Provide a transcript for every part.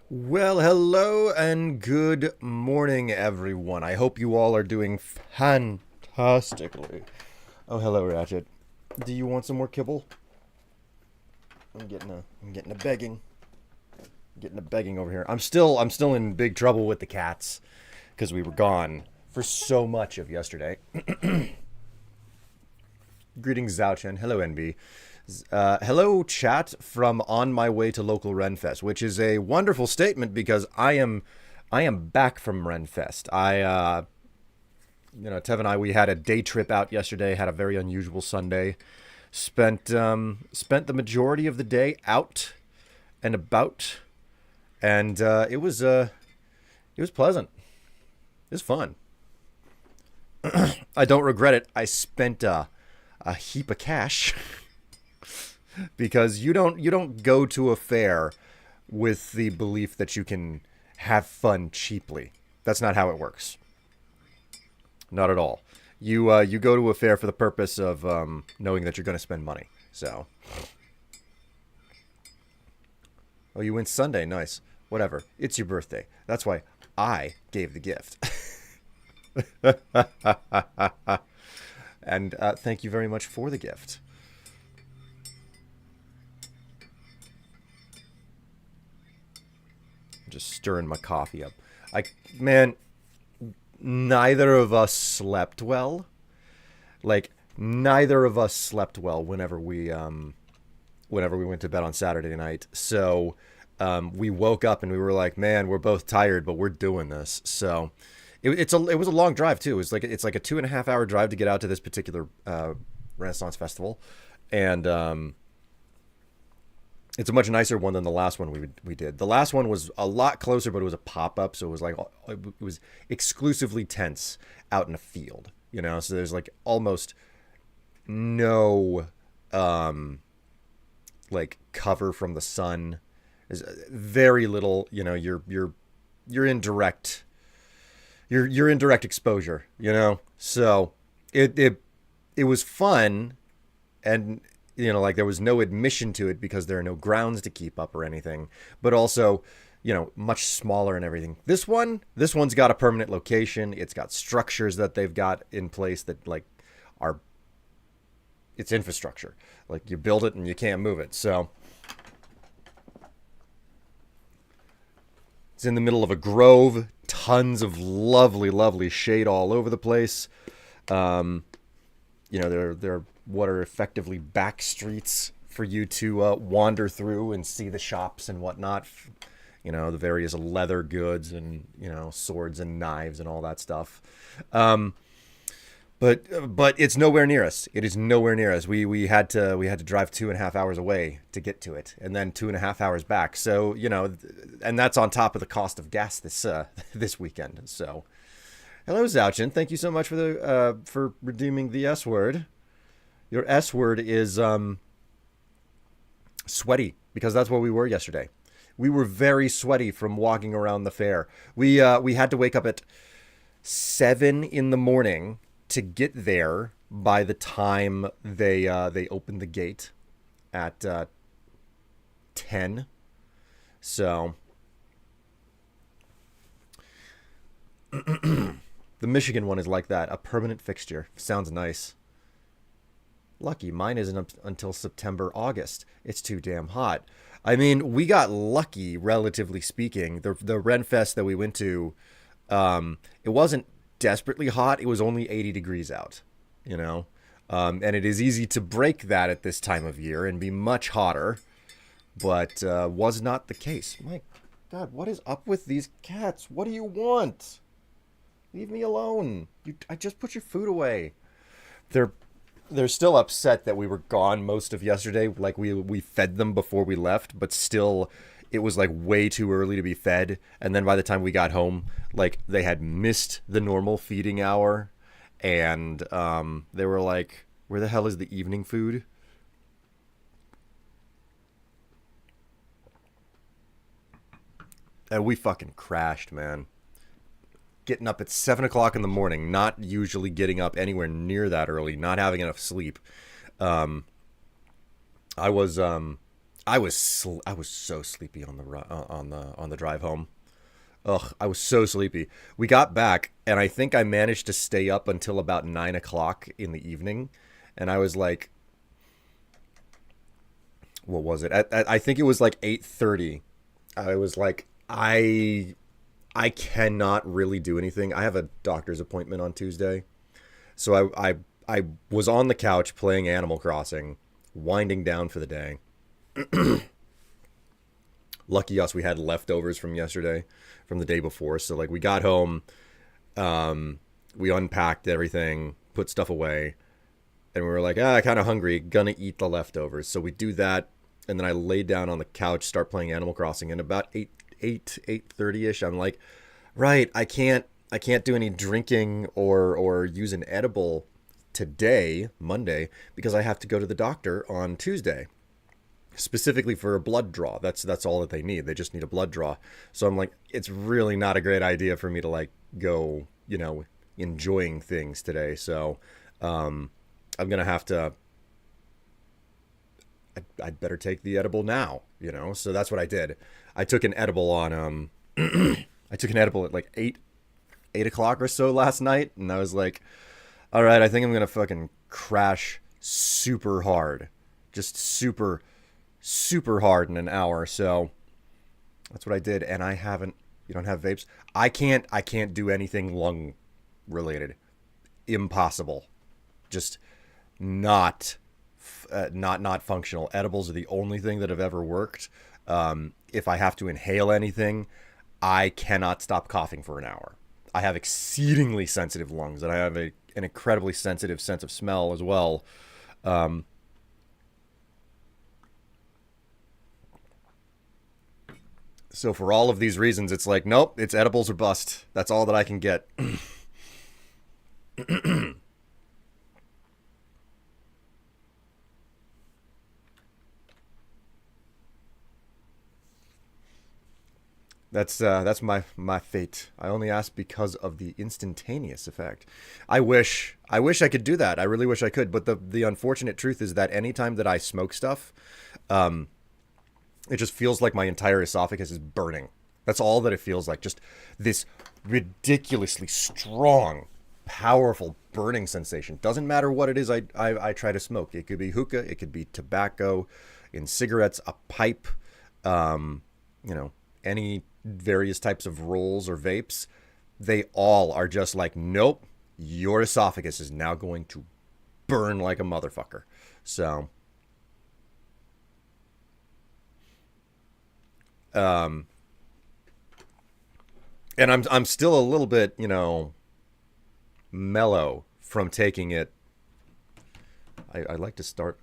Well, hello and good morning, everyone. I hope you all are doing fantastically. Oh, hello, Ratchet. Do you want some more kibble? I'm getting a begging over here. I'm still in big trouble with the cats because we were gone for so much of yesterday. Greetings, Zouchen. Hello, NB. Hello, chat from on my way to local Renfest, which is a wonderful statement because I am back from Renfest. Tev and I, we had a day trip out yesterday. Had a very unusual Sunday. Spent the majority of the day out and about, and it was pleasant. It was fun. I don't regret it. I spent a heap of cash because you don't go to a fair with the belief that you can have fun cheaply. That's not how it works. Not at all. You go to a fair for the purpose of knowing that you're going to spend money. So, oh, you went Sunday, nice. Whatever. It's your birthday. That's why I gave the gift. And thank you very much for the gift. I'm just stirring my coffee up. I man, neither of us slept well. Like neither of us slept well whenever we went to bed on Saturday night. So we woke up and we were like, man, we're both tired, but we're doing this. So it was a long drive too. It's like a 2.5 hour drive to get out to this particular Renaissance festival, and it's a much nicer one than the last one we did. The last one was a lot closer, but it was a pop up, so it was exclusively tents out in a field. So there's like almost no like cover from the sun. There's very little. You're in direct you're in direct exposure. So it was fun, and like there was no admission to it because there are no grounds to keep up or anything, but also much smaller and everything. This one's got a permanent location. It's got structures that they've got in place that like are it's infrastructure. Like you build it and you can't move it. So it's in the middle of a grove, tons of lovely, lovely shade all over the place. There are what are effectively back streets for you to wander through and see the shops and whatnot. The various leather goods and swords and knives and all that stuff. But it's nowhere near us. It is nowhere near us. We had to drive 2.5 hours away to get to it, and then 2.5 hours back. So and that's on top of the cost of gas this this weekend. So hello, Zouchin. Thank you so much for redeeming the S word. Your S word is sweaty, because that's what we were yesterday. We were very sweaty from walking around the fair. We had to wake up at 7 in the morning to get there by the time they opened the gate at 10. So the Michigan one is like that, a permanent fixture. Sounds nice. Lucky mine isn't up until September, August. It's too damn hot. I mean, we got lucky, relatively speaking. The Renfest that we went to, it wasn't desperately hot. It was only 80 degrees out, and it is easy to break that at this time of year and be much hotter, but was not the case. My God, what is up with these cats? What do you want? Leave me alone. I just put your food away. They're they're still upset that we were gone most of yesterday. Like we fed them before we left, but still it was like way too early to be fed. And then by the time we got home, like they had missed the normal feeding hour, and they were like, "Where the hell is the evening food?" And we fucking crashed, man. Getting up at 7 o'clock in the morning, not usually getting up anywhere near that early, not having enough sleep. Um, I was I was so sleepy on the on the drive home. Ugh, I was so sleepy. We got back, and I think I managed to stay up until about 9 o'clock in the evening, and I was like, what was it? I think it was like 8:30. I was like, I cannot really do anything. I have a doctor's appointment on Tuesday, so I was on the couch playing Animal Crossing, winding down for the day. Lucky us, we had leftovers from yesterday, from the day before. So like we got home, we unpacked everything, put stuff away, and we were like, kind of hungry, gonna eat the leftovers. So we do that, and then I laid down on the couch, start playing Animal Crossing, and about 8:30 ish, I'm like, right, I can't do any drinking or use an edible today, Monday, because I have to go to the doctor on Tuesday, specifically for a blood draw. That's all that they need. They just need a blood draw. So I'm like, it's really not a great idea for me to like go, enjoying things today. So I'm gonna have to. I'd better take the edible now, So that's what I did. I took an edible on I took an edible at like 8 o'clock or so last night, and I was like, all right, I think I'm gonna fucking crash super hard, just super hard in an hour. So that's what I did, and I haven't. You don't have vapes. I can't do anything lung related. Impossible. Just not not functional. Edibles are the only thing that have ever worked. If I have to inhale anything, I cannot stop coughing for an hour. I have exceedingly sensitive lungs, and I have an incredibly sensitive sense of smell as well. Um, so for all of these reasons, it's like, nope, it's edibles or bust. That's all that I can get. That's my fate. I only ask because of the instantaneous effect. I wish I could do that. I really wish I could. But the unfortunate truth is that anytime that I smoke stuff, um, it just feels like my entire esophagus is burning. That's all that it feels like. Just this ridiculously strong, powerful burning sensation. Doesn't matter what it is I try to smoke. It could be hookah, it could be tobacco, in cigarettes, a pipe, um, you know, any various types of rolls or vapes. They all are just like, nope, your esophagus is now going to burn like a motherfucker. So, um, and I'm still a little bit, mellow from taking it. I like to start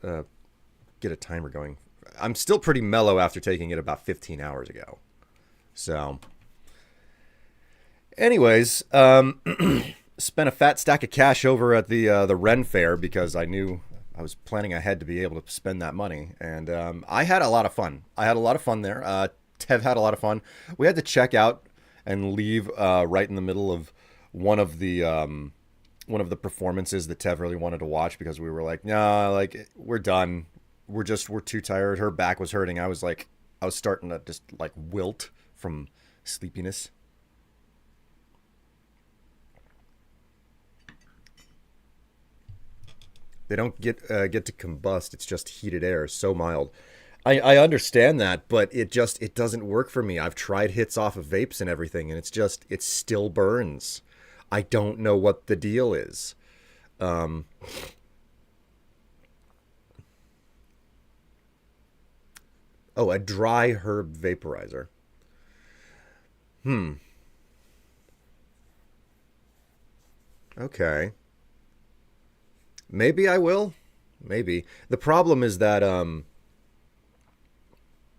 get a timer going. I'm still pretty mellow after taking it about 15 hours ago. So, anyways, spent a fat stack of cash over at the Ren Fair because I knew I was planning ahead to be able to spend that money, and I had a lot of fun. I had a lot of fun there. Tev had a lot of fun. We had to check out and leave right in the middle of one of the one of the performances that Tev really wanted to watch because we were like, nah, like we're done. We're too tired. Her back was hurting. I was starting to just like wilt from sleepiness. They don't get to combust. It's just heated air, so mild. I understand that, but it doesn't work for me. I've tried hits off of vapes and everything, and it still burns. I don't know what the deal is. Um, oh, a dry herb vaporizer. Hmm. Okay. Maybe I will. Maybe. The problem is that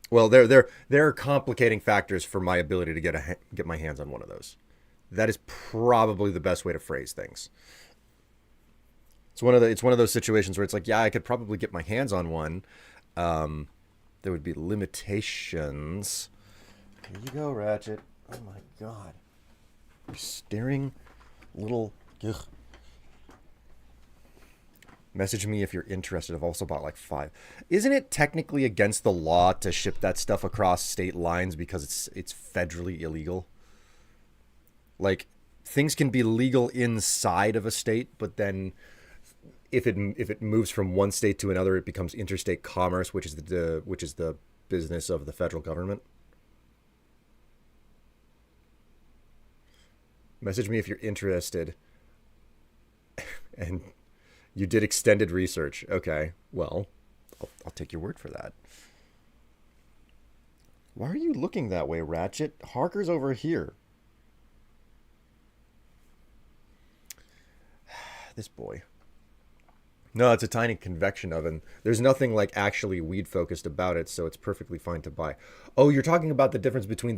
well, there are complicating factors for my ability to get my hands on one of those. That is probably the best way to phrase things. It's one of those situations where it's like, yeah, I could probably get my hands on one. Um, there would be limitations. Here you go, Ratchet. Oh my god, you staring little. Ugh. Message me if you're interested. I've also bought like 5. Isn't it technically against the law to ship that stuff across state lines because it's federally illegal? Like, things can be legal inside of a state, but then if it moves from one state to another, it becomes interstate commerce, which is the business of the federal government. Message me if you're interested. And you did extended research. Okay, well, I'll take your word for that. Why are you looking that way, Ratchet? Harker's over here. This boy. No, it's a tiny convection oven. There's nothing like actually weed focused about it, so it's perfectly fine to buy. Oh, you're talking about the difference between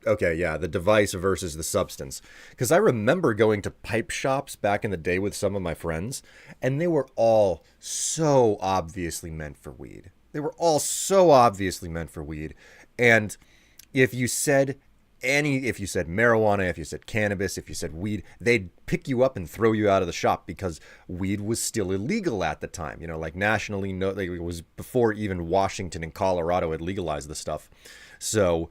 okay, yeah, the device versus the substance. Because I remember going to pipe shops back in the day with some of my friends, and they were all so obviously meant for weed. They were all so obviously meant for weed. And if you said if you said marijuana, if you said cannabis, if you said weed, they'd pick you up and throw you out of the shop because weed was still illegal at the time. You know, like nationally, no, like it was before even Washington and Colorado had legalized the stuff. So,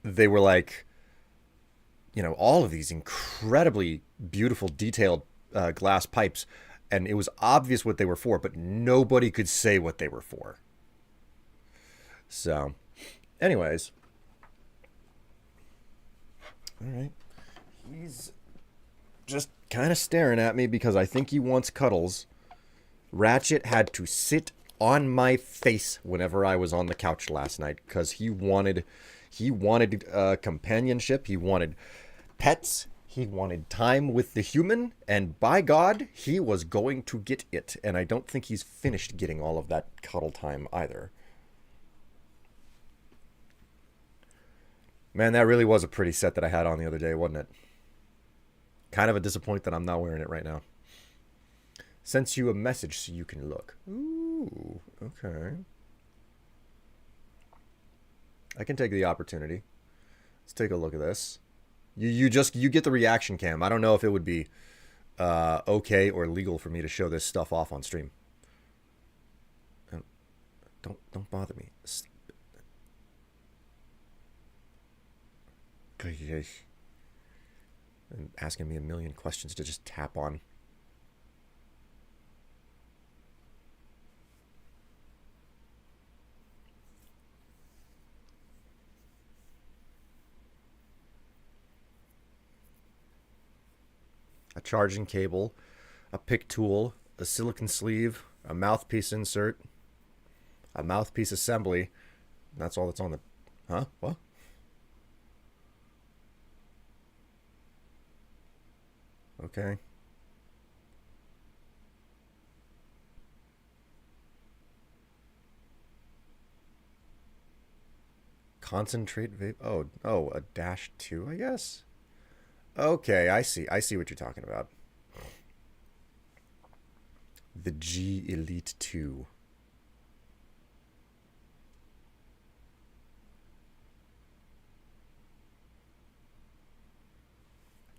they were like, all of these incredibly beautiful, detailed glass pipes, and it was obvious what they were for, but nobody could say what they were for. So, anyways, all right. He's just kind of staring at me because I think he wants cuddles. Ratchet had to sit on my face whenever I was on the couch last night because he wanted companionship. He wanted pets. He wanted time with the human, and by God, he was going to get it. And I don't think he's finished getting all of that cuddle time either. Man, that really was a pretty set that I had on the other day, wasn't it? Kind of a disappointment that I'm not wearing it right now. Sends you a message so you can look. Ooh, okay. I can take the opportunity. Let's take a look at this. You get the reaction cam. I don't know if it would be okay or legal for me to show this stuff off on stream. Don't bother me. And asking me a million questions to just tap on. A charging cable, a pick tool, a silicon sleeve, a mouthpiece insert, a mouthpiece assembly. That's all that's on the... Huh? What? Okay. Concentrate vape. Oh, a dash 2, I guess. Okay, I see. I see what you're talking about. The G Elite 2.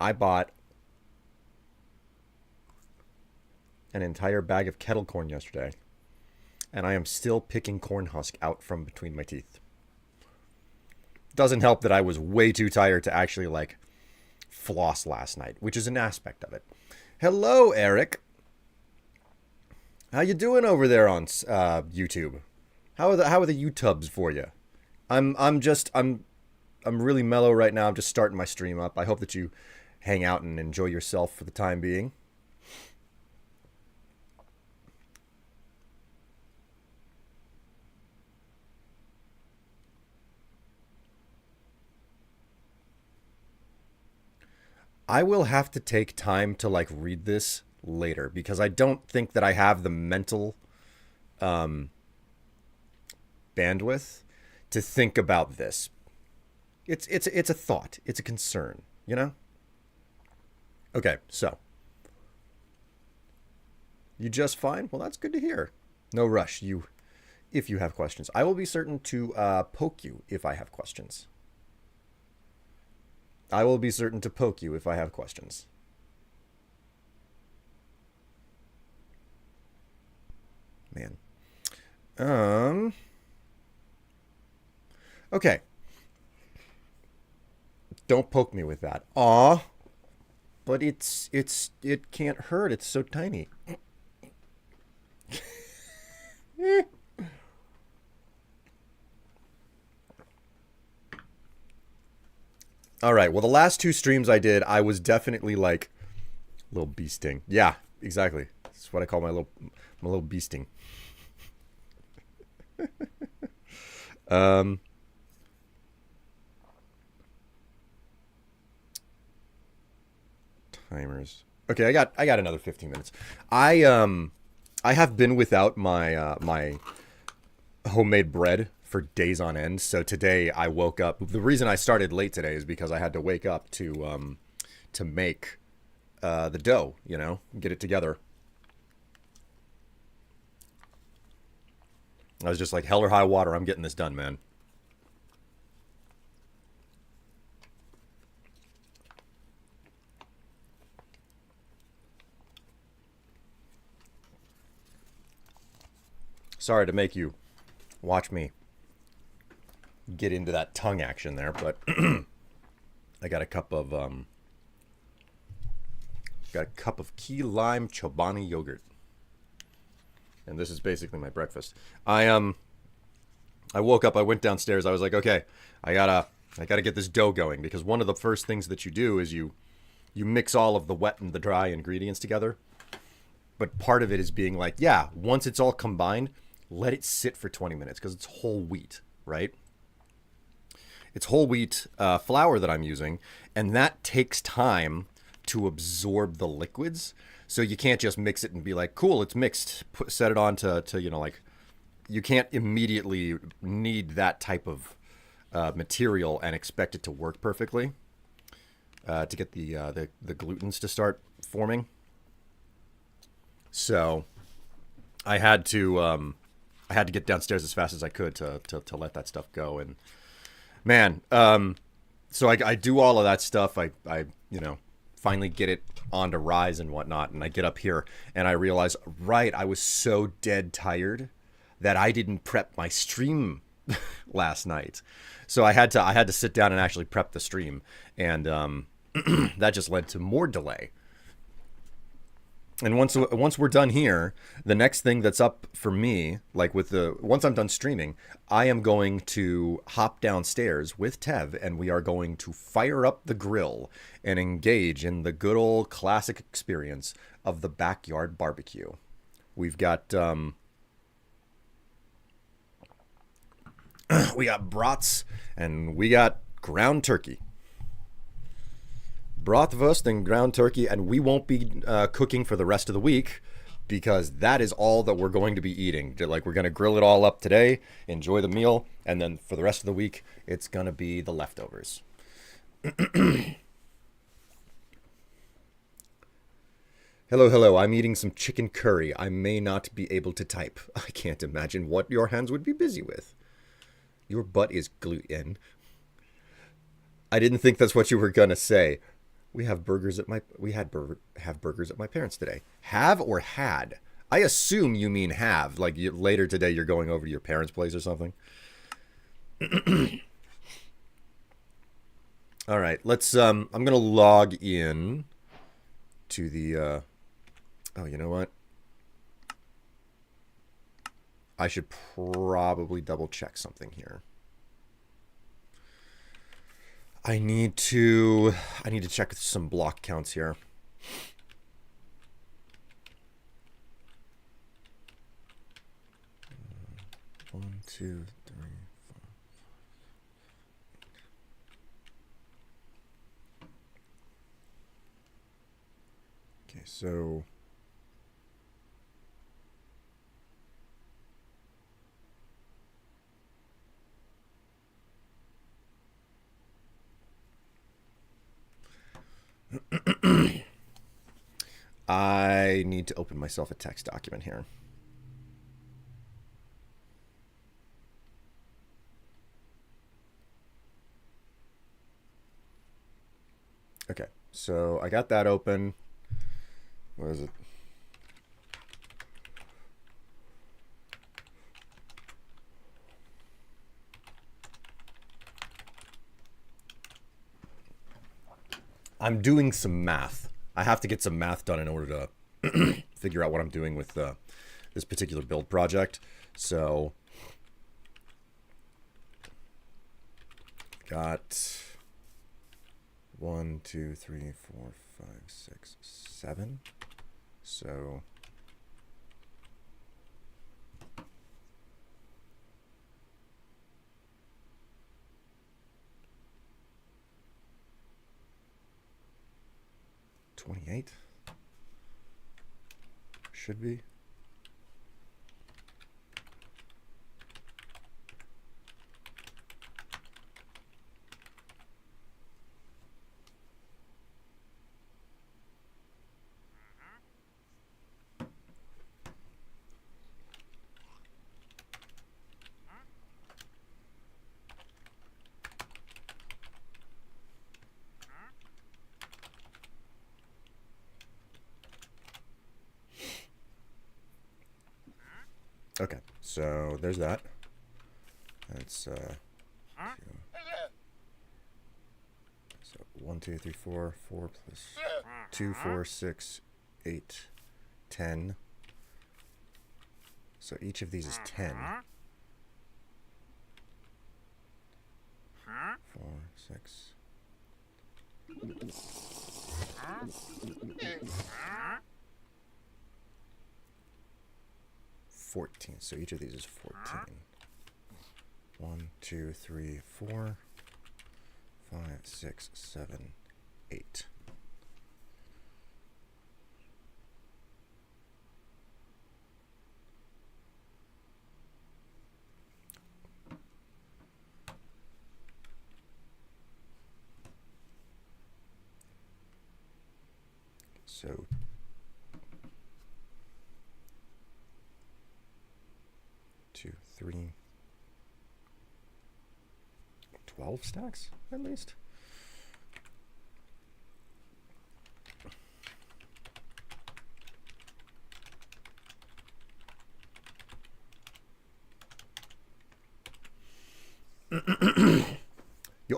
I bought an entire bag of kettle corn yesterday, and I am still picking corn husk out from between my teeth. Doesn't help that I was way too tired to actually floss last night, which is an aspect of it. Hello, Eric. How you doing over there on YouTube? How are the YouTubes for you? I'm really mellow right now. I'm just starting my stream up. I hope that you hang out and enjoy yourself for the time being. I will have to take time to read this later because I don't think that I have the mental bandwidth to think about this. It's a thought. It's a concern, you know? Okay, so you just fine? Well, that's good to hear. No rush. If you have questions, I will be certain to poke you if I have questions. I will be certain to poke you if I have questions. Man. Okay. Don't poke me with that. Aw. But it can't hurt. It's so tiny. All right. Well, the last two streams I did, I was definitely like little beasting. Yeah, exactly. That's what I call my little beasting. Um, Timers. Okay, I got another 15 minutes. I have been without my homemade bread for days on end. So today I woke up. The reason I started late today is because I had to wake up to make the dough. You know, get it together. I was just like, hell or high water, I'm getting this done, man. Sorry to make you watch me get into that tongue action there, but I got a cup of key lime Chobani yogurt, and this is basically my breakfast. I woke up, I went downstairs, I was like, okay, I gotta get this dough going, because one of the first things that you do is you mix all of the wet and the dry ingredients together. But part of it is being like, yeah, once it's all combined, let it sit for 20 minutes because it's whole wheat, right? It's whole wheat flour that I'm using, and that takes time to absorb the liquids. So you can't just mix it and be like, cool, it's mixed. Set it on to like, you can't immediately need that type of material and expect it to work perfectly to get the glutens to start forming. So I had to get downstairs as fast as I could to let that stuff go. And man, so I do all of that stuff. I finally get it onto Rise and whatnot, and I get up here and I realize, right, I was so dead tired that I didn't prep my stream last night. So I had to sit down and actually prep the stream, and that just led to more delay. And once we're done here, the next thing that's up for me, like once I'm done streaming, I am going to hop downstairs with Tev, and we are going to fire up the grill and engage in the good old classic experience of the backyard barbecue. We've got we got brats and we got ground turkey. Bratwurst and ground turkey, and we won't be cooking for the rest of the week because that is all that we're going to be eating. Like, we're going to grill it all up today, enjoy the meal, and then for the rest of the week, it's going to be the leftovers. Hello, I'm eating some chicken curry. I may not be able to type. I can't imagine what your hands would be busy with. Your butt is gluten. I didn't think that's what you were going to say. We have burgers at have burgers at my parents' today. Have or had? I assume you mean have. Like, later today you're going over to your parents' place or something. All right, let's I'm going to log in to the oh, you know what? I should probably double check something here. I need to check some block counts here. One, two, three, four. Okay, so I need to open myself a text document here. Okay, so I got that open. What is it? I'm doing some math. I have to get some math done in order to figure out what I'm doing with this particular build project. So, got 1, 2, 3, 4, 5, 6, 7. So, $28 should be. Okay, so there's that. That's so 1, 2, 3, 4, 4 plus 2, 4, 6, 8, 10. So each of these is 10. 4, 6. 14. So each of these is 14. 1, 2, 3, 4, 5, 6, 7, 8. So 2, 3, 12 stacks at least.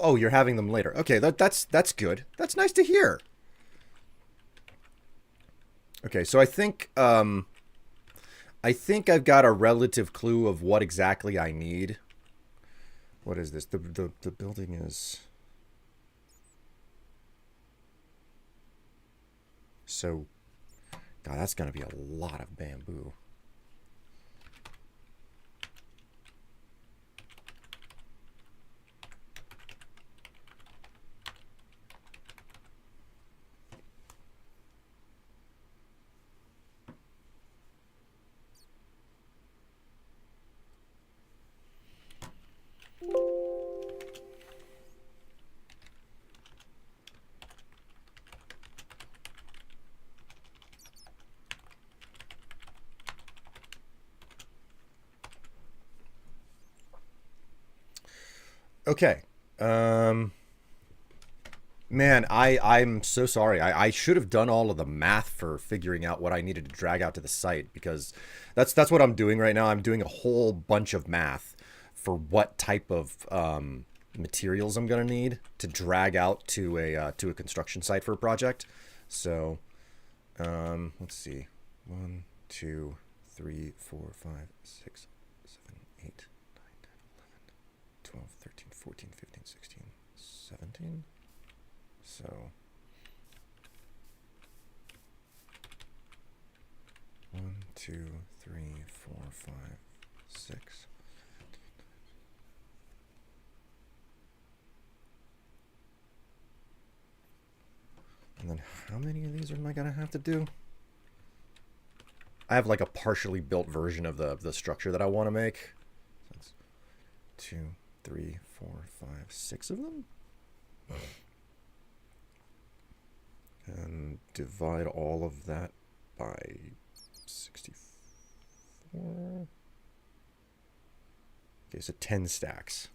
Oh, you're having them later. Okay, that's good. That's nice to hear. Okay, so I think I've got a relative clue of what exactly I need. What is this? The building is so. God, that's gonna be a lot of bamboo. Okay. Man, I'm so sorry. I should have done all of the math for figuring out what I needed to drag out to the site, because that's what I'm doing right now. I'm doing a whole bunch of math for what type of materials I'm gonna need to drag out to a construction site for a project. So let's see. 1, 2, 3, 4, 5, 6, 7, 8, 9, 10, 11, 12, 13, 14, 15, 16, 17. So 1, 2, 3, 4, 5, 6. And then how many of these am I gonna have to do? I have like a partially built version of the structure that I want to make. So that's 2, 3, 4, 5, 6 of them. And divide all of that by 64. Okay, so 10 stacks.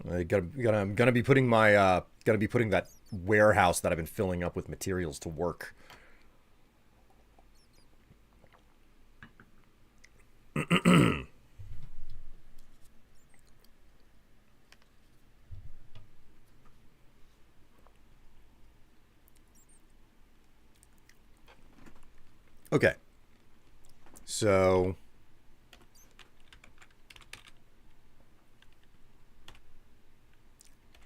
I'm gonna be putting my that warehouse that I've been filling up with materials to work. Okay. So...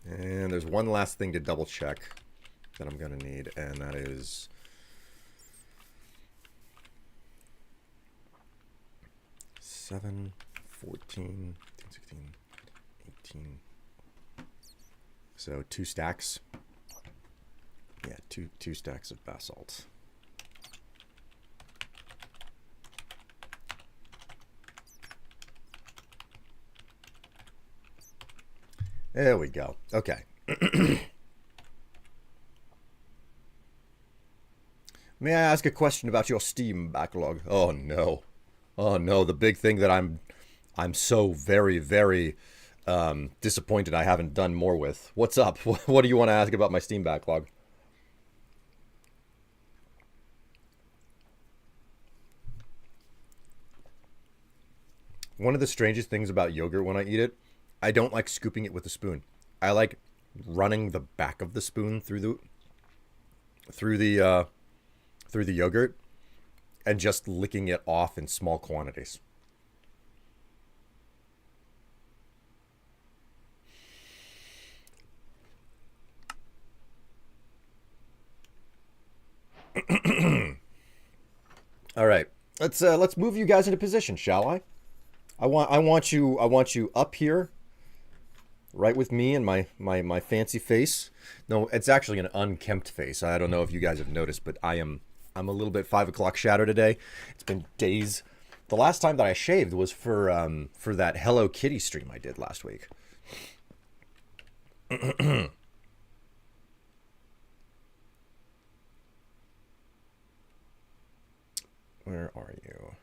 And there's one last thing to double check that I'm going to need, and that is... 7, 14, 16, 18. So 2 stacks. Yeah, two stacks of basalt. There we go. Okay. May I ask a question about your Steam backlog? Oh no. Oh no, the big thing that I'm so very, very disappointed I haven't done more with. What's up? What do you want to ask about my Steam backlog? One of the strangest things about yogurt when I eat it, I don't like scooping it with a spoon. I like running the back of the spoon through the yogurt and just licking it off in small quantities. All right, let's move you guys into position, shall I? I want you up here, right with me and my fancy face. No, it's actually an unkempt face. I don't know if you guys have noticed, but I'm a little bit 5 o'clock shadow today. It's been days. The last time that I shaved was for that Hello Kitty stream I did last week. Where are you?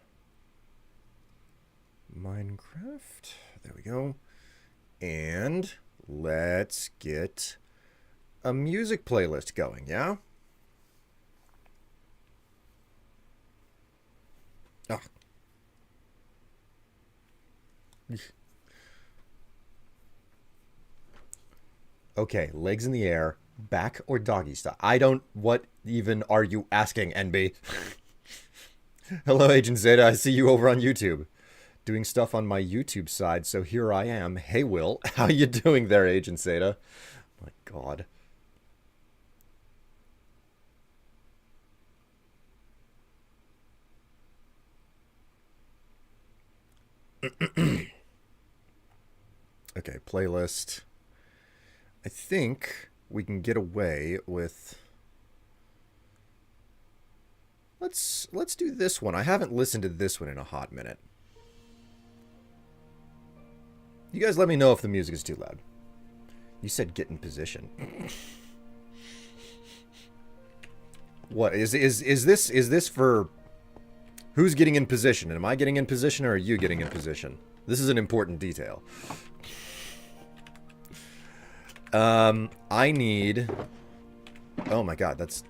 Minecraft. There we go. And let's get a music playlist going, yeah? Ah. Okay, legs in the air, back or doggy style. What even are you asking, NB? Hello, Agent Zeta. I see you over on YouTube. Doing stuff on my YouTube side, so here I am. Hey, Will. How you doing there, Agent Zeta? My God. Okay, playlist. I think we can get away with... Let's do this one. I haven't listened to this one in a hot minute. You guys let me know if the music is too loud. You said get in position. What is this for? Who's getting in position? Am I getting in position or are you getting in position? This is an important detail. I need... Oh my god, that's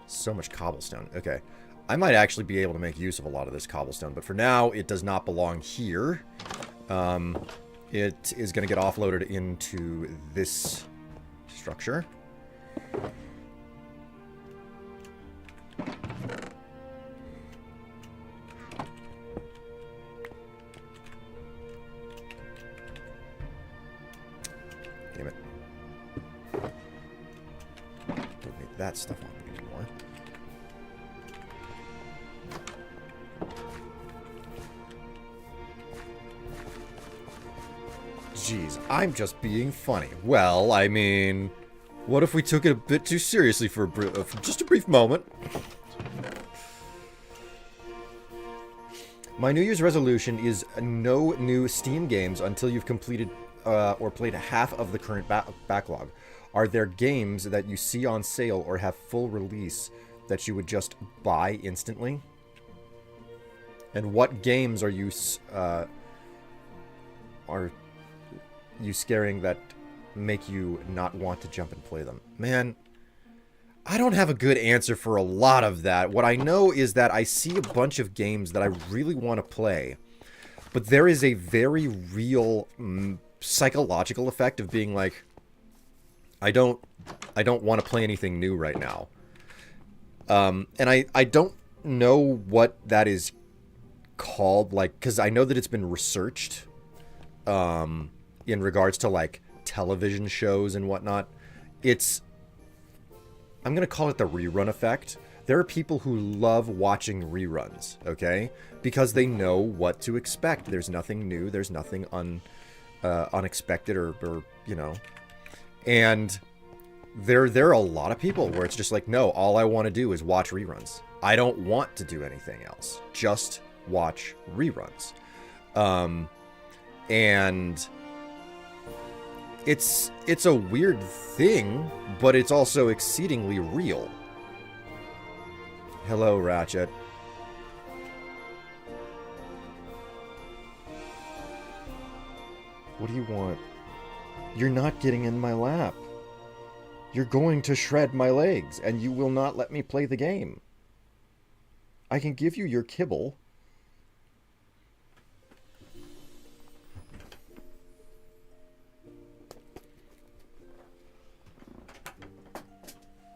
so much cobblestone. Okay. I might actually be able to make use of a lot of this cobblestone, but for now, it does not belong here. It is going to get offloaded into this structure. Damn it. Don't need that stuff on me anymore. Jeez, I'm just being funny. Well, I mean, what if we took it a bit too seriously for just a brief moment? My New Year's resolution is no new Steam games until you've completed or played half of the current backlog. Are there games that you see on sale or have full release that you would just buy instantly? And what games are you scaring that make you not want to jump and play them? Man, I don't have a good answer for a lot of that. What I know is that I see a bunch of games that I really want to play, but there is a very real psychological effect of being like, I don't want to play anything new right now. And I don't know what that is called, like, because I know that it's been researched in regards to like television shows and whatnot. It's, I'm gonna call it the rerun effect. There are people who love watching reruns, okay, because they know what to expect. There's nothing new. There's nothing unexpected or you know, and there are a lot of people where it's just like, no, all I want to do is watch reruns. I don't want to do anything else. Just watch reruns. And it's a weird thing, but it's also exceedingly real. Hello, Ratchet. What do you want? You're not getting in my lap. You're going to shred my legs, and you will not let me play the game. I can give you your kibble.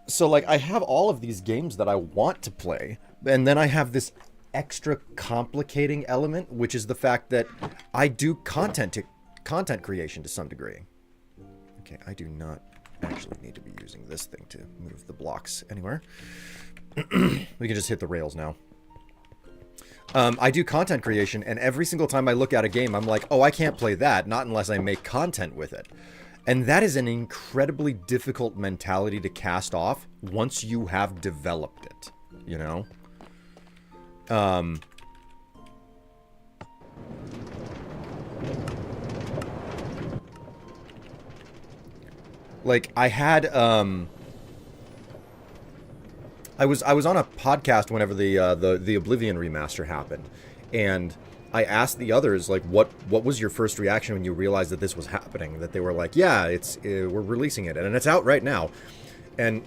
So, like, I have all of these games that I want to play, and then I have this extra complicating element, which is the fact that I do content creation to some degree. Okay, I do not actually need to be using this thing to move the blocks anywhere. We can just hit the rails now. I do content creation, and every single time I look at a game, I'm like, oh, I can't play that, not unless I make content with it. And that is an incredibly difficult mentality to cast off once you have developed it, you know? Like, I had, I was on a podcast whenever the Oblivion remaster happened, and I asked the others, like, what was your first reaction when you realized that this was happening? That they were like, yeah, it's we're releasing it, and it's out right now. And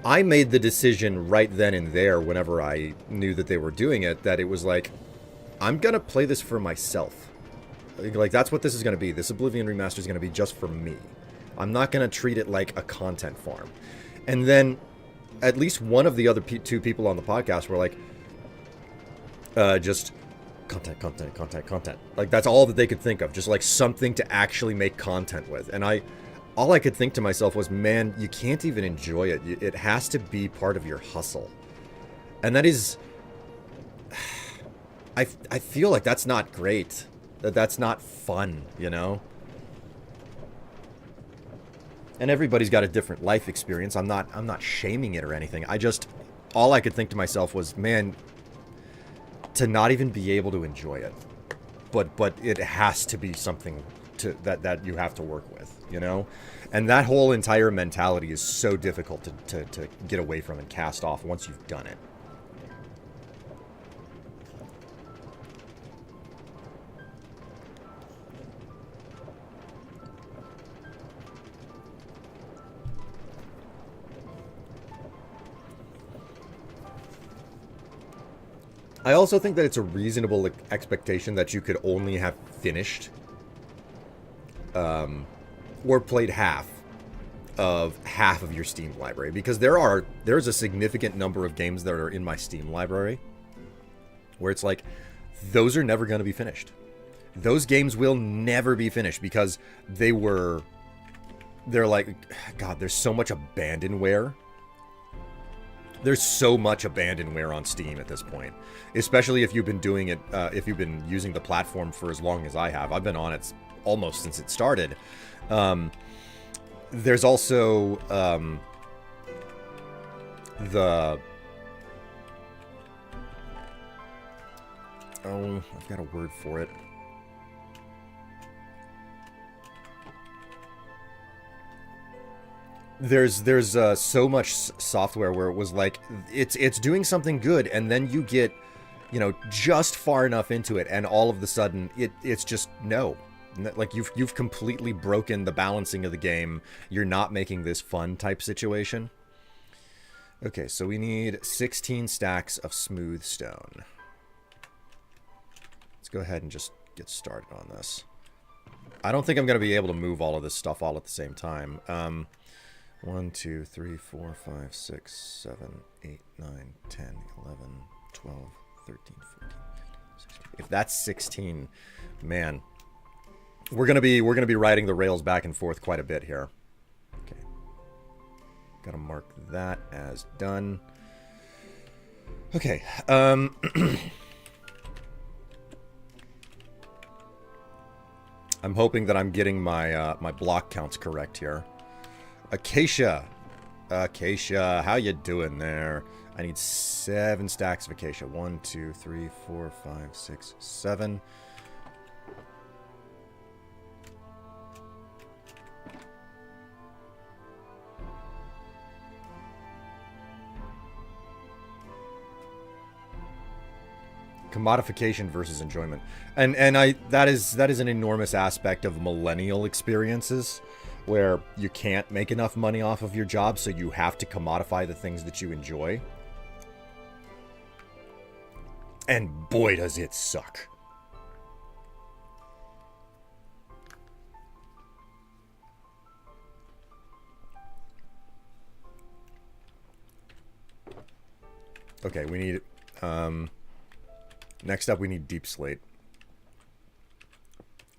I made the decision right then and there, whenever I knew that they were doing it, that it was like, I'm gonna play this for myself. Like, that's what this is gonna be. This Oblivion remaster is gonna be just for me. I'm not gonna treat it like a content farm. And then, at least one of the other two people on the podcast were like, just content. Like, that's all that they could think of. Just, like, something to actually make content with. And all I could think to myself was, man, you can't even enjoy it. It has to be part of your hustle. And that is... I feel like that's not great. That's not fun, you know? And everybody's got a different life experience. I'm not shaming it or anything. All I could think to myself was, man, to not even be able to enjoy it, but it has to be something that you have to work with, you know? And that whole entire mentality is so difficult to get away from and cast off once you've done it. I also think that it's a reasonable expectation that you could only have finished or played half of your Steam library, because there's a significant number of games that are in my Steam library where it's like, those are never going to be finished. Those games will never be finished because they're like, God, there's so much abandonware. There's so much abandonware on Steam at this point, especially if you've been doing it, if you've been using the platform for as long as I have. I've been on it almost since it started. There's also I've got a word for it. There's so much software where it was like, it's doing something good, and then you get, you know, just far enough into it, and all of the sudden it's just no. Like, you've completely broken the balancing of the game. You're not making this fun type situation. Okay, so we need 16 stacks of smooth stone. Let's go ahead and just get started on this. I don't think I'm going to be able to move all of this stuff all at the same time. 1, 2, 3, 4, 5, 6, 7, 8, 9, 10, 11, 12, 13, 14, 15, 16. If that's 16, man, we're gonna be riding the rails back and forth quite a bit here. Okay, gotta mark that as done. Okay, I'm hoping that I'm getting my my block counts correct here. Acacia, how you doing there? I need 7 stacks of acacia. 1, 2, 3, 4, 5, 6, 7. Commodification versus enjoyment, and that is an enormous aspect of millennial experiences, where you can't make enough money off of your job, so you have to commodify the things that you enjoy. And boy, does it suck. Okay, we need next up we need deep slate.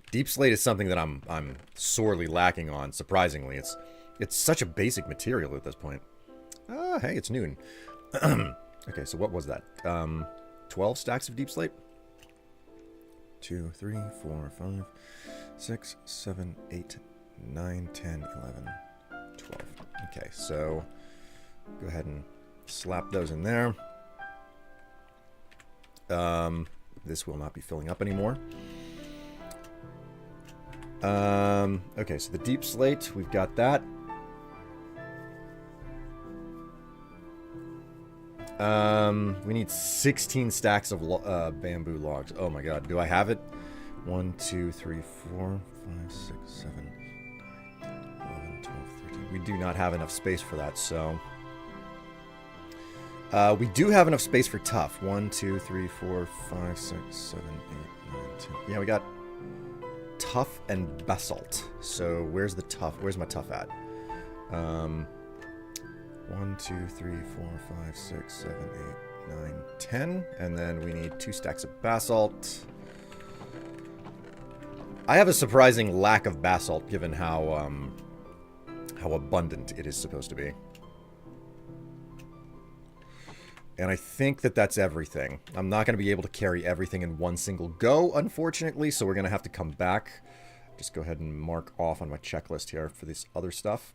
Deep slate is something that I'm sorely lacking on, surprisingly. It's such a basic material at this point. Hey, it's noon. Okay, so what was that? 12 stacks of deep slate? 2, 3, 4, 5, 6, 7, 8, 9, 10, 11, 12. Okay, so go ahead and slap those in there. This will not be filling up anymore. Okay, so the deep slate, we've got that. We need 16 stacks of bamboo logs. Oh my god, do I have it? 1, 2, 3, 4, 5, 6, 7, 9, 11, 12, 13. We do not have enough space for that, so... we do have enough space for tough. 1, 2, 3, 4, 5, 6, 7, 8, 9, 10. Yeah, we got tough and basalt. So where's the tough? Where's my tough at? 1, 2, 3, 4, 5, 6, 7, 8, 9, 10. And then we need 2 stacks of basalt. I have a surprising lack of basalt given how abundant it is supposed to be. And I think that that's everything. I'm not going to be able to carry everything in one single go, unfortunately, so we're going to have to come back. Just go ahead and mark off on my checklist here for this other stuff.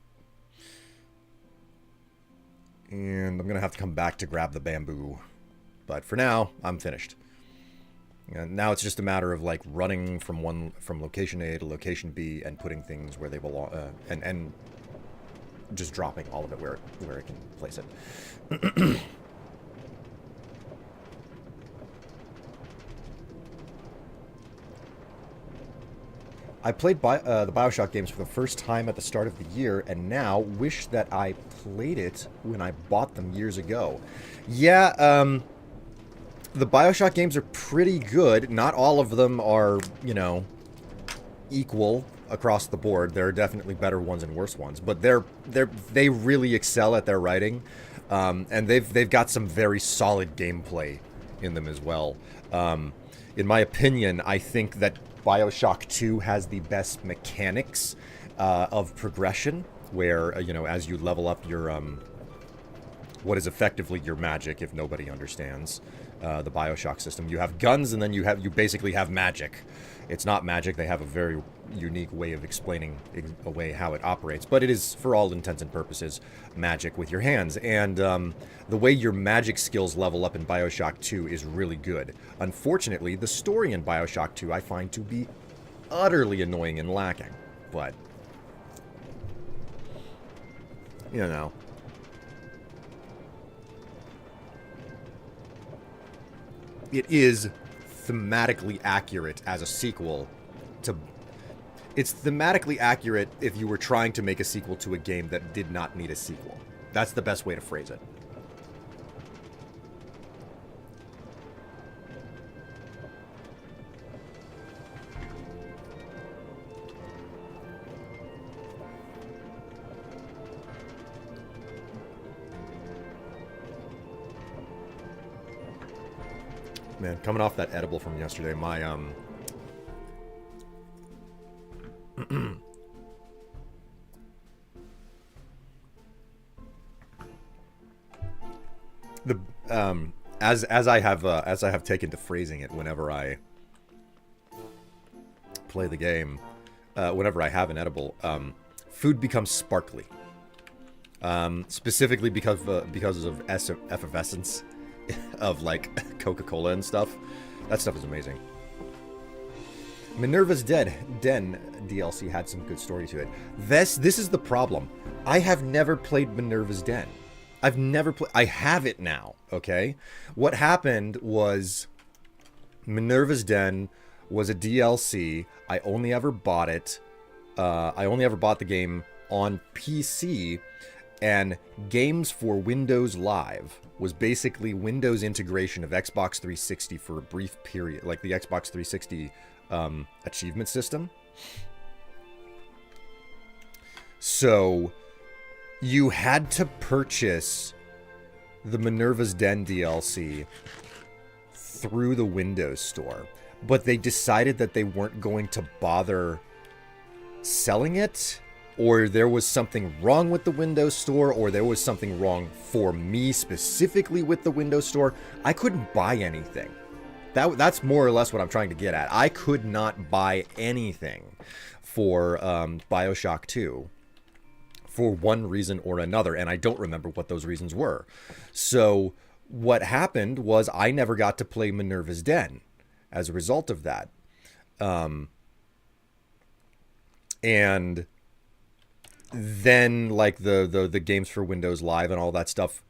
And I'm going to have to come back to grab the bamboo. But for now, I'm finished. And now it's just a matter of like running from location A to location B and putting things where they belong, and just dropping all of it where it can place it. I played the BioShock games for the first time at the start of the year, and now wish that I played it when I bought them years ago. Yeah, the BioShock games are pretty good. Not all of them are, you know, equal across the board. There are definitely better ones and worse ones, but they really excel at their writing, and they've got some very solid gameplay in them as well. In my opinion, I think that BioShock 2 has the best mechanics of progression, where, you know, as you level up your, what is effectively your magic, if nobody understands the BioShock system. You have guns, and then you basically have magic. It's not magic, they have a very unique way of explaining away how it operates, but it is, for all intents and purposes, magic with your hands. And the way your magic skills level up in BioShock 2 is really good. Unfortunately, the story in BioShock 2 I find to be utterly annoying and lacking, but, you know. It is thematically accurate as a sequel to... It's thematically accurate if you were trying to make a sequel to a game that did not need a sequel. That's the best way to phrase it. Man, coming off that edible from yesterday, my the as I have taken to phrasing it whenever I play the game, whenever I have an edible, food becomes sparkly. Specifically because of effervescence of like Coca-Cola and stuff. That stuff is amazing. Minerva's Den DLC had some good story to it. This is the problem. I have never played Minerva's Den. I've never played. I have it now. Okay. What happened was Minerva's Den was a DLC. I only ever bought it. I only ever bought the game on PC, and Games for Windows Live was basically Windows integration of Xbox 360 for a brief period, like the Xbox 360 achievement system. So you had to purchase the Minerva's Den DLC through the Windows Store, but they decided that they weren't going to bother selling it, or there was something wrong with the Windows Store, or there was something wrong for me specifically with the Windows Store. I couldn't buy anything. That's more or less what I'm trying to get at. I could not buy anything for BioShock 2 for one reason or another, and I don't remember what those reasons were. So what happened was I never got to play Minerva's Den as a result of that. And then like the Games for Windows Live and all that stuff,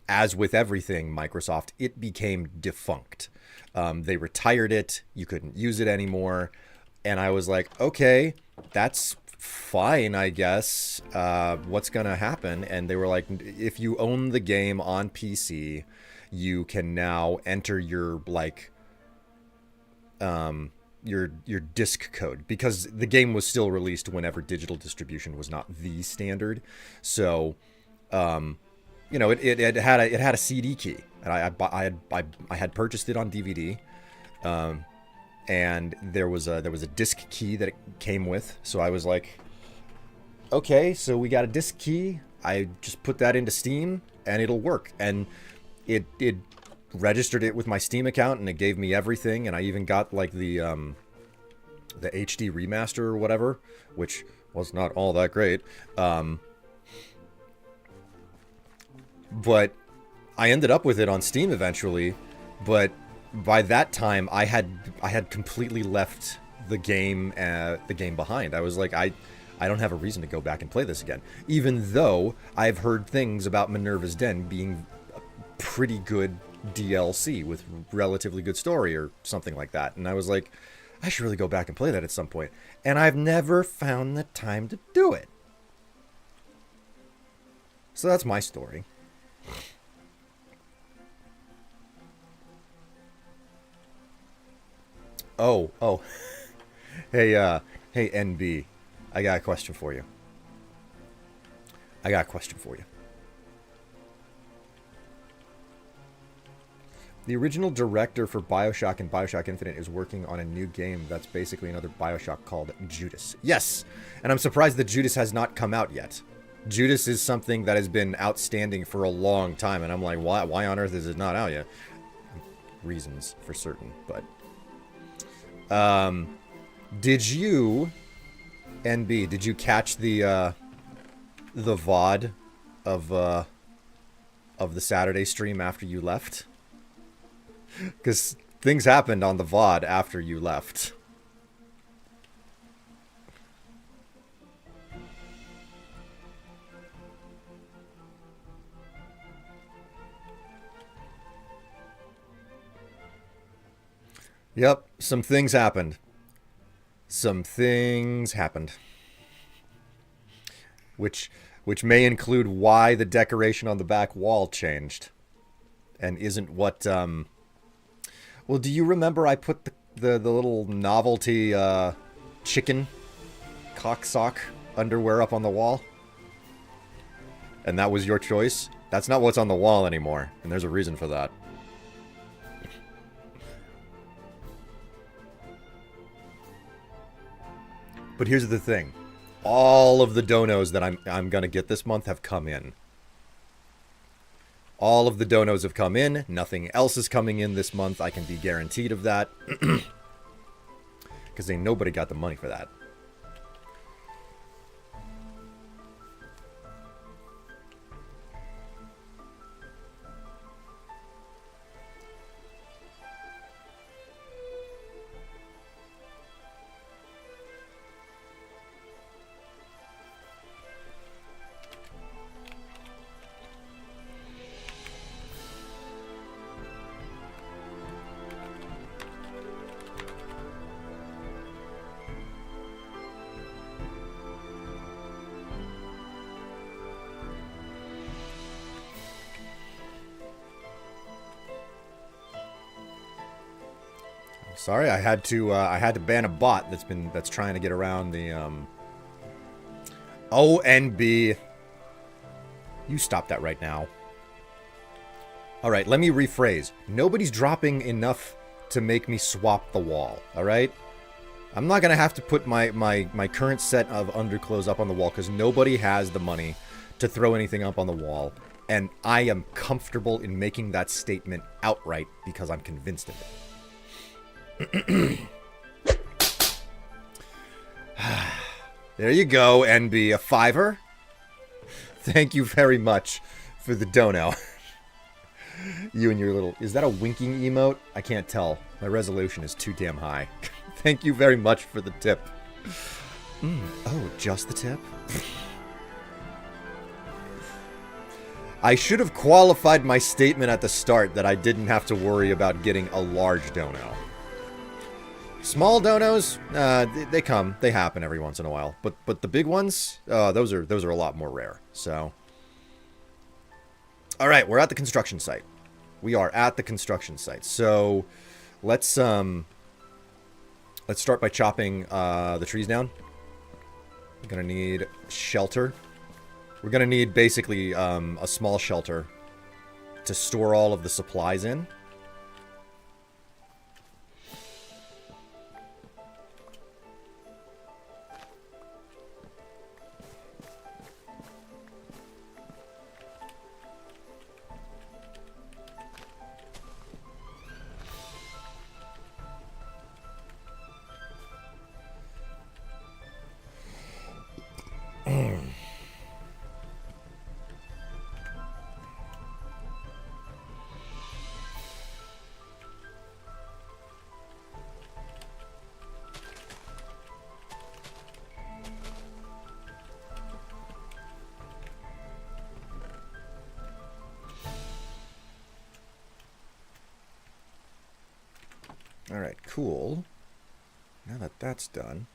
as with everything Microsoft, it became defunct. They retired it. You couldn't use it anymore. And I was like, okay, that's fine, I guess. What's going to happen? And they were like, if you own the game on PC, you can now enter your like your disc code, because the game was still released whenever digital distribution was not the standard. So you know, it had a CD key, and I had purchased it on DVD, and there was a disc key that it came with. So I was like, okay, so we got a disc key. I just put that into Steam and it'll work. And it registered it with my Steam account, and it gave me everything. And I even got like the HD remaster or whatever, which was not all that great. But I ended up with it on Steam eventually. But by that time, I had completely left the game behind. I was like, I don't have a reason to go back and play this again, even though I've heard things about Minerva's Den being a pretty good DLC with relatively good story or something like that. And I was like, I should really go back and play that at some point. And I've never found the time to do it. So that's my story. Oh. Hey, NB. I got a question for you. The original director for BioShock and BioShock Infinite is working on a new game that's basically another BioShock called Judas. Yes, and I'm surprised that Judas has not come out yet. Judas is something that has been outstanding for a long time, and I'm like, why on earth is it not out yet? Reasons for certain, but... did you, NB, did you catch the VOD of the Saturday stream after you left? Because things happened on the VOD after you left. Yep, some things happened. Which may include why the decoration on the back wall changed. And isn't what, Well, do you remember I put the little novelty, chicken cocksock underwear up on the wall? And that was your choice? That's not what's on the wall anymore, and there's a reason for that. But here's the thing. All of the donos that I'm going to get this month have come in. All of the donos have come in. Nothing else is coming in this month. I can be guaranteed of that. Because ain't nobody got the money for that. Sorry, I had to ban a bot that's trying to get around the ONB. You stop that right now. All right, let me rephrase. Nobody's dropping enough to make me swap the wall. All right, I'm not gonna have to put my current set of underclothes up on the wall because nobody has the money to throw anything up on the wall, and I am comfortable in making that statement outright because I'm convinced of it. There you go, NB. A $5. Thank you very much for the dono. You and your little... Is that a winking emote? I can't tell. My resolution is too damn high. Thank you very much for the tip. Oh, just the tip? I should have qualified my statement at the start that I didn't have to worry about getting a large dono. Small donos, they come, they happen every once in a while, but the big ones, those are a lot more rare. So, all right, we're at the construction site. We are at the construction site. So, let's start by chopping the trees down. We're gonna need shelter. We're gonna need basically a small shelter to store all of the supplies in. Alright, cool. Now that that's done.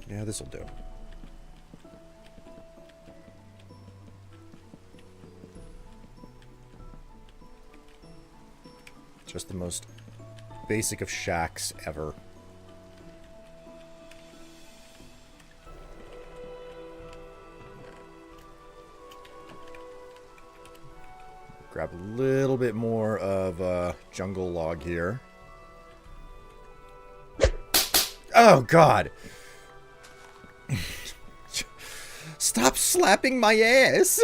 Yeah, this'll do. Just the most basic of shacks ever. Grab a little bit more of jungle log here. Oh, God! Stop slapping my ass!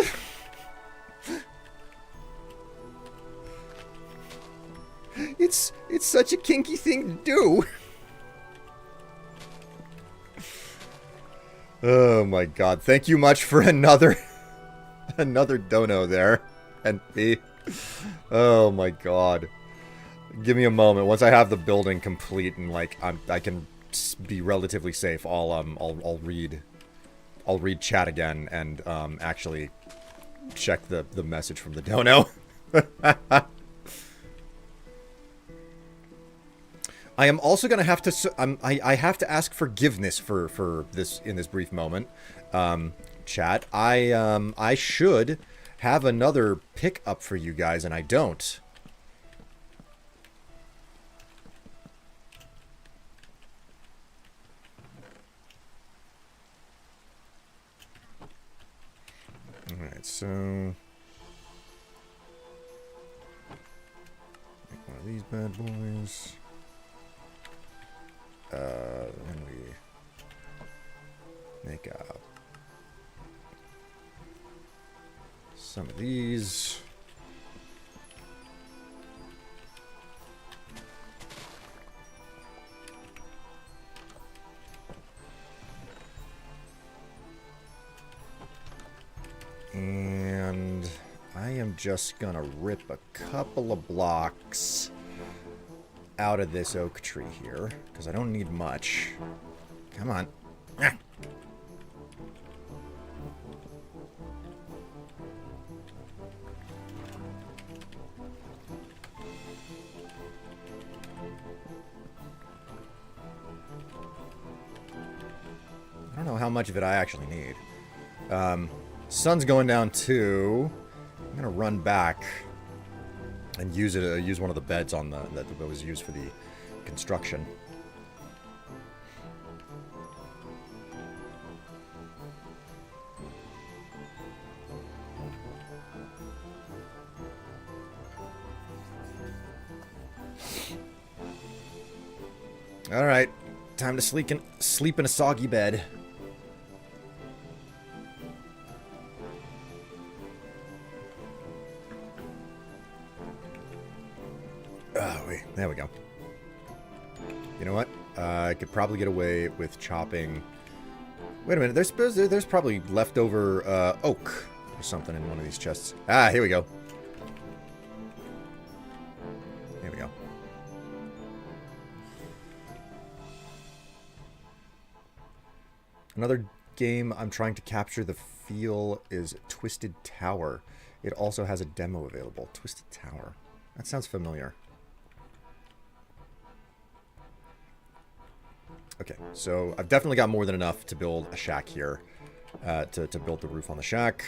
It's such a kinky thing to do. Oh my God! Thank you much for another dono there, NP. Oh my God! Give me a moment. Once I have the building complete and like I can be relatively safe, I'll read chat again and actually check the message from the dono. I am also gonna have to. I have to ask forgiveness for this in this brief moment, chat. I should have another pick up for you guys, and I don't. All right, so make one of these bad boys. Then we make some of these. And I am just gonna rip a couple of blocks out of this oak tree here, because I don't need much. Come on. Ah. I don't know how much of it I actually need. Sun's going down too. I'm gonna run back and use one of the beds on that was used for the construction. All right, time to sleep in a soggy bed. There we go. You know what? I could probably get away with chopping... Wait a minute, there's probably leftover oak or something in one of these chests. Ah, here we go. Here we go. Another game I'm trying to capture the feel is Twisted Tower. It also has a demo available. Twisted Tower. That sounds familiar. Okay, so I've definitely got more than enough to build a shack here. To build the roof on the shack.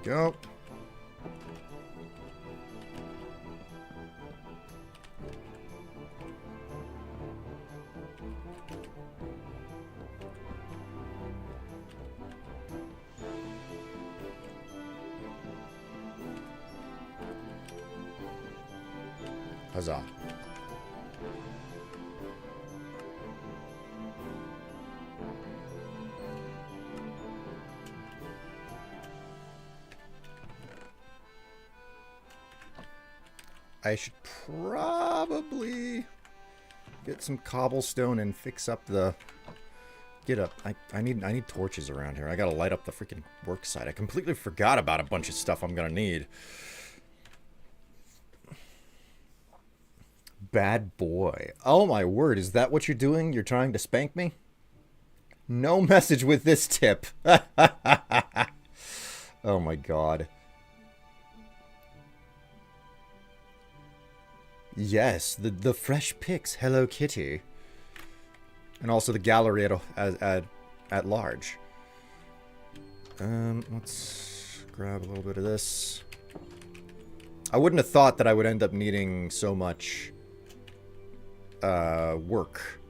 Go. Huzzah. I should probably get some cobblestone and fix up the... I need torches around here. I gotta light up the freaking work site. I completely forgot about a bunch of stuff I'm gonna need. Bad boy. Oh my word, is that what you're doing? You're trying to spank me? No message with this tip. Oh my god. Yes, the fresh pics, Hello Kitty. And also the gallery at large. Let's grab a little bit of this. I wouldn't have thought that I would end up needing so much work.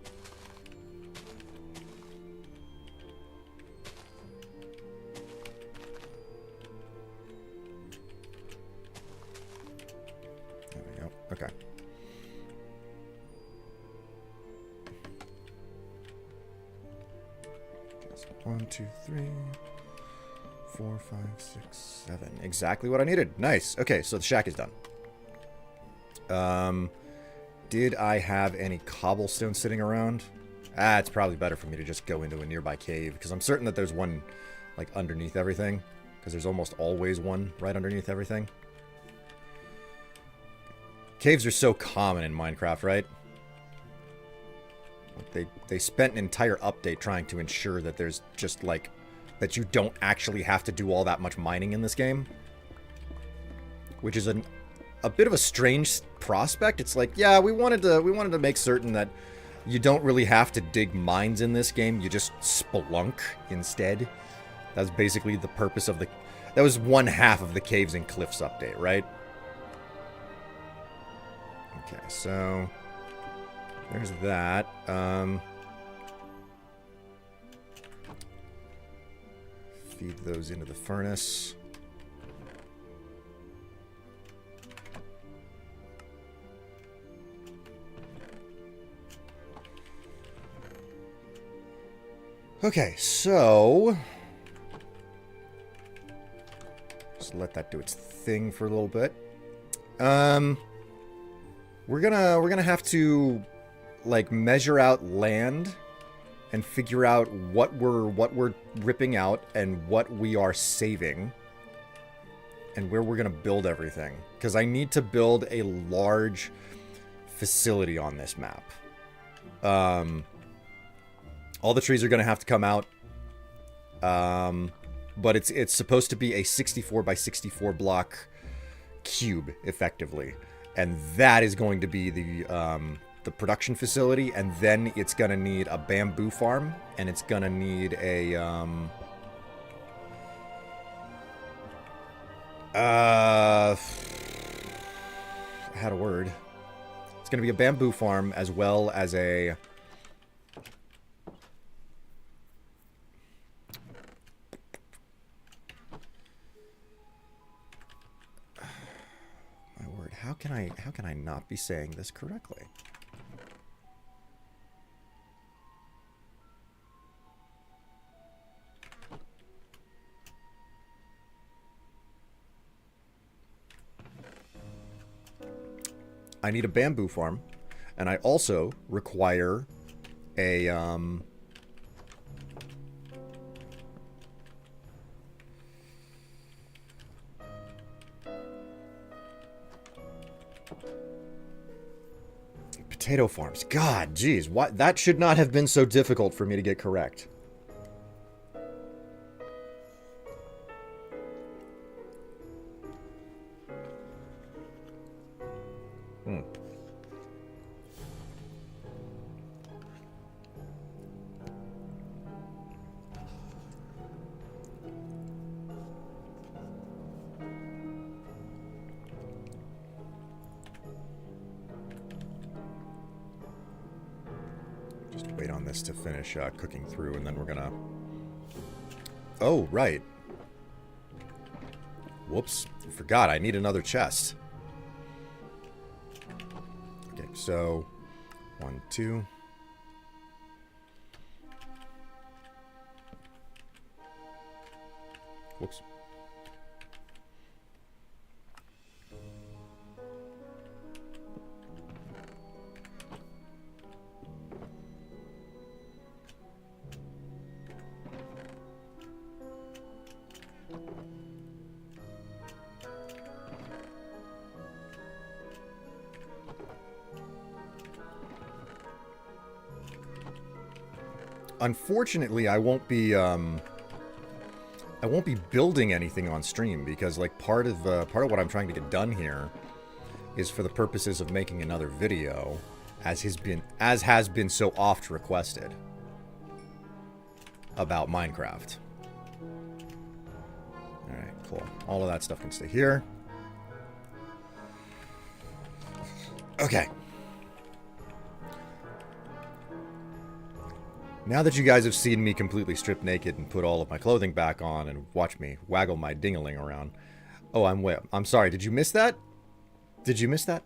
There we go. Okay. 1, 2, 3, 4, 5, 6, 7. Exactly what I needed. Nice. Okay, so the shack is done. Did I have any cobblestone sitting around? Ah, it's probably better for me to just go into a nearby cave, because I'm certain that there's one, like, underneath everything. Because there's almost always one right underneath everything. Caves are so common in Minecraft, right? They spent an entire update trying to ensure that there's just, like, that you don't actually have to do all that much mining in this game. Which is a bit of a strange prospect. It's like, yeah, we wanted to make certain that you don't really have to dig mines in this game. You just spelunk instead. That's basically the purpose of the... That was one half of the Caves and Cliffs update, right? Okay, so... There's that. Feed those into the furnace. Okay, so... Just let that do its thing for a little bit. We're gonna have to, like, measure out land and figure out what we're ripping out and what we are saving and where we're gonna build everything. Because I need to build a large facility on this map. All the trees are going to have to come out. But it's supposed to be a 64 by 64 block cube, effectively. And that is going to be the production facility. And then it's going to need a bamboo farm. And it's going to need a... I had a word. It's going to be a bamboo farm as well as a... How can I not be saying this correctly? I need a bamboo farm, and I also require a potato farms. God, geez, what? That should not have been so difficult for me to get correct. Just wait on this to finish cooking through, and then we're gonna... Oh, right. Whoops. I forgot. I need another chest. Okay, so... 1, 2... Whoops. Unfortunately, I won't be building anything on stream because, like, part of what I'm trying to get done here is for the purposes of making another video, as has been so oft requested about Minecraft. All right, cool. All of that stuff can stay here. Okay. Now that you guys have seen me completely stripped naked and put all of my clothing back on and watch me waggle my ding-a-ling around. Oh, I'm sorry. Did you miss that? Did you miss that?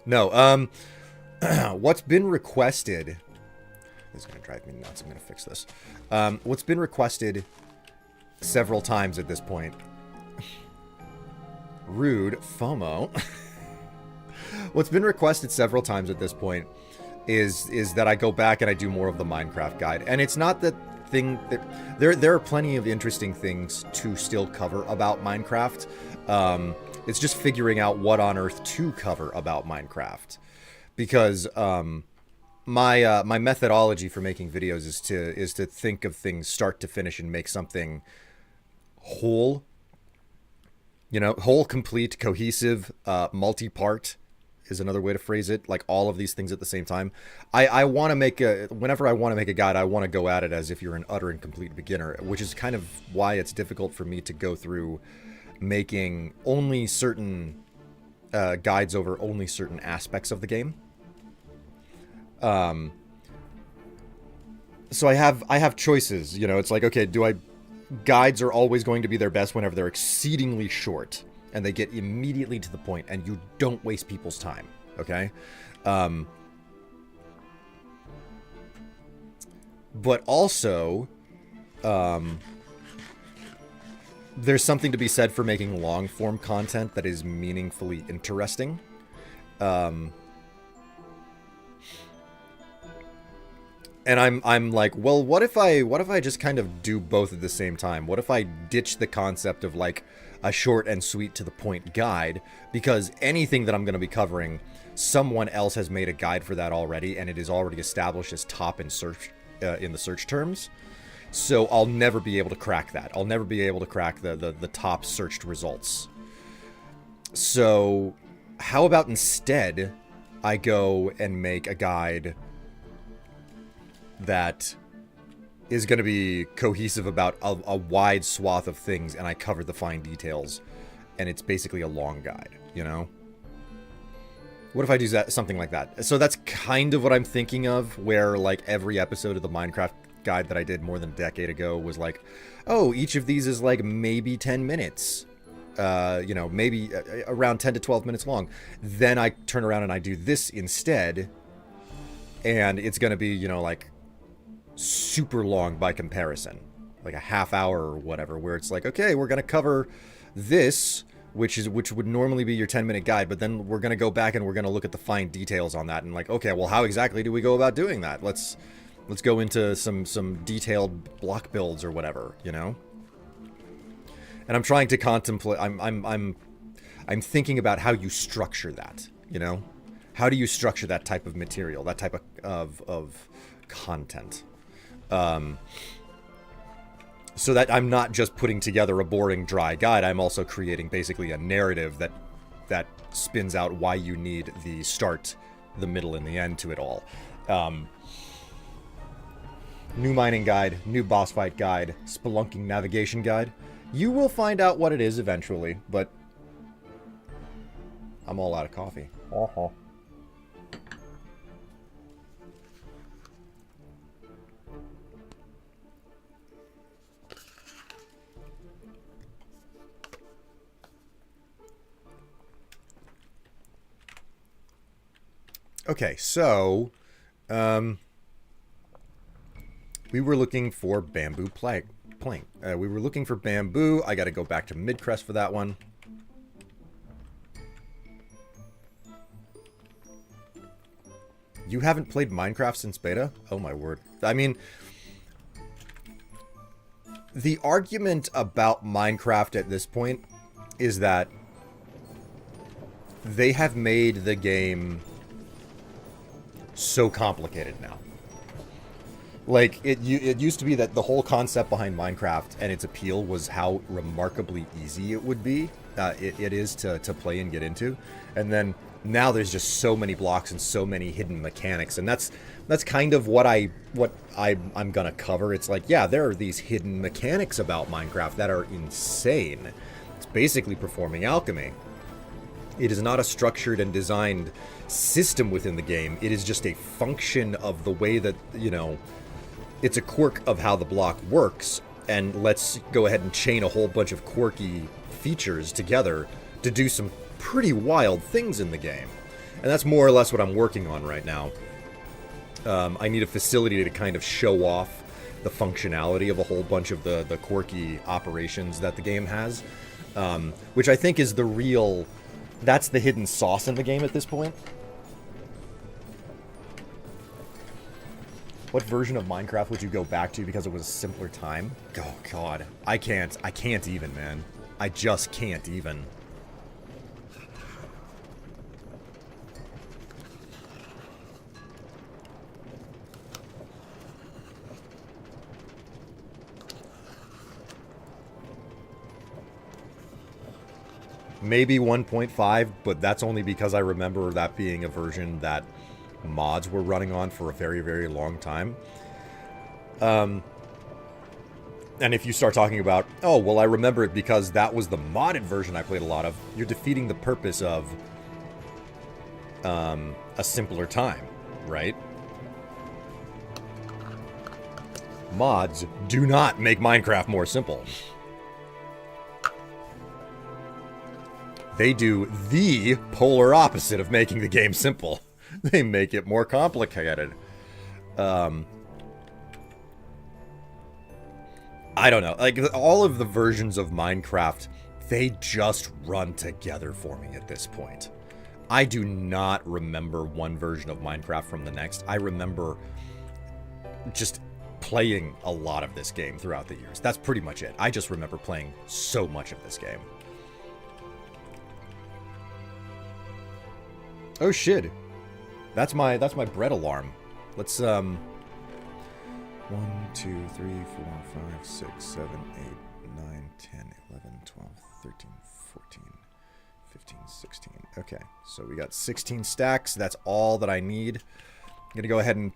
No, what's been requested... This is going to drive me nuts. I'm going to fix this. What's been requested several times at this point Rude. FOMO. What's been requested several times at this point is that I go back and I do more of the Minecraft guide. And it's not that thing that there are plenty of interesting things to still cover about Minecraft. It's just figuring out what on earth to cover about Minecraft, because my methodology for making videos is to think of things start to finish and make something whole. You know, whole, complete, cohesive, multi-part is another way to phrase it. Like all of these things at the same time. I want to make whenever I want to make a guide, I want to go at it as if you're an utter and complete beginner, which is kind of why it's difficult for me to go through making only certain guides over only certain aspects of the game. So I have choices, you know. It's like, okay, guides are always going to be their best whenever they're exceedingly short and they get immediately to the point and you don't waste people's time, okay? But also, there's something to be said for making long-form content that is meaningfully interesting. And I'm like, well, what if I just kind of do both at the same time? What if I ditch the concept of like a short and sweet to the point guide? Because anything that I'm going to be covering, someone else has made a guide for that already, and it is already established as top in search in the search terms. So I'll never be able to crack that. I'll never be able to crack the top searched results. So how about instead I go and make a guide that is going to be cohesive about a wide swath of things, and I cover the fine details, and it's basically a long guide, you know? What if I do something like that? So that's kind of what I'm thinking of, where like every episode of the Minecraft guide that I did more than a decade ago was like, oh, each of these is like maybe 10 minutes. You know, maybe around 10 to 12 minutes long. Then I turn around and I do this instead, and it's going to be, you know, like super long by comparison, like a half hour or whatever, where it's like, okay, we're going to cover this, which would normally be your 10-minute guide, but then we're going to go back and we're going to look at the fine details on that, and like, okay, well, how exactly do we go about doing that? Let's go into some detailed block builds or whatever, you know? And I'm trying to contemplate, I'm thinking about how you structure that, you know? How do you structure that type of material, that type of content? So that I'm not just putting together a boring, dry guide, I'm also creating basically a narrative that spins out why you need the start, the middle, and the end to it all. New mining guide, new boss fight guide, spelunking navigation guide. You will find out what it is eventually, but I'm all out of coffee. Uh-huh. Okay, so, we were looking for bamboo plank. We were looking for bamboo. I got to go back to Midcrest for that one. You haven't played Minecraft since beta? Oh my word. I mean, the argument about Minecraft at this point is that they have made the game so complicated now. Like, it used to be that the whole concept behind Minecraft and its appeal was how remarkably easy it would be, it is to play and get into. And then now there's just so many blocks and so many hidden mechanics, and that's kind of what I'm gonna cover. It's like, yeah, there are these hidden mechanics about Minecraft that are insane. It's basically performing alchemy. It is not a structured and designed system within the game. It is just a function of the way that, you know, it's a quirk of how the block works, and let's go ahead and chain a whole bunch of quirky features together to do some pretty wild things in the game. And that's more or less what I'm working on right now. I need a facility to kind of show off the functionality of a whole bunch of the quirky operations that the game has. which I think is the real. That's the hidden sauce in the game at this point. What version of Minecraft would you go back to because it was a simpler time? Oh, God. I can't even, man. I just can't even. Maybe 1.5, but that's only because I remember that being a version that mods were running on for a very, very long time. And if you start talking about, oh, well, I remember it because that was the modded version I played a lot of, you're defeating the purpose of a simpler time, right? Mods do not make Minecraft more simple. They do the polar opposite of making the game simple. They make it more complicated. I don't know. Like, all of the versions of Minecraft, they just run together for me at this point. I do not remember one version of Minecraft from the next. I remember just playing a lot of this game throughout the years. That's pretty much it. I just remember playing so much of this game. Oh shit. That's my bread alarm. Let's 1, 2, 3, 4, 5, 6, 7, 8, 9, 10, 11, 12, 13, 14, 15, 16. Okay, so we got 16 stacks. That's all that I need. I'm gonna go ahead and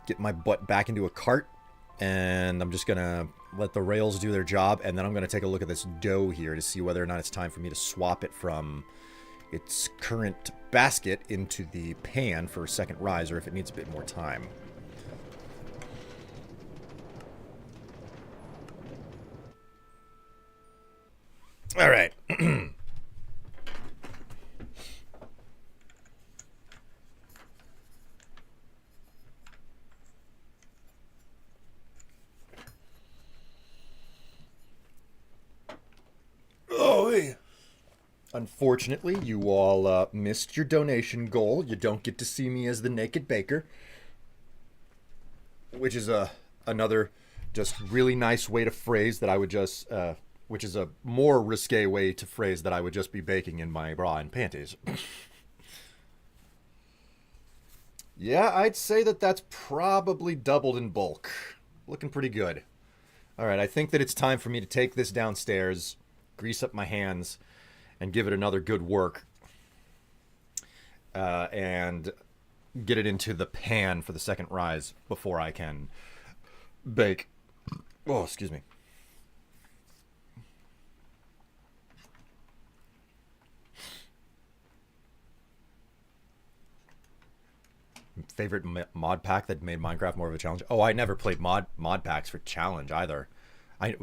get my butt back into a cart, and I'm just gonna let the rails do their job, and then I'm gonna take a look at this dough here to see whether or not it's time for me to swap it from its current basket into the pan for a second rise, or if it needs a bit more time. All right. Oh, hey. Unfortunately, you all missed your donation goal. You don't get to see me as the naked baker, which is another just really nice way to phrase that I would just, which is a more risque way to phrase that I would just be baking in my bra and panties. Yeah, I'd say that that's probably doubled in bulk. Looking pretty good. All right, I think that it's time for me to take this downstairs, grease up my hands, and give it another good work, and get it into the pan for the second rise before I can bake. Oh, excuse me. Favorite mod pack that made Minecraft more of a challenge? Oh, I never played mod packs for challenge either. I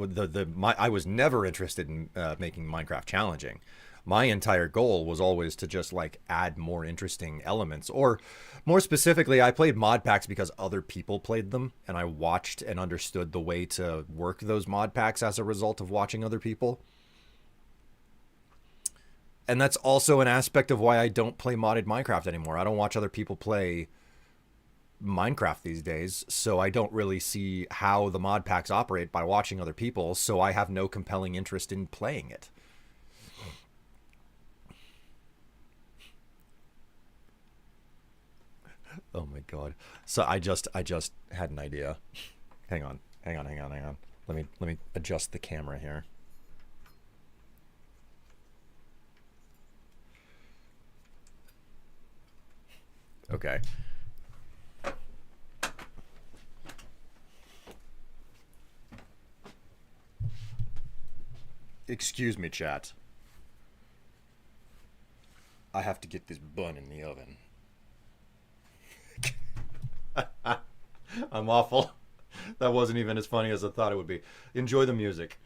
was never interested in making Minecraft challenging. My entire goal was always to just like add more interesting elements, or more specifically, I played mod packs because other people played them, and I watched and understood the way to work those mod packs as a result of watching other people. And that's also an aspect of why I don't play modded Minecraft anymore. I don't watch other people play Minecraft these days, so I don't really see how the mod packs operate by watching other people, so I have no compelling interest in playing it. Oh my god. So I just had an idea. Hang on. Let me adjust the camera here. Okay. Excuse me, chat. I have to get this bun in the oven. I'm awful. That wasn't even as funny as I thought it would be. Enjoy the music.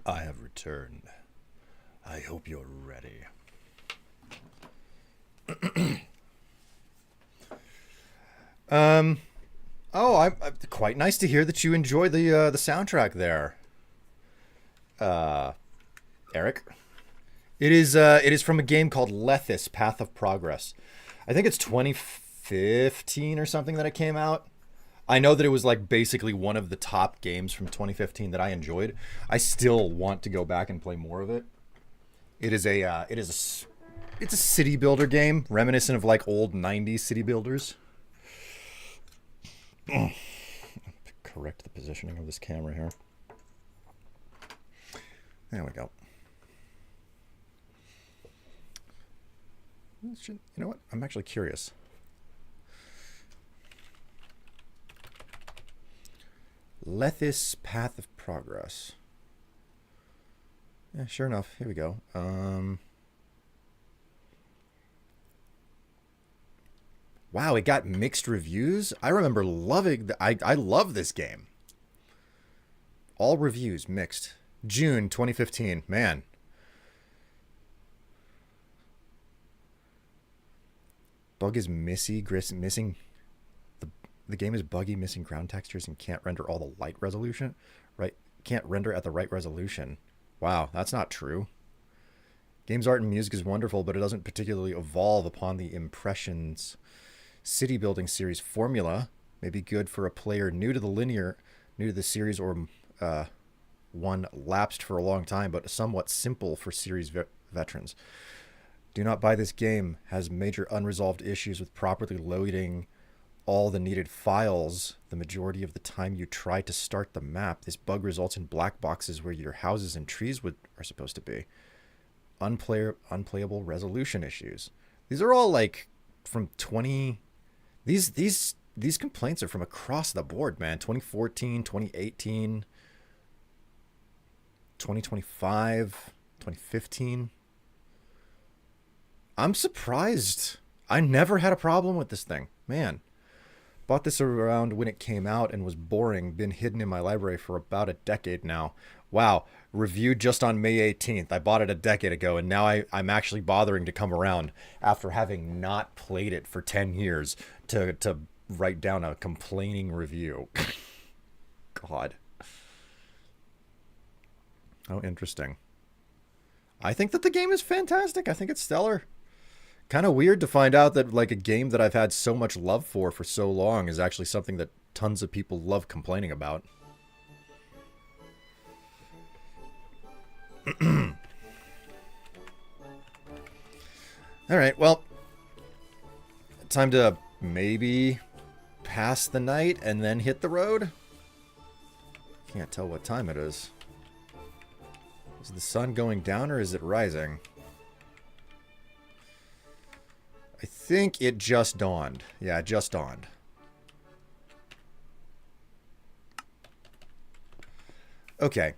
I have returned. I hope you're ready. Oh, quite nice to hear that you enjoy the soundtrack there, Eric. It is from a game called Lethis: Path of Progress. I think it's 2015 or something that it came out. I know that it was like basically one of the top games from 2015 that I enjoyed. I still want to go back and play more of it. It's a city builder game reminiscent of like old 90s city builders. Correct the positioning of this camera here. There we go. You know what? I'm actually curious. Lethis: Path of Progress. Yeah, sure enough. Here we go. Wow, it got mixed reviews. I remember loving. I love this game. All reviews mixed. June 2015. Man. Bug is missing. The game is buggy, missing ground textures, and can't render all the light resolution. Right? Can't render at the right resolution. Wow, that's not true. Game's art and music is wonderful, but it doesn't particularly evolve upon the Impressions city building series formula. May be good for a player new to the series, or one lapsed for a long time, but somewhat simple for series veterans. Do not buy this game. Has major unresolved issues with properly loading all the needed files the majority of the time you try to start the map. This bug results in black boxes where your houses and trees are supposed to be. Unplayable resolution issues. These are all like from 20. These complaints are from across the board, man. 2014, 2018, 2025, 2015. I'm surprised. I never had a problem with this thing. Man. Bought this around when it came out and was boring. Been hidden in my library for about a decade now. Wow. Reviewed just on May 18th. I bought it a decade ago, and now I'm actually bothering to come around after having not played it for 10 years to write down a complaining review. God. How interesting. I think that the game is fantastic. I think it's stellar. Kind of weird to find out that like a game that I've had so much love for so long is actually something that tons of people love complaining about. All right, well, time to maybe pass the night and then hit the road. Can't tell what time it is. Is the sun going down or is it rising? I think it just dawned. Yeah, it just dawned. Okay.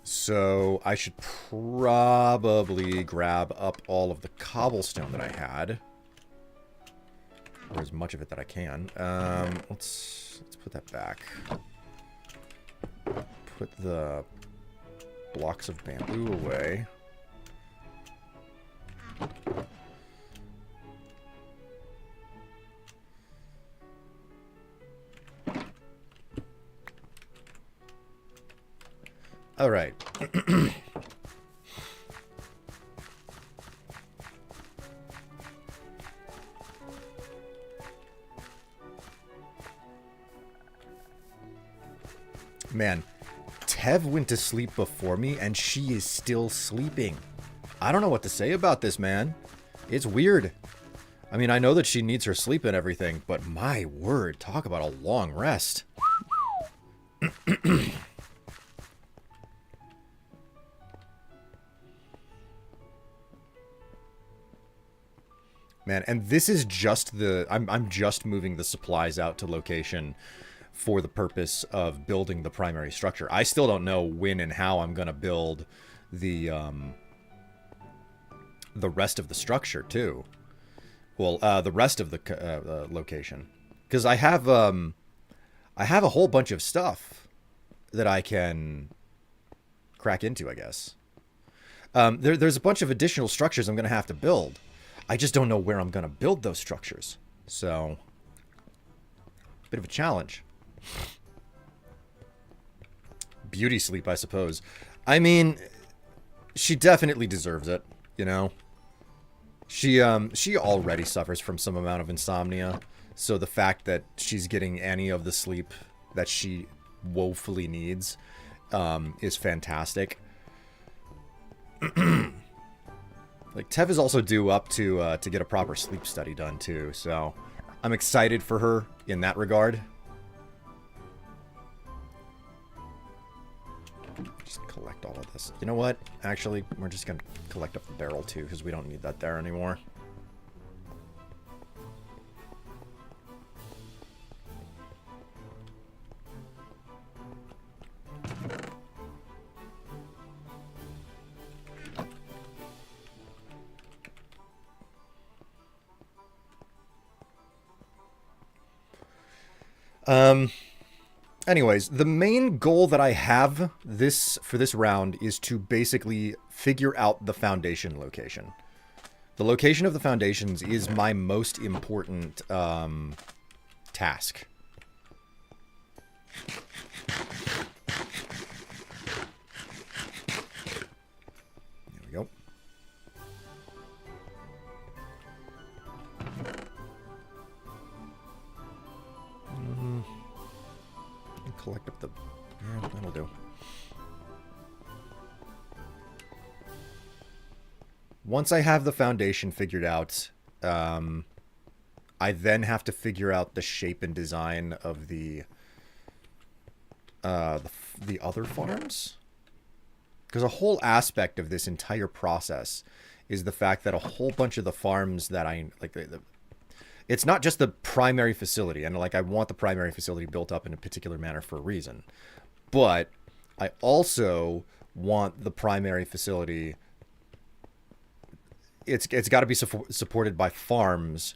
So I should probably grab up all of the cobblestone that I had. Or as much of it that I can. Let's put that back. Put the blocks of bamboo away. All right. Man, Tev went to sleep before me and she is still sleeping. I don't know what to say about this, man. It's weird. I mean, I know that she needs her sleep and everything, but my word, talk about a long rest. Man, and this is just I'm just moving the supplies out to location for the purpose of building the primary structure. I still don't know when and how I'm going to build the rest of the structure too. Well, the rest of the location, because I have a whole bunch of stuff that I can crack into, I guess. There's a bunch of additional structures I'm going to have to build. I just don't know where I'm going to build those structures. So, bit of a challenge. Beauty sleep, I suppose. I mean, she definitely deserves it, you know? She already suffers from some amount of insomnia, so the fact that she's getting any of the sleep that she woefully needs is fantastic. Like, Tev is also due up to get a proper sleep study done, too, so I'm excited for her in that regard. Just collect all of this. You know what? Actually, we're just going to collect up the barrel, too, because we don't need that there anymore. Anyways, the main goal that I have for this round is to basically figure out the foundation location. The location of the foundations is my most important task. There we go. Collect up the... Yeah, that'll do. Once I have the foundation figured out, I then have to figure out the shape and design of the other farms. Because a whole aspect of this entire process is the fact that a whole bunch of the farms that I... like it's not just the primary facility, and like I want the primary facility built up in a particular manner for a reason. But I also want the primary facility... It's got to be supported by farms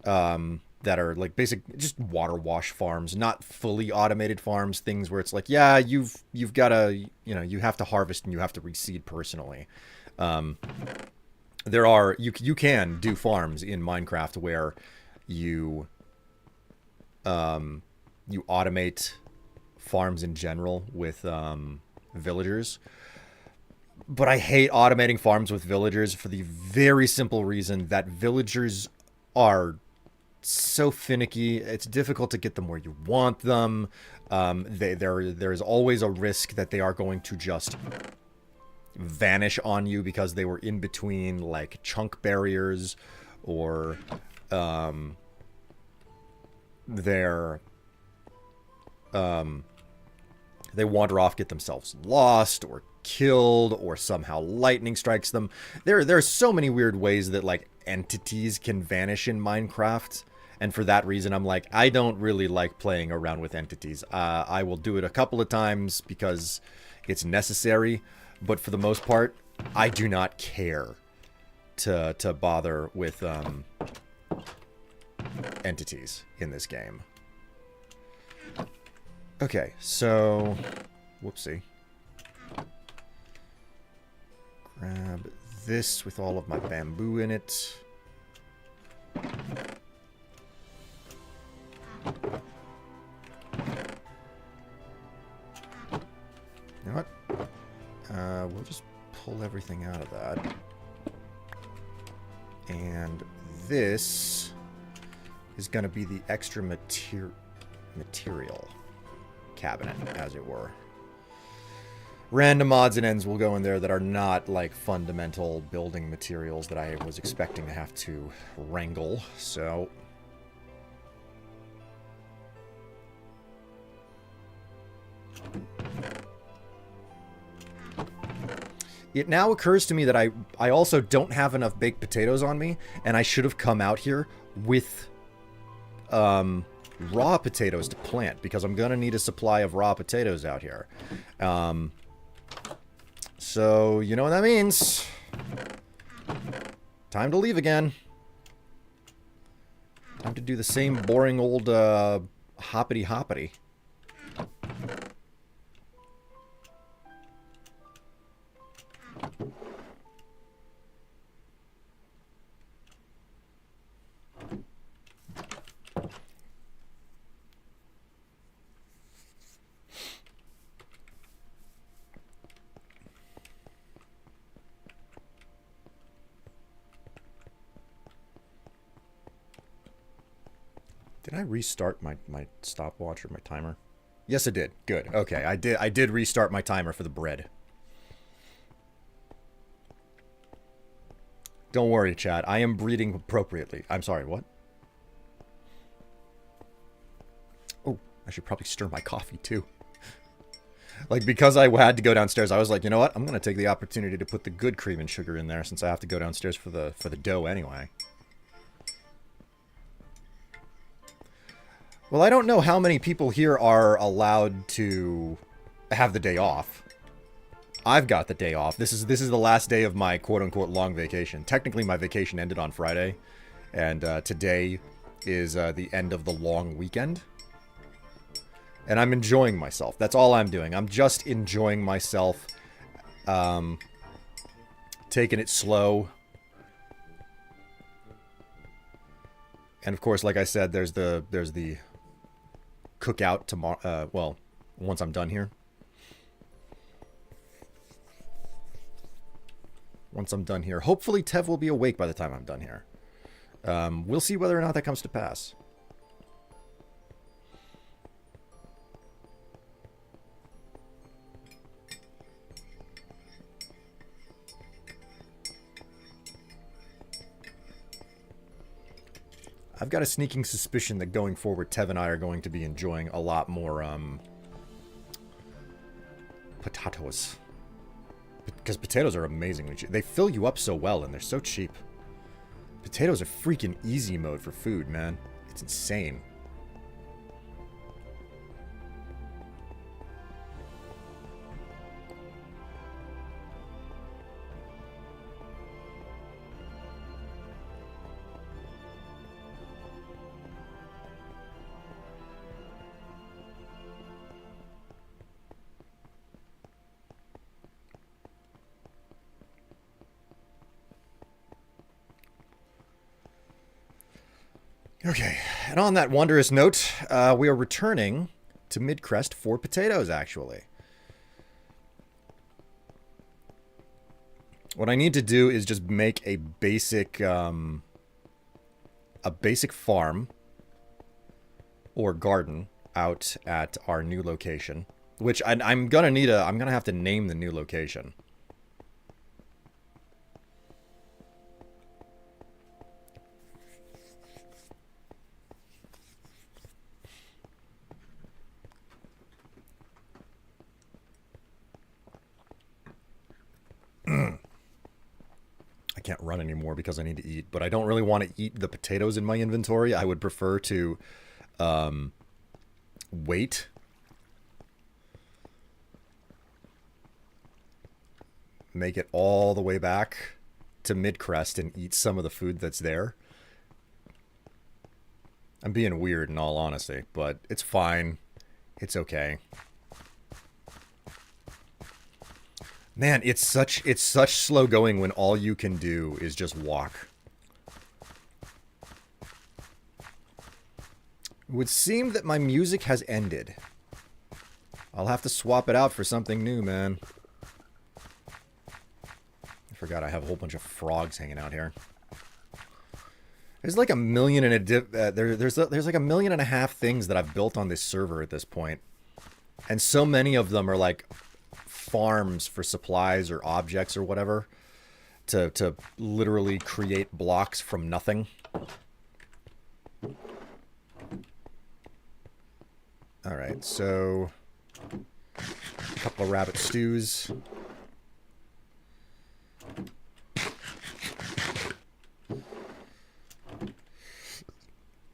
that are like basic, just water wash farms, not fully automated farms, things where it's like, yeah, you've got to, you know, you have to harvest and you have to reseed personally. There are, you can do farms in Minecraft where you automate farms in general with villagers. But I hate automating farms with villagers for the very simple reason that villagers are so finicky. It's difficult to get them where you want them. There's always a risk that they are going to just vanish on you because they were in between like chunk barriers, or they wander off, get themselves lost or killed, or somehow lightning strikes them. There are so many weird ways that like entities can vanish in Minecraft, and for that reason I'm like, I don't really like playing around with entities. I will do it a couple of times because it's necessary, but for the most part I do not care to bother with entities in this game. Okay, so whoopsie. Grab this with all of my bamboo in it. You know what? We'll just pull everything out of that. And this is going to be the extra material cabinet, as it were. Random odds and ends will go in there that are not like fundamental building materials that I was expecting to have to wrangle, so... It now occurs to me that I also don't have enough baked potatoes on me, and I should have come out here with raw potatoes to plant, because I'm gonna need a supply of raw potatoes out here. So, you know what that means. Time to leave again. Time to do the same boring old hoppity hoppity. Did I restart my stopwatch or my timer? Yes, I did. Good. Okay, I did restart my timer for the bread. Don't worry, chat. I am breeding appropriately. I'm sorry, what? Oh, I should probably stir my coffee too. Like, because I had to go downstairs, I was like, you know what? I'm going to take the opportunity to put the good cream and sugar in there since I have to go downstairs for the dough anyway. Well, I don't know how many people here are allowed to have the day off. I've got the day off. This is the last day of my quote-unquote long vacation. Technically, my vacation ended on Friday, and today is the end of the long weekend. And I'm enjoying myself. That's all I'm doing. I'm just enjoying myself. Taking it slow. And of course, like I said, there's the cookout tomorrow. Well, once I'm done here. Once I'm done here. Hopefully Tev will be awake by the time I'm done here. We'll see whether or not that comes to pass. I've got a sneaking suspicion that going forward, Tev and I are going to be enjoying a lot more, potatoes. Because potatoes are amazingly cheap. They fill you up so well, and they're so cheap. Potatoes are freaking easy mode for food, man. It's insane. Okay, and on that wondrous note, we are returning to Midcrest for potatoes, actually. What I need to do is just make a basic farm or garden out at our new location, which I'm gonna have to name the new location. Can't run anymore because I need to eat, but I don't really want to eat the potatoes in my inventory. I would prefer to wait. Make it all the way back to Midcrest and eat some of the food that's there. I'm being weird in all honesty, but it's fine. It's okay. Man, it's such slow going when all you can do is just walk. It would seem that my music has ended. I'll have to swap it out for something new, man. I forgot I have a whole bunch of frogs hanging out here. There's like a million and there's like 1.5 million things that I've built on this server at this point. And so many of them are like farms for supplies or objects or whatever to literally create blocks from nothing. All right, so a couple of rabbit stews.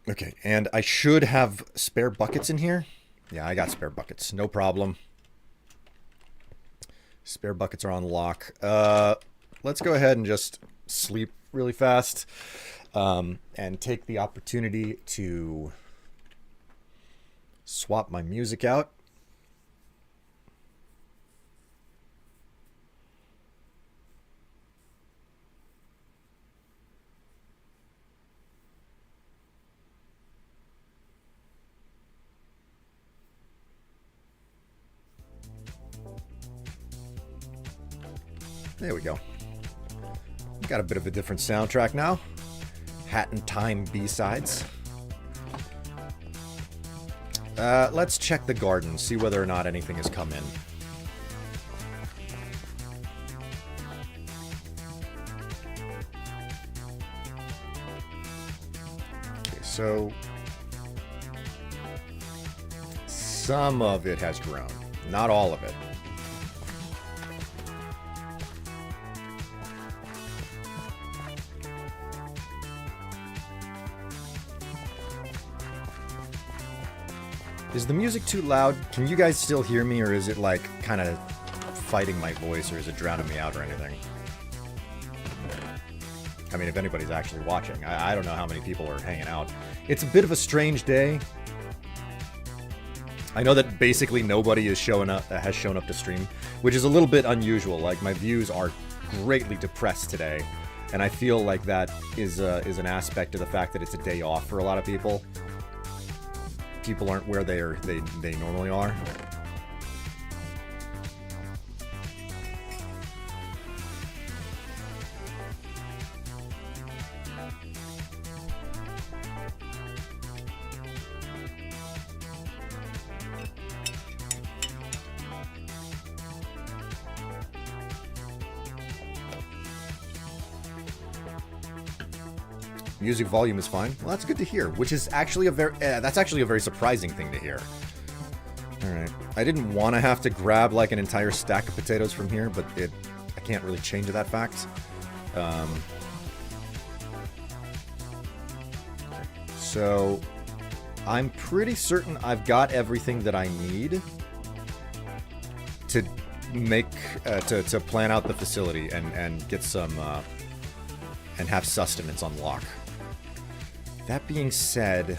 Okay, and I should have spare buckets in here. Yeah, I got spare buckets, no problem. Spare buckets are on lock. Let's go ahead and just sleep really fast and take the opportunity to swap my music out. There we go. Got a bit of a different soundtrack now. Hat in Time B-sides. Let's check the garden, see whether or not anything has come in. Okay, so some of it has grown, not all of it. Is the music too loud? Can you guys still hear me, or is it like kind of fighting my voice, or is it drowning me out or anything? I mean, if anybody's actually watching. I don't know how many people are hanging out. It's a bit of a strange day. I know that basically nobody is has shown up to stream, which is a little bit unusual. Like, my views are greatly depressed today, and I feel like that is an aspect of the fact that it's a day off for a lot of people. People aren't where they normally are. Music volume is fine. Well, that's good to hear. Which is actually that's actually a very surprising thing to hear. All right, I didn't want to have to grab like an entire stack of potatoes from here, but I can't really change that fact. Okay. So I'm pretty certain I've got everything that I need to make to plan out the facility and get some and have sustenance on lock. That being said,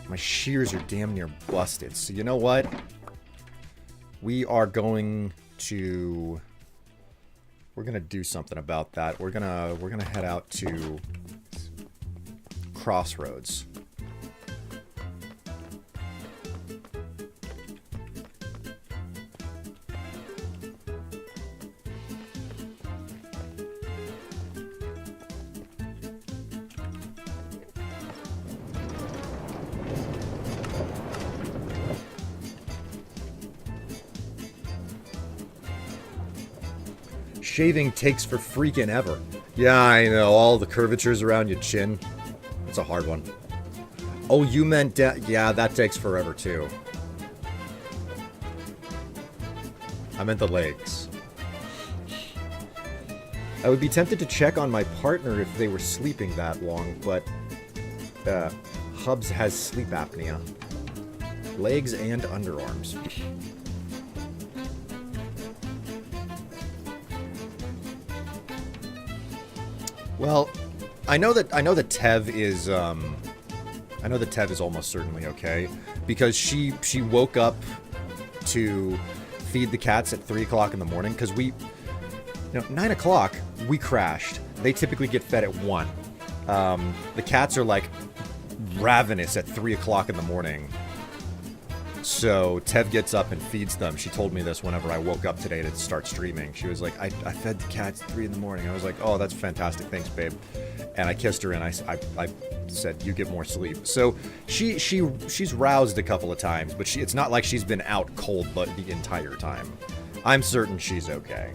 my shears are damn near busted. So you know what? We're gonna do something about that. We're gonna head out to Crossroads. Shaving takes for freaking ever. Yeah, I know. All the curvatures around your chin. It's a hard one. Oh, you meant... yeah, that takes forever, too. I meant the legs. I would be tempted to check on my partner if they were sleeping that long, but... Hubs has sleep apnea. Legs and underarms. Well, I know that Tev is almost certainly okay, because she woke up to feed the cats at 3 o'clock in the morning, because 9 o'clock we crashed. They typically get fed at 1. The cats are like ravenous at 3 o'clock in the morning. So Tev gets up and feeds them. She told me this whenever I woke up today to start streaming. She was like, I fed the cats at 3 in the morning. I was like, oh, that's fantastic. Thanks, babe. And I kissed her and I said, you get more sleep. So she's roused a couple of times, but it's not like she's been out cold but the entire time. I'm certain she's okay.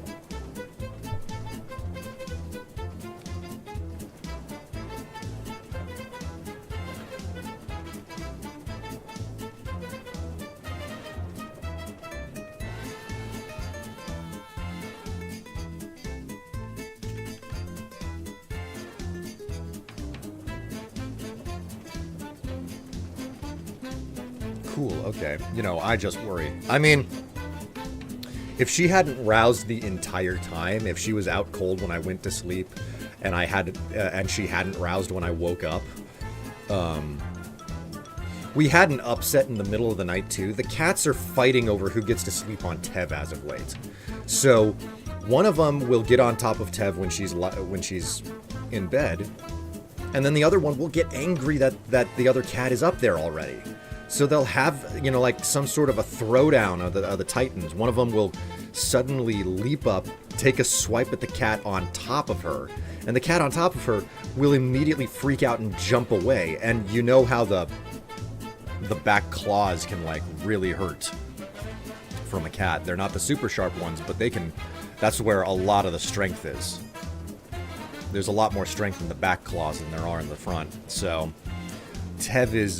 Cool, okay. I just worry. I mean, if she hadn't roused the entire time, if she was out cold when I went to sleep, and and she hadn't roused when I woke up, we had an upset in the middle of the night too. The cats are fighting over who gets to sleep on Tev as of late. So, one of them will get on top of Tev when she's in bed, and then the other one will get angry that the other cat is up there already. So they'll have, like some sort of a throwdown of the titans. One of them will suddenly leap up, take a swipe at the cat on top of her, and the cat on top of her will immediately freak out and jump away. And you know how the the back claws can like really hurt from a cat. They're not the super sharp ones, but they can. That's where a lot of the strength is. There's a lot more strength in the back claws than there are in the front. So Tev's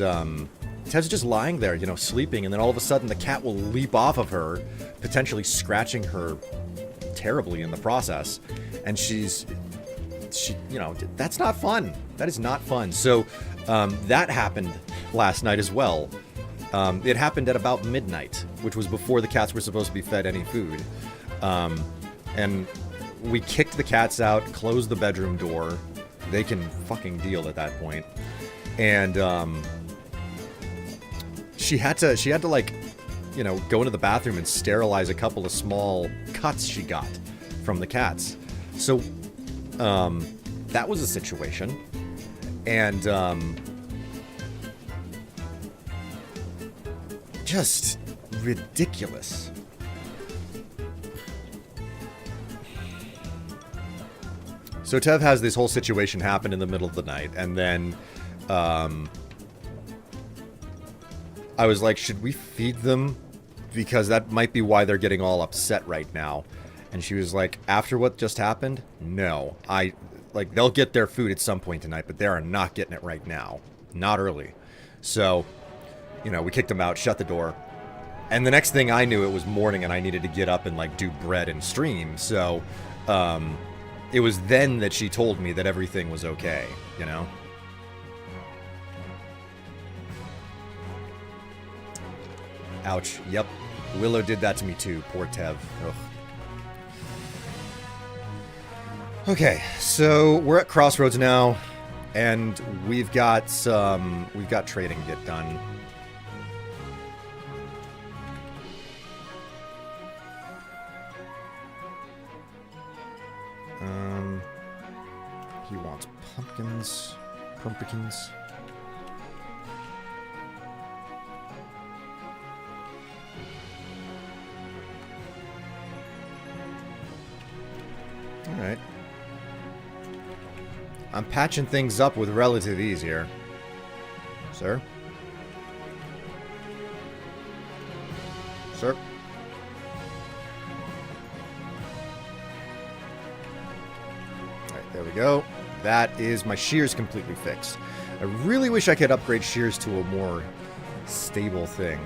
just lying there, you know, sleeping, and then all of a sudden the cat will leap off of her, potentially scratching her terribly in the process. And she, you know, that's not fun. That is not fun. So that happened last night as well. It happened at about midnight, which was before the cats were supposed to be fed any food. And we kicked the cats out, closed the bedroom door. They can fucking deal at that point. And she had to like, you know, go into the bathroom and sterilize a couple of small cuts she got from the cats. So that was a situation. And just ridiculous. So Tev has this whole situation happen in the middle of the night, and then I was like, should we feed them? Because that might be why they're getting all upset right now. And she was like, after what just happened, no. Like, they'll get their food at some point tonight, but they are not getting it right now. Not early. So, you know, we kicked them out, shut the door. And the next thing I knew, it was morning and I needed to get up and, like, do bread and stream. So, it was then that she told me that everything was okay, you know? Ouch. Yep. Willow did that to me too. Poor Tev. Ugh. Okay, so we're at Crossroads now, and we've got trading to get done. He wants pumpkins. Pumpkins. Alright. I'm patching things up with relative ease here. Sir? Sir? Alright, there we go. That is my shears completely fixed. I really wish I could upgrade shears to a more stable thing.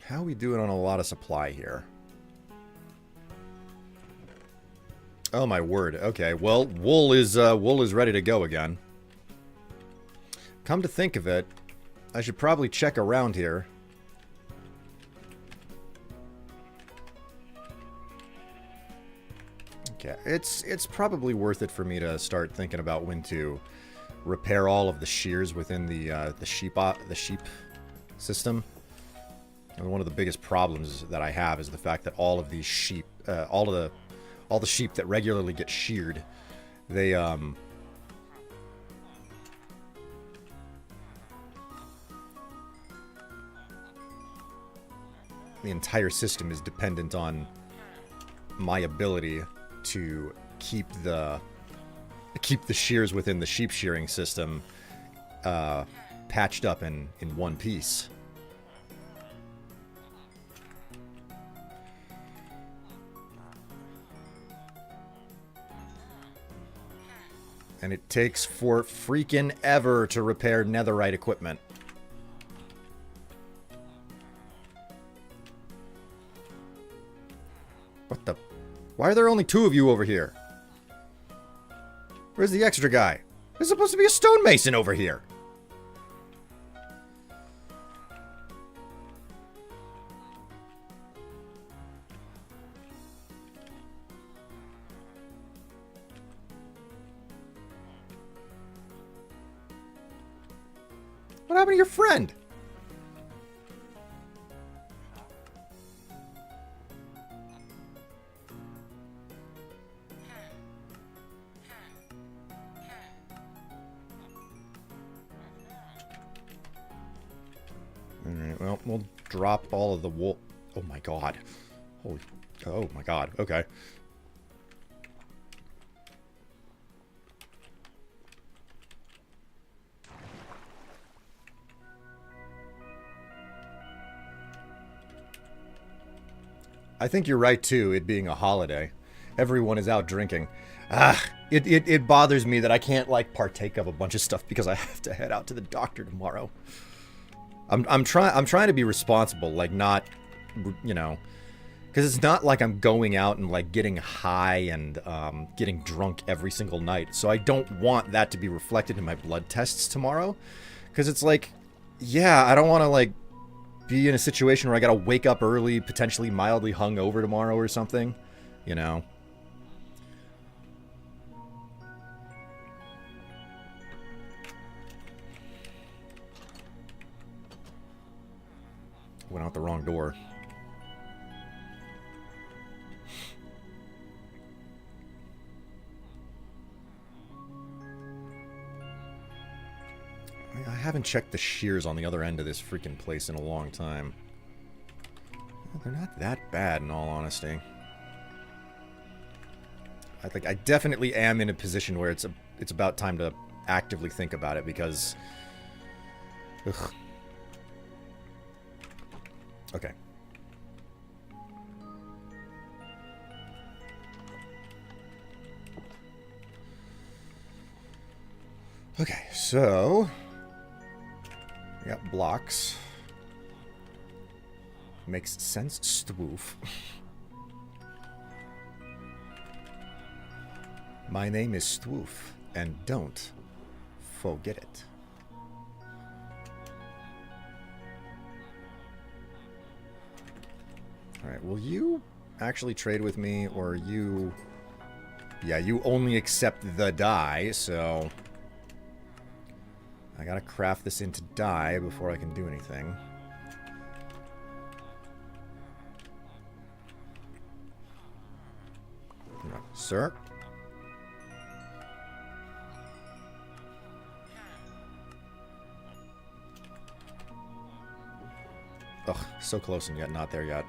How are we doing on a lot of supply here? Oh my word. Okay, well, wool is ready to go again. Come to think of it, I should probably check around here. Okay, it's probably worth it for me to start thinking about when to repair all of the shears within the sheep system. And one of the biggest problems that I have is the fact that all of these sheep, all the sheep that regularly get sheared, they the entire system is dependent on my ability to keep the shears within the sheep shearing system patched up in one piece. And it takes for freaking ever to repair netherite equipment. What the? Why are there only 2 of you over here? Where's the extra guy? There's supposed to be a stonemason over here. What happened to your friend? Alright, well, we'll drop all of the wool. Oh my god. Holy, oh my god, okay. I think you're right too, it being a holiday. Everyone is out drinking. It bothers me that I can't like partake of a bunch of stuff because I have to head out to the doctor tomorrow. I'm trying to be responsible, like not, you know, because it's not like I'm going out and like getting high and getting drunk every single night. So I don't want that to be reflected in my blood tests tomorrow, because it's like, yeah, I don't want to like be in a situation where I gotta wake up early, potentially mildly hungover tomorrow or something, you know. Went out the wrong door. I haven't checked the shears on the other end of this freaking place in a long time. Well, they're not that bad, in all honesty. I think I definitely am in a position where it's about time to actively think about it, because... Ugh. Okay. Okay, so... we got blocks. Makes sense, Stwoof. My name is Stwoof, and don't forget it. Alright, will you actually trade with me, or you... yeah, you only accept the die, so... I gotta craft this into die before I can do anything. No, sir? Ugh, so close and yet not there yet.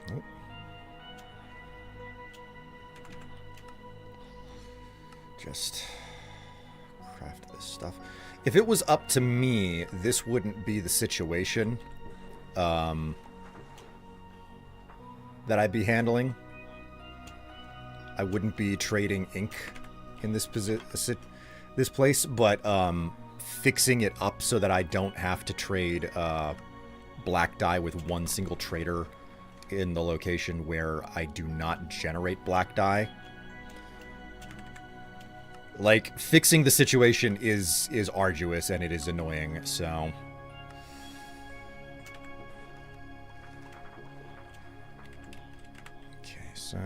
Nope. Just craft this stuff. If it was up to me, this wouldn't be the situation that I'd be handling. I wouldn't be trading ink in this place, but fixing it up so that I don't have to trade black dye with one single trader in the location where I do not generate black dye. Like, fixing the situation is arduous and it is annoying, so... Okay, so...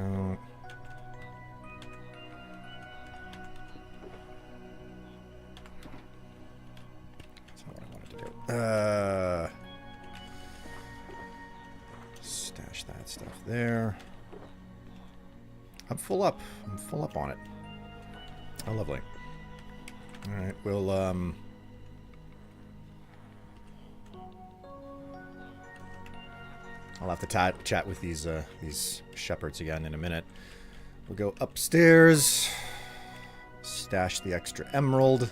that's not what I wanted to do. Stash that stuff there. I'm full up. I'm full up on it. Oh, lovely. Alright, we'll, I'll have to chat with these shepherds again in a minute. We'll go upstairs. Stash the extra emerald.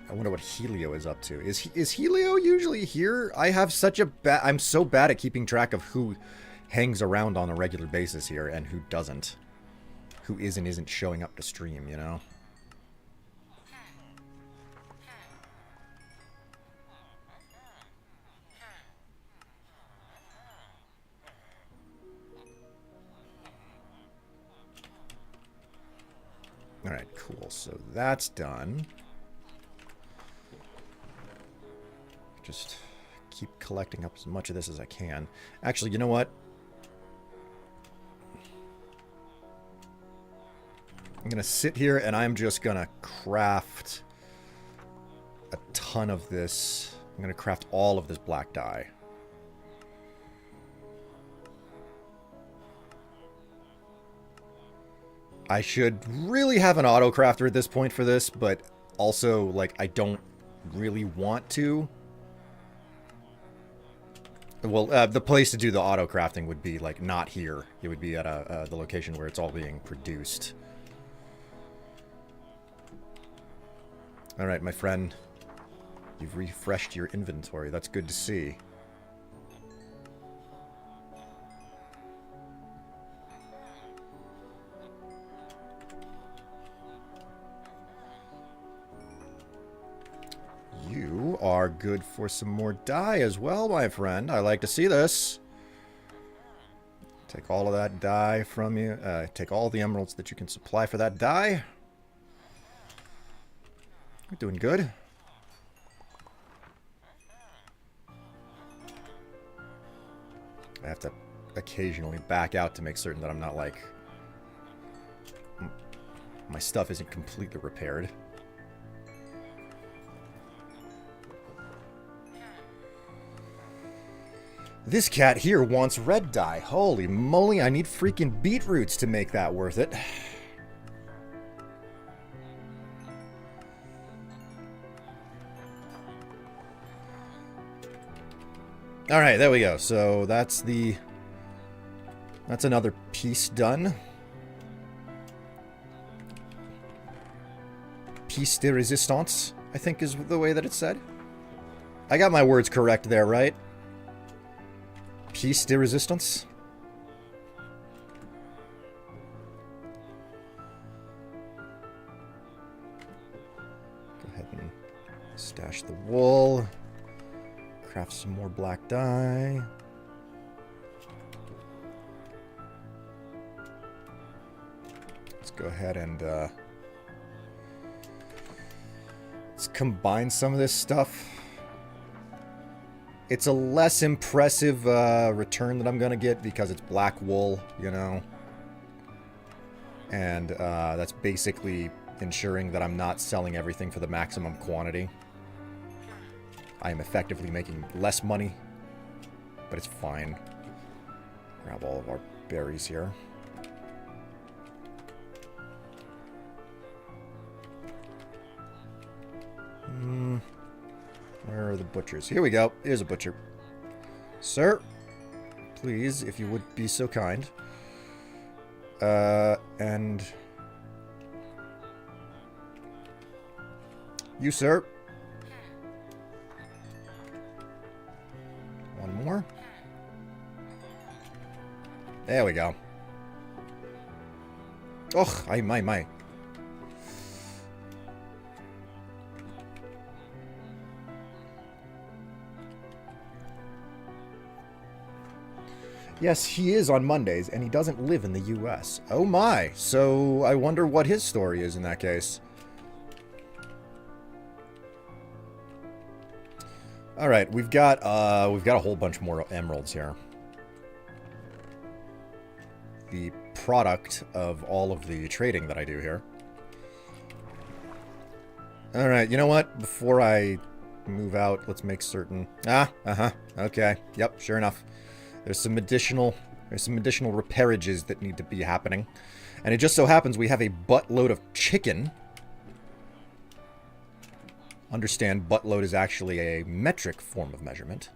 I wonder what Helio is up to. Is Helio usually here? I have such a I'm so bad at keeping track of who hangs around on a regular basis here and who doesn't. Who is and isn't showing up to stream, you know? Alright, cool. So that's done. Just keep collecting up as much of this as I can. Actually, you know what? I'm going to sit here and I'm just going to craft a ton of this. I'm going to craft all of this black dye. I should really have an auto crafter at this point for this, but also, like, I don't really want to. Well, the place to do the auto crafting would be, like, not here. It would be at the location where it's all being produced. Alright, my friend. You've refreshed your inventory. That's good to see. You are good for some more dye as well, my friend. I like to see this. Take all of that dye from you. Take all the emeralds that you can supply for that dye. You're doing good. I have to occasionally back out to make certain that I'm not, like... my stuff isn't completely repaired. This cat here wants red dye. Holy moly, I need freaking beetroots to make that worth it. Alright, there we go. So that's the... that's another piece done. Piece de resistance, I think is the way that it's said. I got my words correct there, right? Piece de resistance. Go ahead and stash the wool. Craft some more black dye. Let's go ahead and let's combine some of this stuff. It's a less impressive return that I'm going to get because it's black wool, you know. And that's basically ensuring that I'm not selling everything for the maximum quantity. I am effectively making less money, but it's fine. Grab all of our berries here. Where are the butchers? Here we go. Here's a butcher. Sir, please, if you would be so kind. And... you, sir. One more. There we go. Oh, my. Yes, he is on Mondays, and he doesn't live in the U.S. Oh my! So I wonder what his story is in that case. All right, we've got a whole bunch more emeralds here. The product of all of the trading that I do here. All right, you know what? Before I move out, let's make certain. Okay. Yep, sure enough. There's some additional repairages that need to be happening. And it just so happens we have a buttload of chicken. Understand, buttload is actually a metric form of measurement.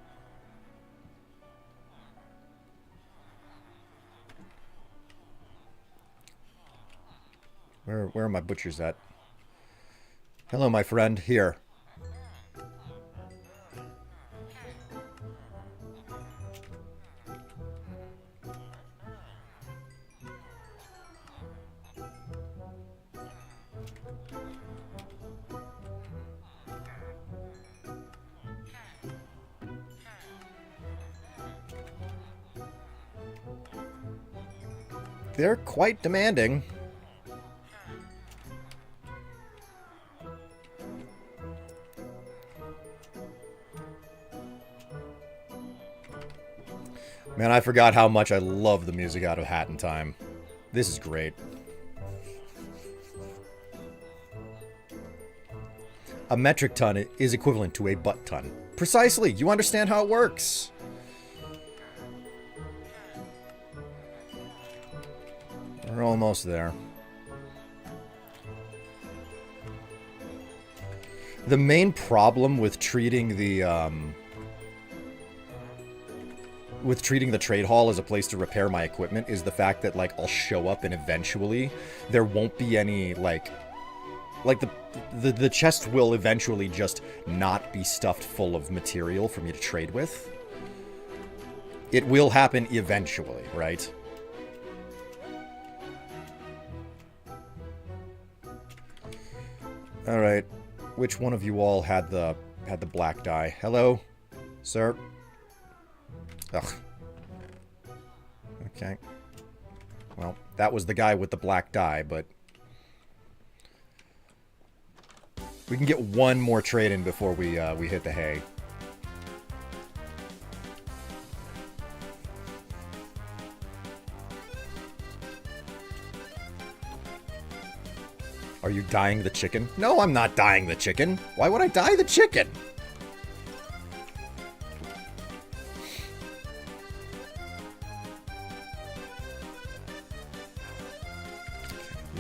Where are my butchers at? Hello, my friend. Here. They're quite demanding. Man, I forgot how much I love the music out of Hat in Time. This is great. A metric ton is equivalent to a butt ton. Precisely. You understand how it works. We're almost there. The main problem with treating the trade hall as a place to repair my equipment is the fact that, like, I'll show up and eventually there won't be any, like the chest will eventually just not be stuffed full of material for me to trade with. It will happen eventually, right? All right. Which one of you all had the black die? Hello, sir. Ugh. Okay. Well, that was the guy with the black die, but we can get one more trade in before we hit the hay. Are you dyeing the chicken? No, I'm not dyeing the chicken. Why would I dye the chicken?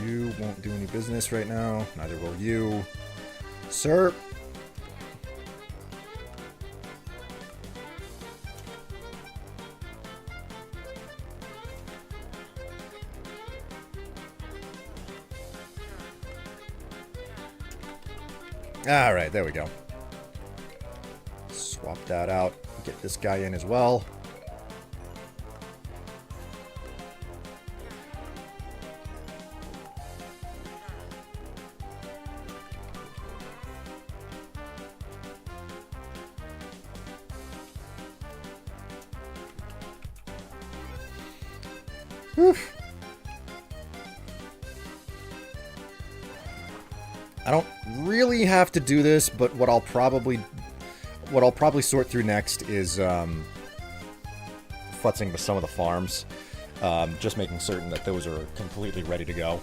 You won't do any business right now. Neither will you. Sir. Alright, there we go. Swap that out. Get this guy in as well. Whew. I don't really have to do this, but what I'll probably sort through next is futzing with some of the farms, just making certain that those are completely ready to go.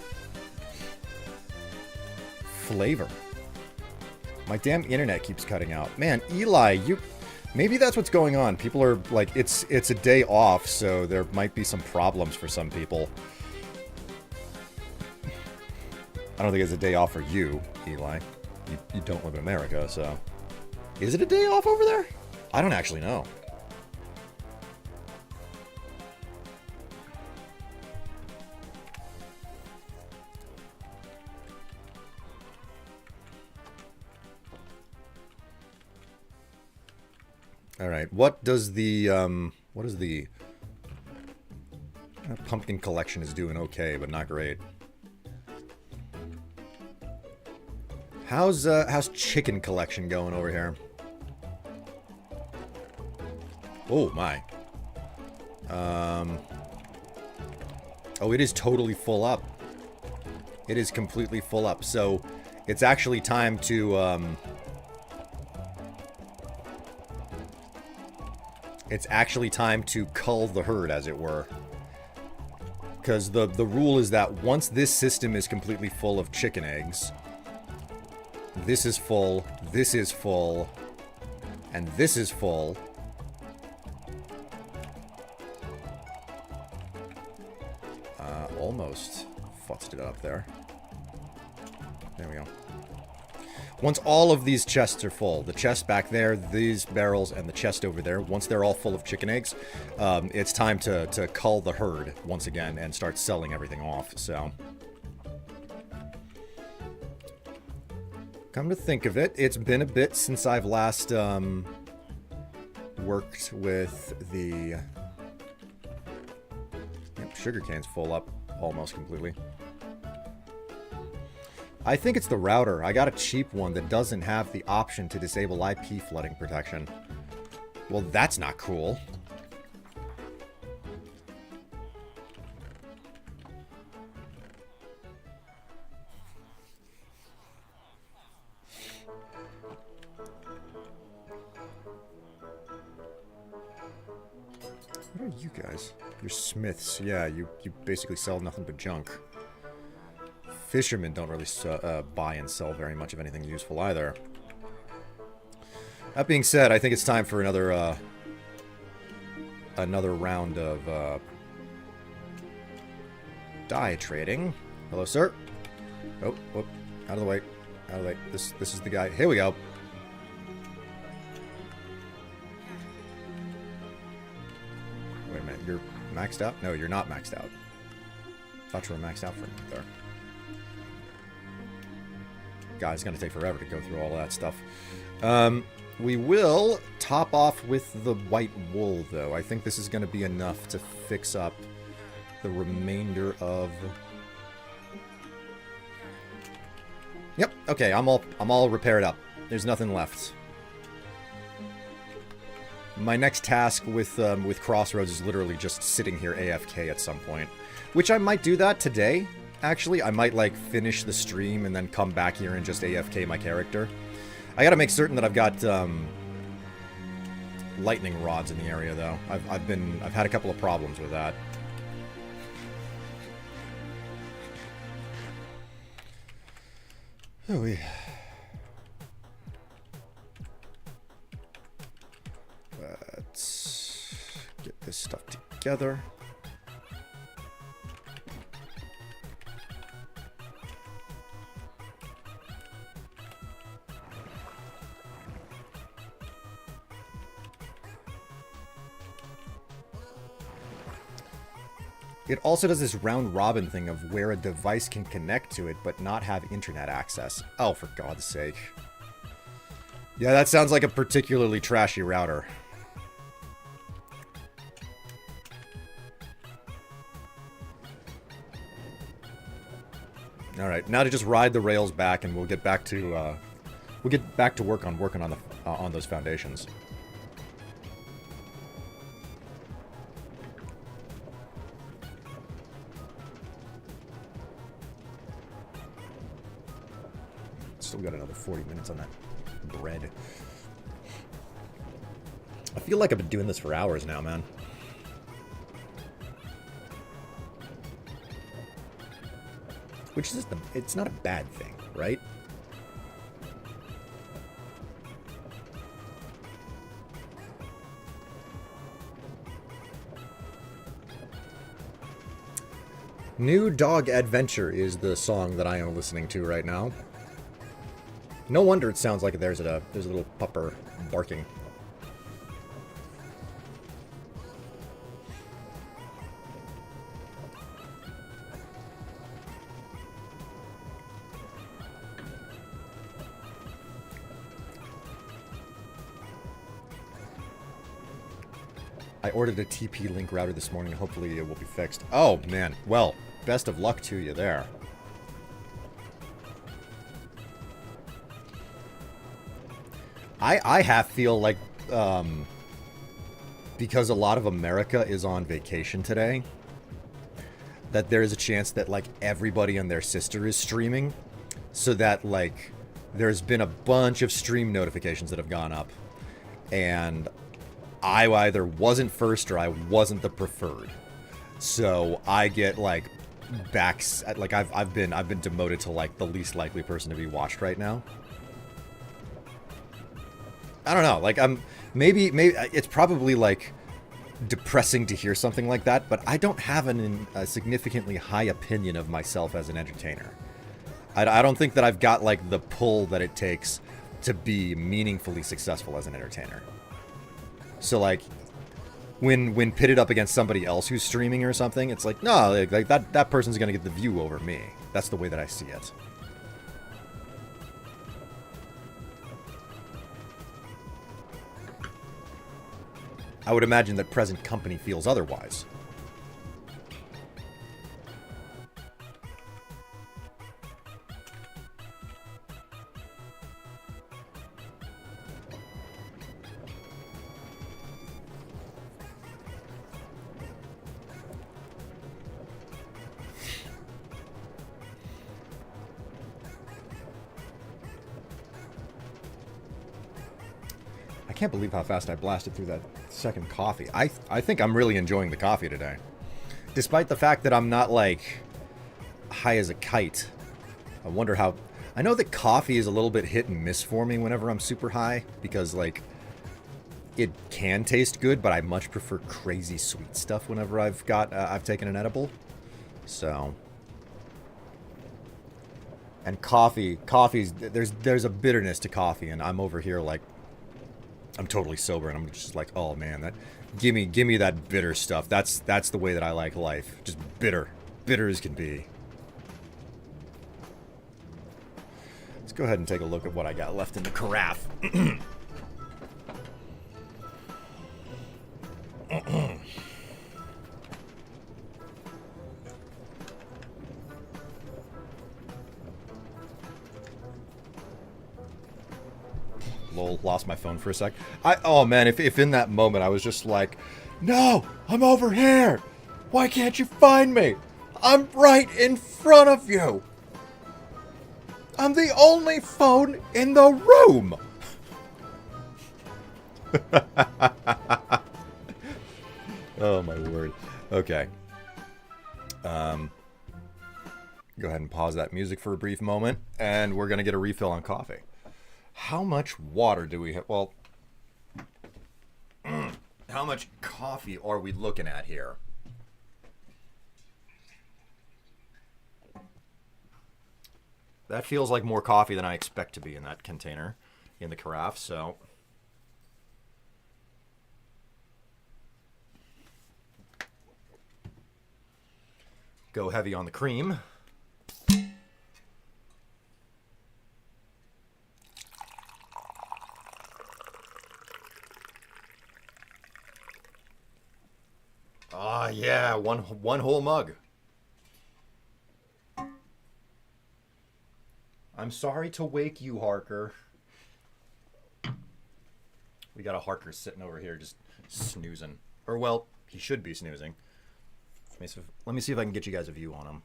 Flavor. My damn internet keeps cutting out. Man, Eli, maybe that's what's going on. People are like, it's a day off, so there might be some problems for some people. I don't think it's a day off for you, Eli. You don't live in America, so... Is it a day off over there? I don't actually know. Alright, what does the pumpkin collection is doing okay, but not great. How's chicken collection going over here? Oh my. Oh, it is totally full up. It is completely full up. So it's actually time to cull the herd, as it were. Because the rule is that once this system is completely full of chicken eggs, this is full, and this is full. Almost futzed it up there. There we go. Once all of these chests are full, the chest back there, these barrels, and the chest over there, once they're all full of chicken eggs, it's time to cull the herd once again and start selling everything off, so... Come to think of it, it's been a bit since I've last worked with the... Yep, sugarcane's full up almost completely. I think it's the router. I got a cheap one that doesn't have the option to disable IP flooding protection. Well, that's not cool. What are you guys? You're smiths. Yeah, you basically sell nothing but junk. Fishermen don't really buy and sell very much of anything useful either. That being said, I think it's time for another round of dye trading. Hello, sir. Oh, whoop, out of the way. Oh, wait. This is the guy. Here we go. Wait a minute. You're maxed out? No, you're not maxed out. Thought you were maxed out for a minute there. Guy's gonna take forever to go through all that stuff. We will top off with the white wool, though. I think this is gonna be enough to fix up the remainder of... Yep, okay, I'm all repaired up. There's nothing left. My next task with Crossroads is literally just sitting here AFK at some point. Which I might do that today. Actually, I might, like, finish the stream and then come back here and just AFK my character. I gotta make certain that I've got, lightning rods in the area, though. I've had a couple of problems with that. Oh, let's get this stuff together. It also does this round-robin thing of where a device can connect to it but not have internet access. Oh, for God's sake. Yeah, that sounds like a particularly trashy router. Alright, now to just ride the rails back and we'll get back to, working on those foundations. Still got another 40 minutes on that bread. I feel like I've been doing this for hours now, man. Which is it's not a bad thing, right? New Dog Adventure is the song that I am listening to right now. No wonder it sounds like there's a little pupper barking. I ordered a TP-Link router this morning. Hopefully it will be fixed. Oh, man. Well, best of luck to you there. I half feel like, because a lot of America is on vacation today, that there is a chance that, like, everybody and their sister is streaming, so that, like, there's been a bunch of stream notifications that have gone up, and I either wasn't first or I wasn't the preferred. So I get, like, backs, like, I've been demoted to, like, the least likely person to be watched right now. I don't know, like, maybe it's probably, like, depressing to hear something like that, but I don't have a significantly high opinion of myself as an entertainer. I don't think that I've got, like, the pull that it takes to be meaningfully successful as an entertainer. So, like, when pitted up against somebody else who's streaming or something, it's like, no, like that person's gonna get the view over me. That's the way that I see it. I would imagine that present company feels otherwise. I can't believe how fast I blasted through that second coffee. I think I'm really enjoying the coffee today. Despite the fact that I'm not, like, high as a kite. I wonder how... I know that coffee is a little bit hit and miss for me whenever I'm super high, because, like, it can taste good, but I much prefer crazy sweet stuff whenever I've taken an edible. So... And coffee's there's a bitterness to coffee, and I'm over here like I'm totally sober, and I'm just like, oh man, that give me that bitter stuff. That's the way that I like life, just bitter as can be. Let's go ahead and take a look at what I got left in the carafe. Lol, lost my phone for a sec. Oh man, if in that moment I was just like, no, I'm over here. Why can't you find me? I'm right in front of you. I'm the only phone in the room. Oh my word. Okay. Go ahead and pause that music for a brief moment, and we're gonna get a refill on coffee. How much water do we have? Well, how much coffee are we looking at here? That feels like more coffee than I expect to be in that container, in the carafe, so. Go heavy on the cream. Ah, yeah, one whole mug. I'm sorry to wake you, Harker. We got a Harker sitting over here just snoozing. Or, well, he should be snoozing. Let me see if I can get you guys a view on him.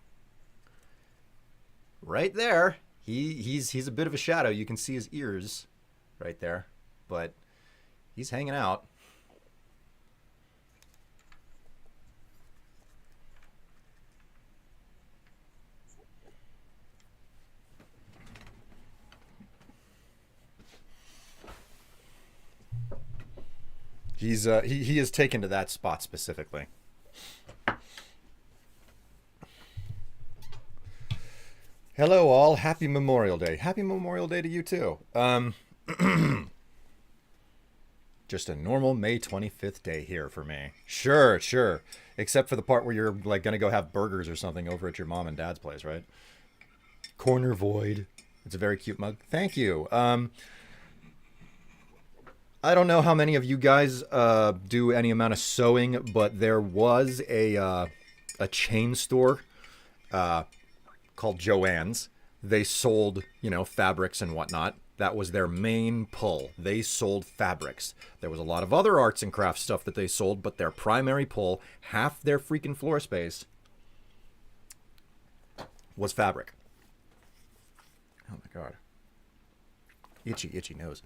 Right there. He's a bit of a shadow. You can see his ears right there. But he's hanging out. He is taken to that spot specifically. Hello all, happy Memorial Day. Happy Memorial Day to you too. Just a normal May 25th day here for me. Sure. Except for the part where you're like gonna go have burgers or something over at your mom and dad's place, right? Corner Void. It's a very cute mug. Thank you. I don't know how many of you guys do any amount of sewing, but there was a chain store called Joann's. They sold, fabrics and whatnot. That was their main pull. They sold fabrics. There was a lot of other arts and crafts stuff that they sold, but their primary pull, half their freaking floor space, was fabric. Oh my god. Itchy nose.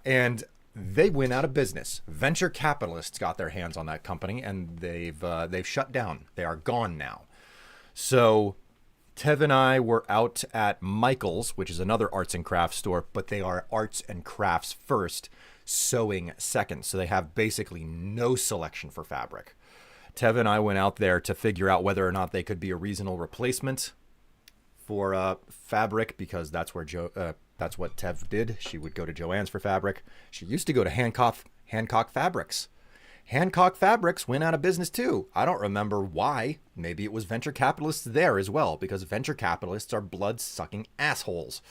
And they went out of business. Venture capitalists got their hands on that company, and they've shut down. They are gone now. So Tev and I were out at Michael's, which is another arts and crafts store, but they are arts and crafts first, sewing second. So they have basically no selection for fabric. Tev and I went out there to figure out whether or not they could be a reasonable replacement for fabric, because that's where that's what Tev did. She would go to Joann's for fabric. She used to go to Hancock Fabrics. Hancock Fabrics went out of business too. I don't remember why. Maybe it was venture capitalists there as well, because venture capitalists are blood-sucking assholes.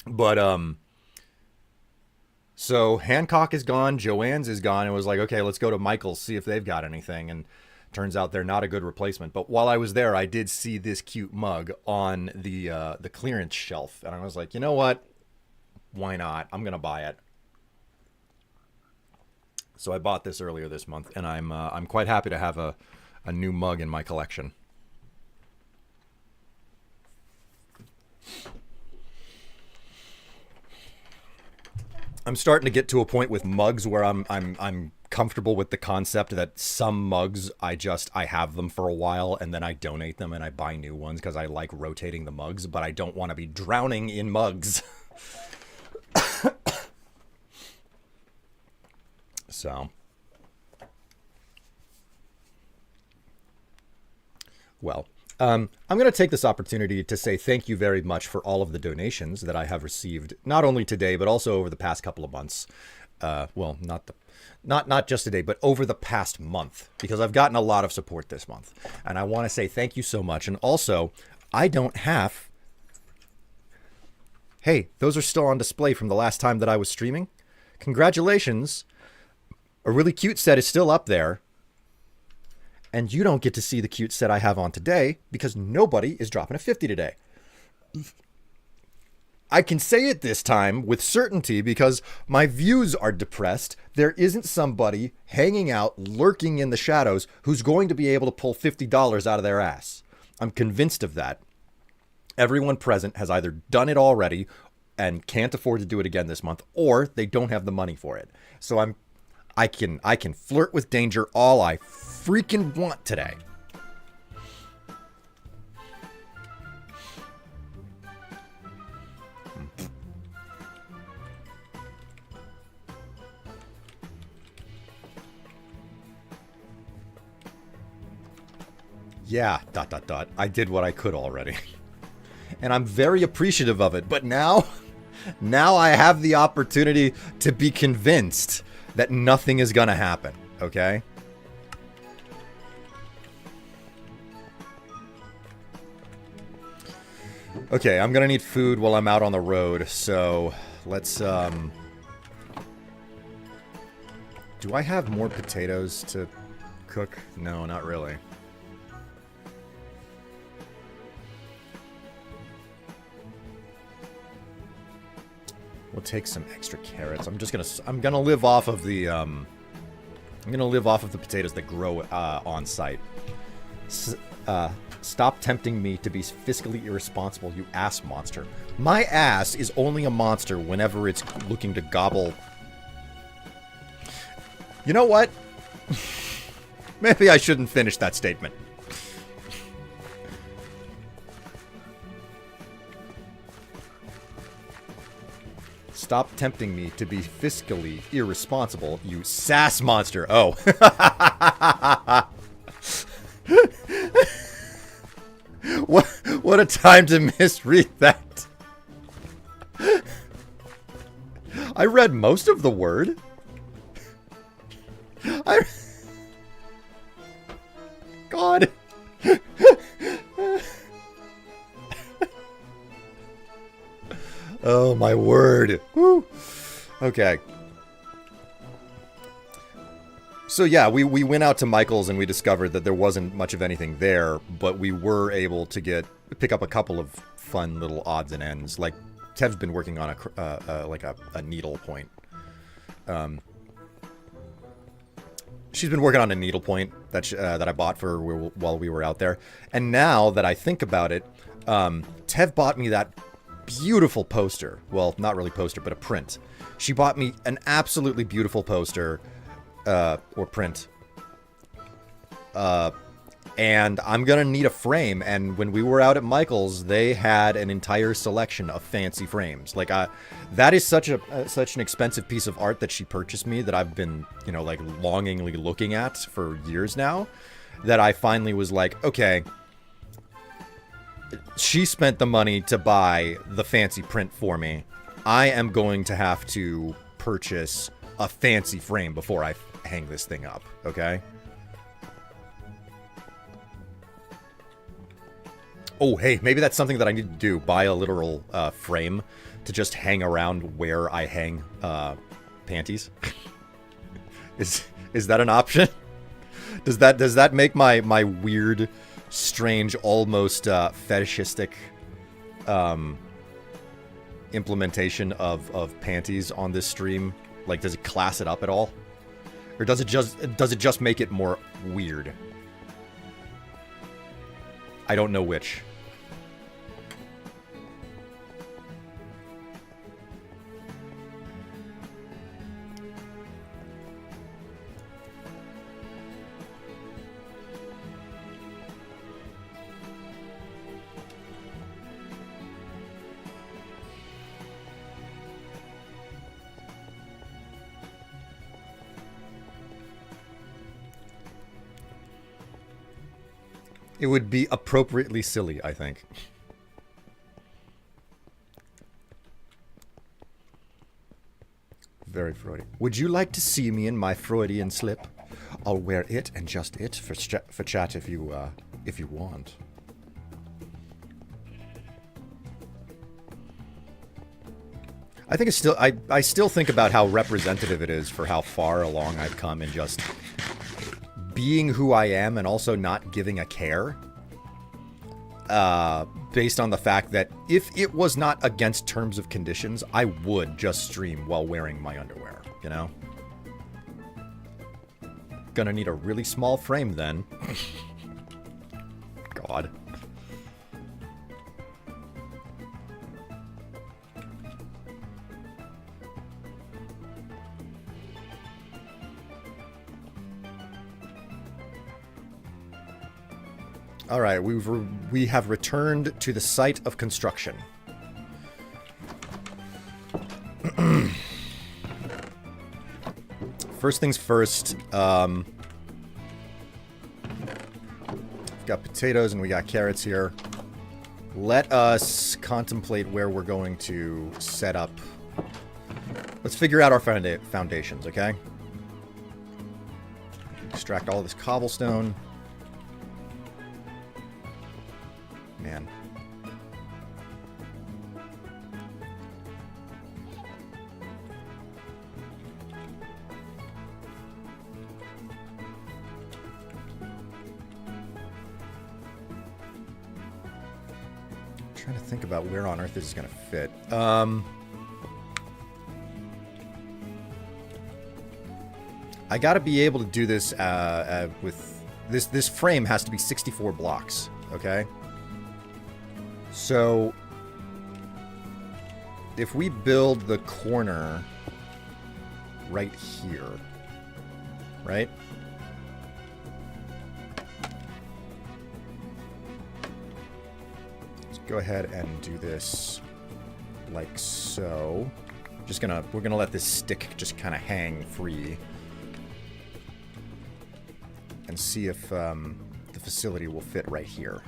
But, so Hancock is gone, Joann's is gone, and it was like, okay, let's go to Michael's, see if they've got anything. And turns out they're not a good replacement. But while I was there, I did see this cute mug on the clearance shelf, and I was like, you know what? Why not? I'm gonna buy it. So I bought this earlier this month, and I'm quite happy to have a new mug in my collection. I'm starting to get to a point with mugs where I'm comfortable with the concept that some mugs I have them for a while and then I donate them and I buy new ones because I like rotating the mugs, but I don't want to be drowning in mugs. So, well, I'm going to take this opportunity to say thank you very much for all of the donations that I have received, not only today, but also over the past couple of months. Well, not just today, but over the past month, because I've gotten a lot of support this month. And I want to say thank you so much. And also, I don't have... Hey, those are still on display from the last time that I was streaming. Congratulations. A really cute set is still up there. And you don't get to see the cute set I have on today because nobody is dropping a 50 today. I can say it this time with certainty because my views are depressed. There isn't somebody hanging out, lurking in the shadows, who's going to be able to pull $50 out of their ass. I'm convinced of that. Everyone present has either done it already and can't afford to do it again this month, or they don't have the money for it. So I can flirt with danger all I freaking want today. Yeah, ... I did what I could already. And I'm very appreciative of it. But now I have the opportunity to be convinced that nothing is going to happen. Okay? Okay, I'm going to need food while I'm out on the road. So let's... Do I have more potatoes to cook? No, not really. We'll take some extra carrots. I'm gonna live off of the potatoes that grow on site. Stop tempting me to be fiscally irresponsible, you ass monster. My ass is only a monster whenever it's looking to gobble. You know what? Maybe I shouldn't finish that statement. Stop tempting me to be fiscally irresponsible, you sass monster. Oh. What a time to misread that. I read most of the word. God. Oh, my word. Woo. Okay. So yeah, we went out to Michael's and we discovered that there wasn't much of anything there, but we were able to pick up a couple of fun little odds and ends. Like, Tev's been working on a needle point. She's been working on a needle point that I bought for while we were out there. And now that I think about it, Tev bought me that beautiful poster. Well, not really poster, but a print. She bought me an absolutely beautiful poster, or print. And I'm gonna need a frame. And when we were out at Michael's, they had an entire selection of fancy frames. Like, that is such an expensive piece of art that she purchased me that I've been, like, longingly looking at for years now. That I finally was like, okay. She spent the money to buy the fancy print for me. I am going to have to purchase a fancy frame before I hang this thing up, okay? Oh, hey, maybe that's something that I need to do. Buy a literal frame to just hang around where I hang panties. Is that an option? Does that make my weird, strange, almost fetishistic implementation of panties on this stream, like, does it class it up at all? Or does it just make it more weird? I don't know which. It would be appropriately silly, I think. Very Freudian. Would you like to see me in my Freudian slip? I'll wear it and just it for chat if you want. I think it's still I still think about how representative it is for how far along I've come in just being who I am and also not giving a care. Based on the fact that if it was not against terms of conditions, I would just stream while wearing my underwear, you know? Gonna need a really small frame then. God. All right, we have returned to the site of construction. First things first, we've got potatoes and we got carrots here. Let us contemplate where we're going to set up. Let's figure out our foundations, okay? Extract all this cobblestone. Man. I'm trying to think about where on earth this is going to fit. I got to be able to do this with this frame has to be 64 blocks, okay? So, if we build the corner right here, right? Let's go ahead and do this like so. We're gonna let this stick just kind of hang free and see if the facility will fit right here.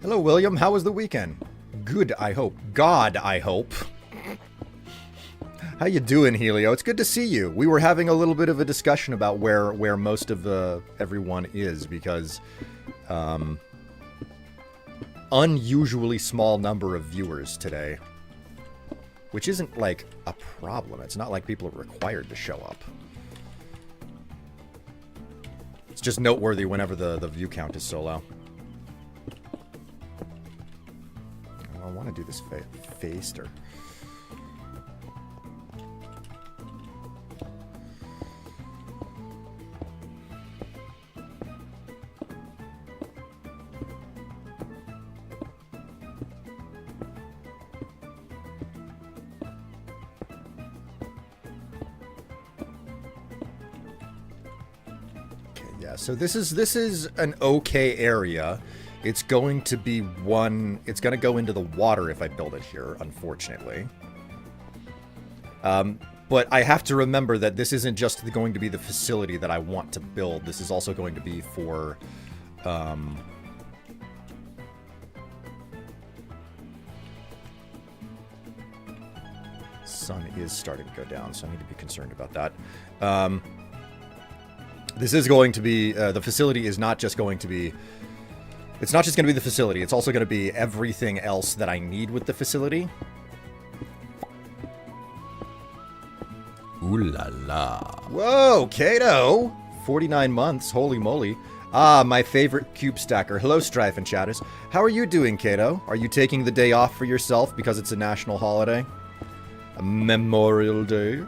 Hello, William. How was the weekend? Good, I hope. God, I hope. How you doing, Helio? It's good to see you. We were having a little bit of a discussion about where most of everyone is because unusually small number of viewers today, which isn't like a problem. It's not like people are required to show up. It's just noteworthy whenever the view count is so low. I want to do this faced or... Okay, yeah, so this is an okay area. It's going to be it's going to go into the water if I build it here, unfortunately. But I have to remember that this isn't just going to be the facility that I want to build. This is also going to be for, sun is starting to go down, so I need to be concerned about that. This is going to be, the facility is not just going to be... It's not just going to be the facility, it's also going to be everything else that I need with the facility. Ooh la la. Whoa, Kato! 49 months, holy moly. Ah, my favorite cube stacker. Hello, Strife and Chatters. How are you doing, Kato? Are you taking the day off for yourself because it's a national holiday? A Memorial Day?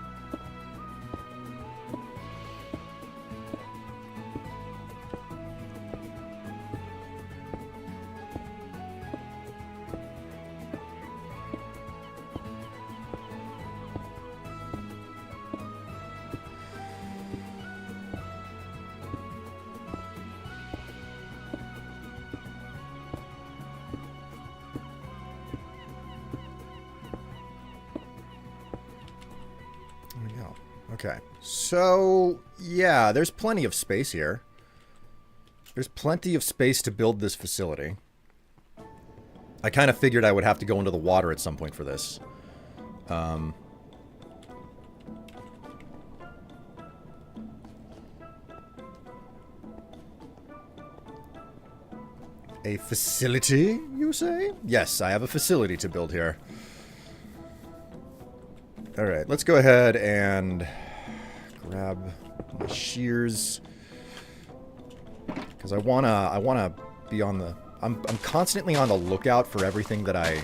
Okay. So, yeah, there's plenty of space here. There's plenty of space to build this facility. I kind of figured I would have to go into the water at some point for this. A facility, you say? Yes, I have a facility to build here. Alright, let's go ahead and grab my shears. Because I wanna be on the... I'm constantly on the lookout for everything that I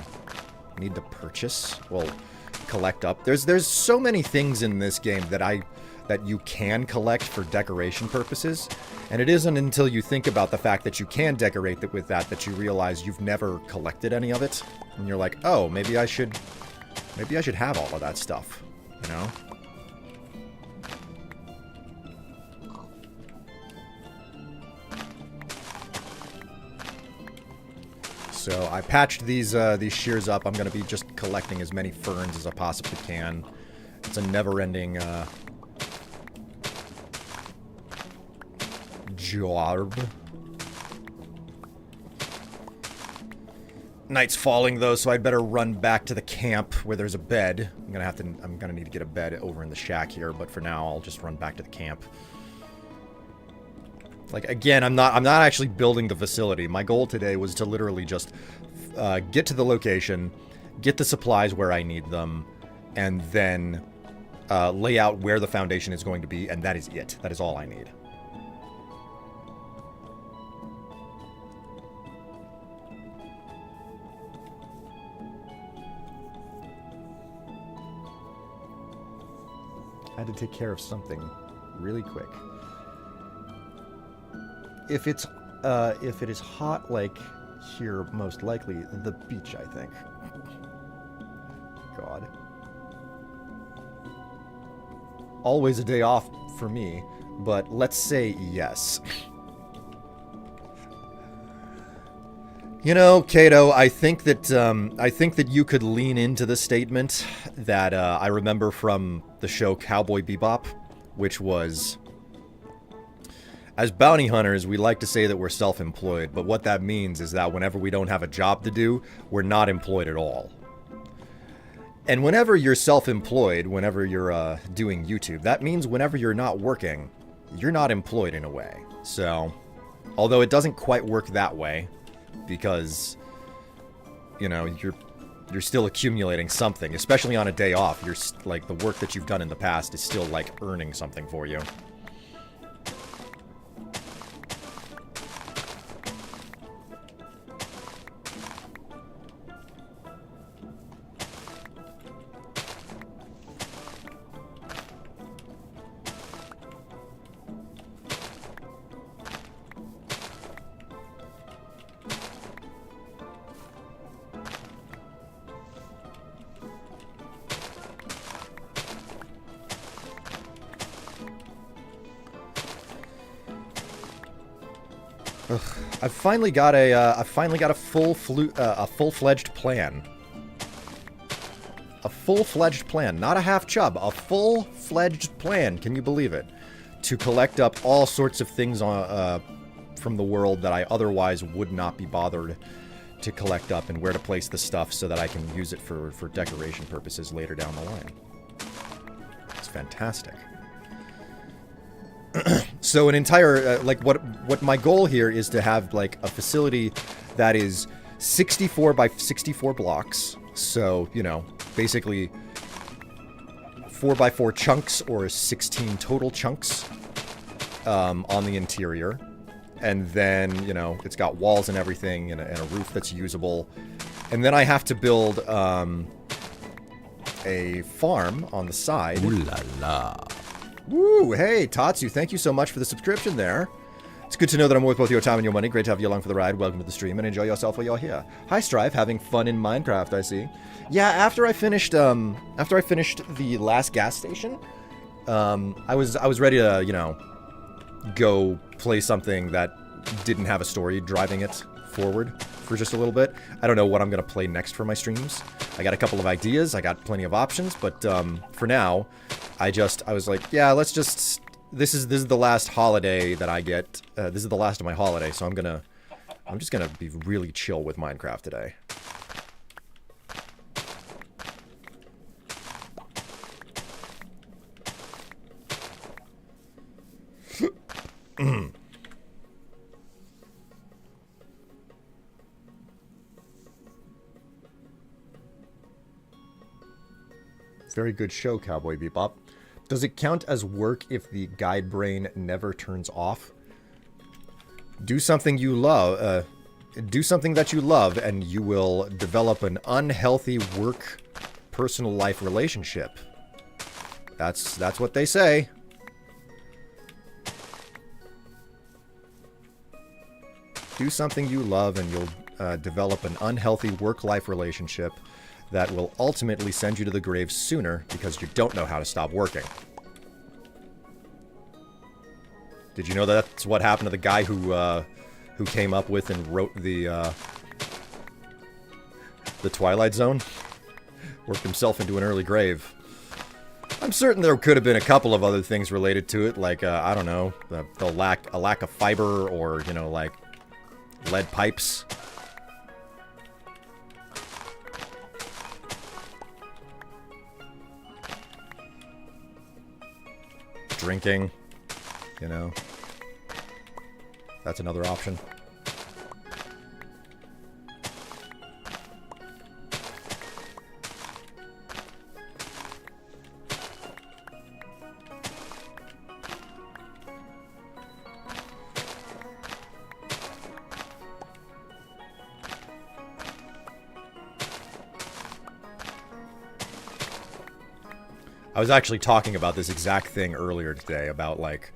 need to purchase. Well, collect up. There's so many things in this game that you can collect for decoration purposes. And it isn't until you think about the fact that you can decorate with that you realize you've never collected any of it. And you're like, oh, maybe I should have all of that stuff, you know? So I patched these shears up. I'm going to be just collecting as many ferns as I possibly can. It's a never-ending job. Night's falling though, so I'd better run back to the camp where there's a bed. I'm gonna need to get a bed over in the shack here, but for now I'll just run back to the camp. Like, again, I'm not actually building the facility. My goal today was to literally just get to the location, get the supplies where I need them, and then lay out where the foundation is going to be, and that is it. That is all I need. I had to take care of something really quick. If it is hot like here, most likely the beach, I think. God. Always a day off for me, but let's say yes. You know, Kato, I think that you could lean into the statement that I remember from the show Cowboy Bebop, which was, as bounty hunters, we like to say that we're self-employed, but what that means is that whenever we don't have a job to do, we're not employed at all. And whenever you're self-employed, whenever you're doing YouTube, that means whenever you're not working, you're not employed in a way. So, although it doesn't quite work that way, because, you know, you're still accumulating something, especially on a day off. You're like, the work that you've done in the past is still like earning something for you. I've finally got a full-fledged plan. A full-fledged plan, not a half chub, a full-fledged plan. Can you believe it? To collect up all sorts of things from the world that I otherwise would not be bothered to collect up, and where to place the stuff so that I can use it for decoration purposes later down the line. It's fantastic. So an entire, like, what my goal here is to have, like, a facility that is 64 by 64 blocks. So, you know, basically 4 by 4 chunks, or 16 total chunks on the interior. And then, you know, it's got walls and everything, and a roof that's usable. And then I have to build a farm on the side. Ooh la la. Woo! Hey, Tatsu, thank you so much for the subscription there. It's good to know that I'm worth both your time and your money. Great to have you along for the ride. Welcome to the stream, and enjoy yourself while you're here. Hi, Strive, having fun in Minecraft, I see. Yeah, after I finished the last gas station, I was ready to, you know, go play something that didn't have a story driving it forward for just a little bit. I don't know what I'm going to play next for my streams. I got a couple of ideas. I got plenty of options, but for now, I was like, yeah, let's just... This is the last holiday that I get. This is the last of my holiday, so I'm just gonna be really chill with Minecraft today. Very good show, Cowboy Bebop. Does it count as work if the guide brain never turns off? Do something you love. Do something that you love, and you will develop an unhealthy work-personal life relationship. That's what they say. Do something you love, and you'll develop an unhealthy work-life relationship that will ultimately send you to the grave sooner because you don't know how to stop working. Did you know that's what happened to the guy who came up with and wrote the Twilight Zone? Worked himself into an early grave. I'm certain there could have been a couple of other things related to it, like I don't know, a lack of fiber, or you know, like lead pipes. Drinking, you know, that's another option. I was actually talking about this exact thing earlier today, about like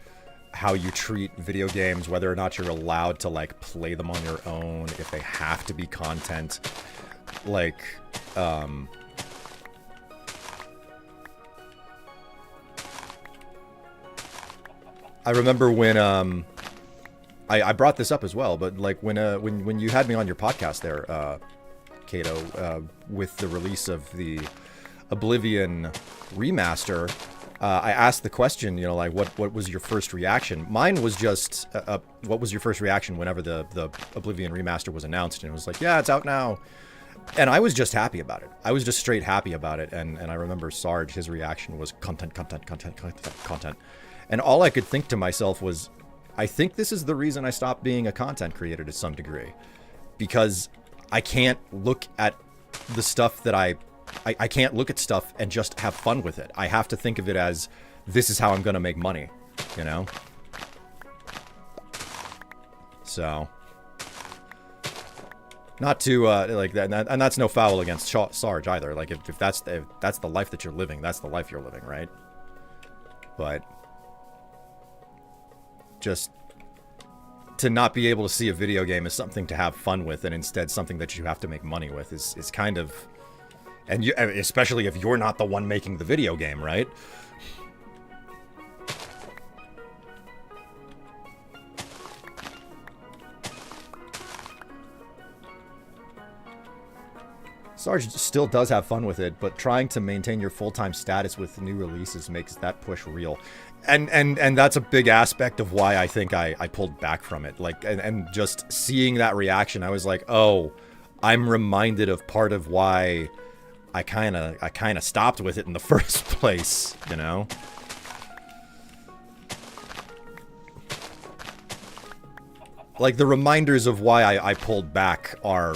how you treat video games, whether or not you're allowed to like play them on your own, if they have to be content. Like, I remember when I brought this up as well, but like when you had me on your podcast there, Kato, with the release of the Oblivion remaster, I asked the question, you know, like what was your first reaction? Mine was just, what was your first reaction whenever the Oblivion remaster was announced? And it was like, yeah, it's out now. And I was just happy about it. I was just straight happy about it. And I remember Sarge, his reaction was content. And all I could think to myself was, I think this is the reason I stopped being a content creator to some degree. Because I can't look at the stuff that I can't look at stuff and just have fun with it. I have to think of it as, this is how I'm going to make money, you know? So, not to, like, that, and that's no foul against Sarge either. Like, if that's the life that you're living, that's the life you're living, right? But, just to not be able to see a video game as something to have fun with, and instead something that you have to make money with is kind of... And you, especially if you're not the one making the video game, right? Sarge still does have fun with it, but trying to maintain your full-time status with new releases makes that push real. And that's a big aspect of why I think I pulled back from it. Like, and just seeing that reaction, I was like, oh, I'm reminded of part of why I kind of stopped with it in the first place, you know? Like, the reminders of why I pulled back are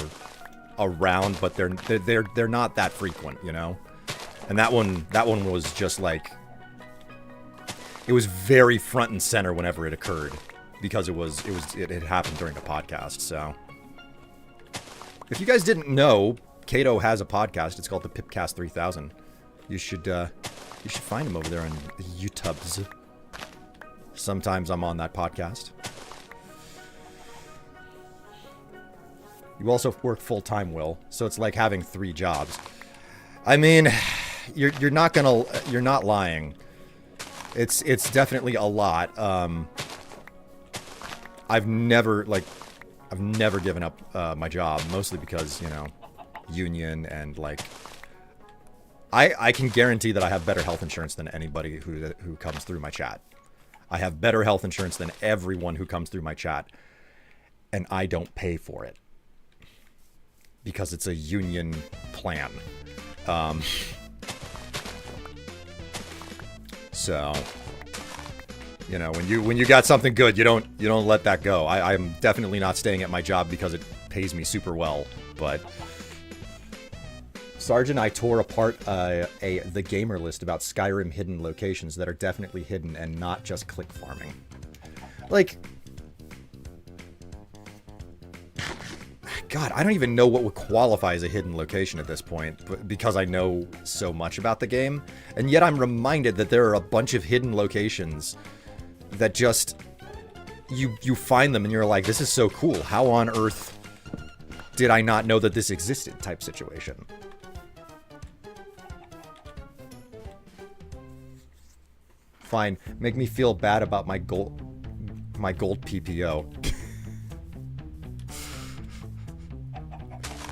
around, but they're not that frequent, you know? And that one was just like, it was very front and center whenever it occurred, because it had happened during a podcast. So if you guys didn't know, Kato has a podcast. It's called the Pipcast 3000. You should find him over there on YouTubes. Sometimes I'm on that podcast. You also work full-time, Will, so it's like having 3 jobs. I mean, you're not lying. It's definitely a lot. I've never, like, I've never given up my job, mostly because, you know, union and, like, I can guarantee that I have better health insurance than anybody who comes through my chat. I have better health insurance than everyone who comes through my chat, and I don't pay for it because it's a union plan. So, you know, when you got something good, you don't let that go. I'm definitely not staying at my job because it pays me super well, but Sergeant, I tore apart the gamer list about Skyrim hidden locations that are definitely hidden and not just click farming. Like, God, I don't even know what would qualify as a hidden location at this point, but because I know so much about the game, and yet I'm reminded that there are a bunch of hidden locations that just you find them and you're like, this is so cool. How on earth did I not know that this existed? Type situation. Fine, make me feel bad about my gold PPO.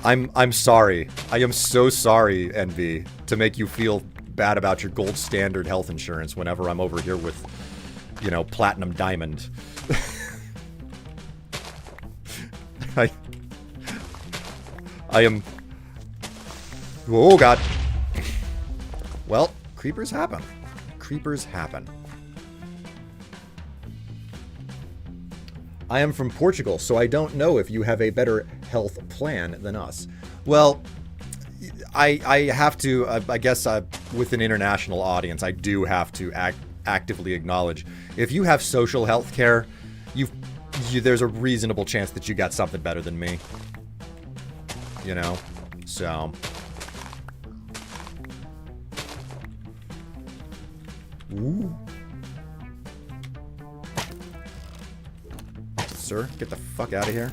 I'm sorry. I am so sorry, Envy, to make you feel bad about your gold standard health insurance whenever I'm over here with, you know, platinum diamond. I am... Oh, God. Well, creepers happen. Creepers happen. I am from Portugal, so I don't know if you have a better health plan than us. Well, I have to, I guess with an international audience, I do have to actively acknowledge, if you have social health care, there's a reasonable chance that you got something better than me. You know? So... Ooh. Sir, get the fuck out of here.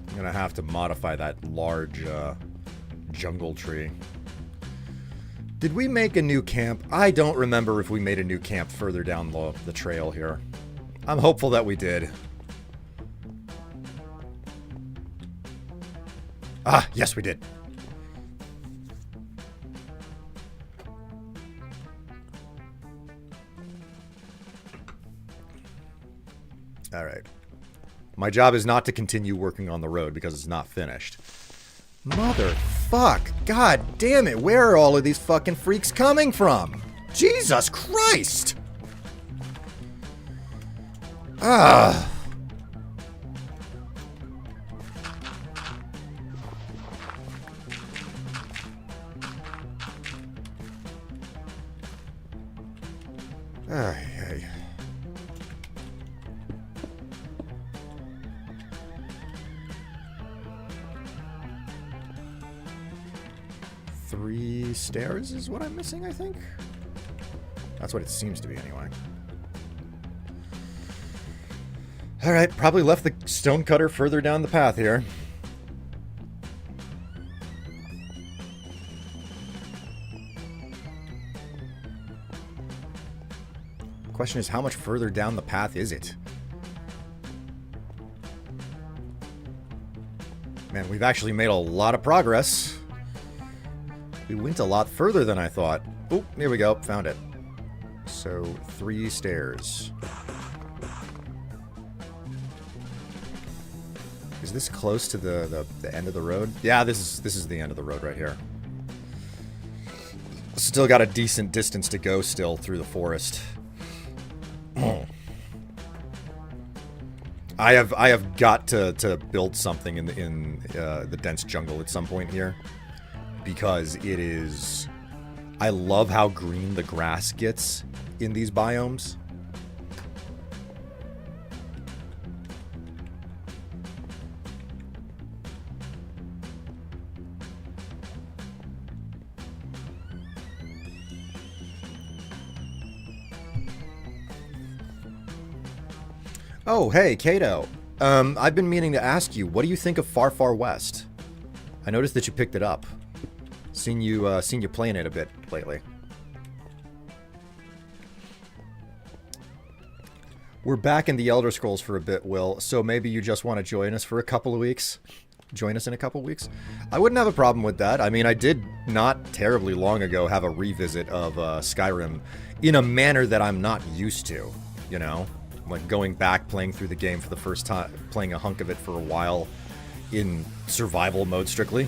I'm gonna have to modify that large jungle tree. Did we make a new camp? I don't remember if we made a new camp further down the trail here. I'm hopeful that we did. Ah, yes we did. All right. My job is not to continue working on the road because it's not finished. Motherfuck. God damn it. Where are all of these fucking freaks coming from? Jesus Christ. Ah. Ay. 3 stairs is what I'm missing, I think. That's what it seems to be, anyway. Alright, probably left the stonecutter further down the path here. The question is, how much further down the path is it? Man, we've actually made a lot of progress. We went a lot further than I thought. Oh, here we go. Found it. So, 3 stairs. Is this close to the end of the road? Yeah, this is the end of the road right here. Still got a decent distance to go still through the forest. I have got to build something in the dense jungle at some point here. Because it is I love how green the grass gets in these biomes. Oh, hey, Kato. I've been meaning to ask you, what do you think of Far Far West? I noticed that you picked it up. Seen you playing it a bit lately. We're back in the Elder Scrolls for a bit, Will, so maybe you just want to join us for a couple of weeks? Join us in a couple of weeks? I wouldn't have a problem with that. I mean, I did not terribly long ago have a revisit of Skyrim in a manner that I'm not used to, you know? Like going back, playing through the game for the first time, playing a hunk of it for a while in survival mode strictly.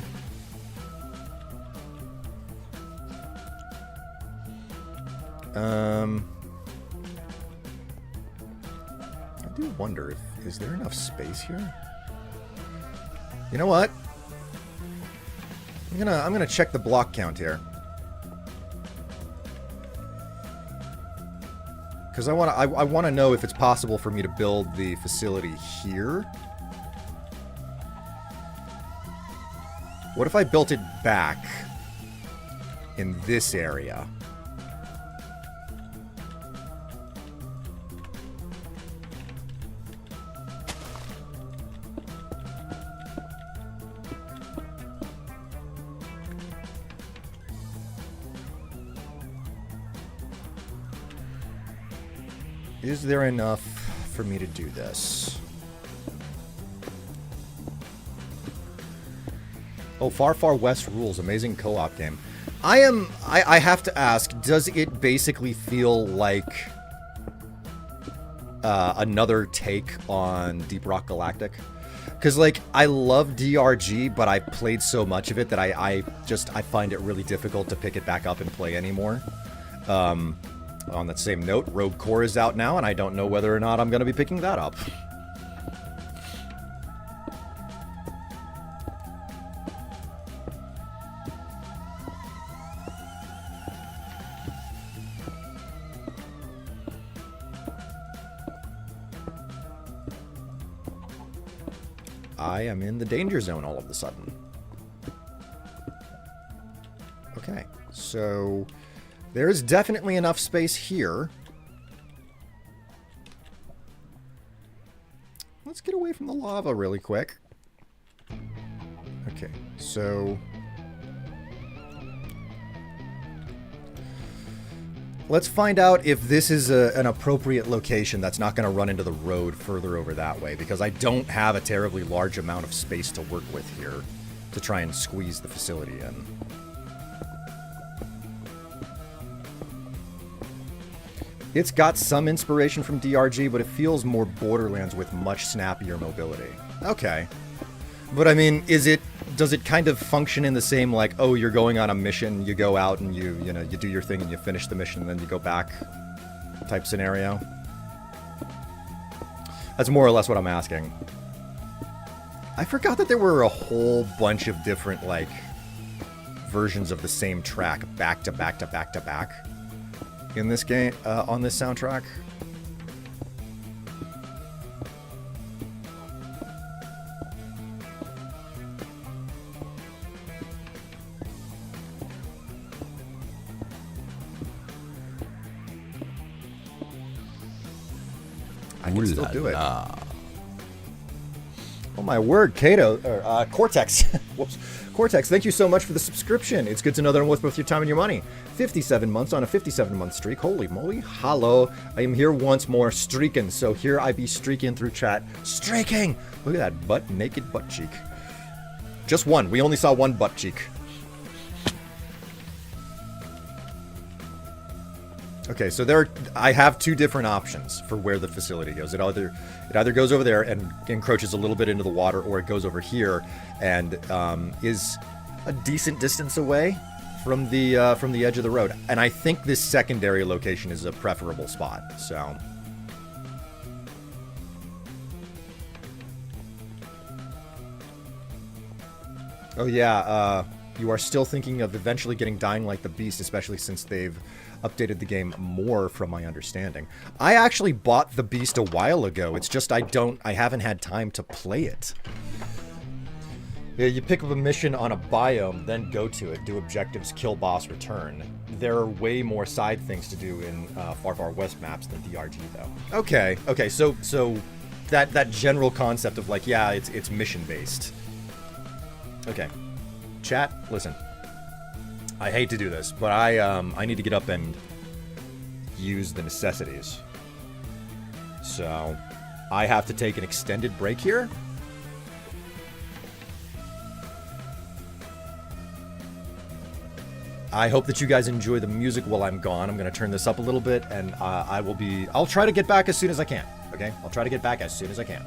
I do wonder if is there enough space here? You know what? I'm gonna check the block count here. Because I want to know if it's possible for me to build the facility here. What if I built it back in this area? Is there enough for me to do this? Oh, Far Far West rules. Amazing co-op game. I have to ask, does it basically feel like another take on Deep Rock Galactic? Because, like, I love DRG, but I played so much of it that I find it really difficult to pick it back up and play anymore. On that same note, Rogue Core is out now, and I don't know whether or not I'm going to be picking that up. I am in the danger zone all of a sudden. Okay, so there's definitely enough space here. Let's get away from the lava really quick. Okay, so let's find out if this is an appropriate location that's not going to run into the road further over that way, because I don't have a terribly large amount of space to work with here to try and squeeze the facility in. It's got some inspiration from DRG, but it feels more Borderlands with much snappier mobility. Okay. But I mean, does it kind of function in the same, like, oh, you're going on a mission, you go out and you do your thing and you finish the mission and then you go back type scenario? That's more or less what I'm asking. I forgot that there were a whole bunch of different, like, versions of the same track back to back to back to back in this game, on this soundtrack. I can still do it. Oh my word, Kato, or Cortex. Whoops. Cortex, thank you so much for the subscription. It's good to know that I'm worth both your time and your money. 57 months on a 57-month streak. Holy moly. Hello. I am here once more, streaking. So here I be streaking through chat. Streaking! Look at that butt, naked butt cheek. Just one. We only saw one butt cheek. Okay, so I have two different options for where the facility goes. It either goes over there and encroaches a little bit into the water, or it goes over here and is a decent distance away from the edge of the road. And I think this secondary location is a preferable spot. So, oh yeah, You are still thinking of eventually getting Dying Like the Beast, especially since they've updated the game more, from my understanding. I actually bought the Beast a while ago. It's just I haven't had time to play it. Yeah, you pick up a mission on a biome, then go to it, do objectives, kill boss, return. There are way more side things to do in Far Far West maps than DRT, though. Okay, so that general concept of like, yeah, it's mission based. Okay, chat, listen. I hate to do this, but I need to get up and use the necessities. So I have to take an extended break here. I hope that you guys enjoy the music while I'm gone. I'm going to turn this up a little bit, and I'll try to get back as soon as I can, okay? I'll try to get back as soon as I can.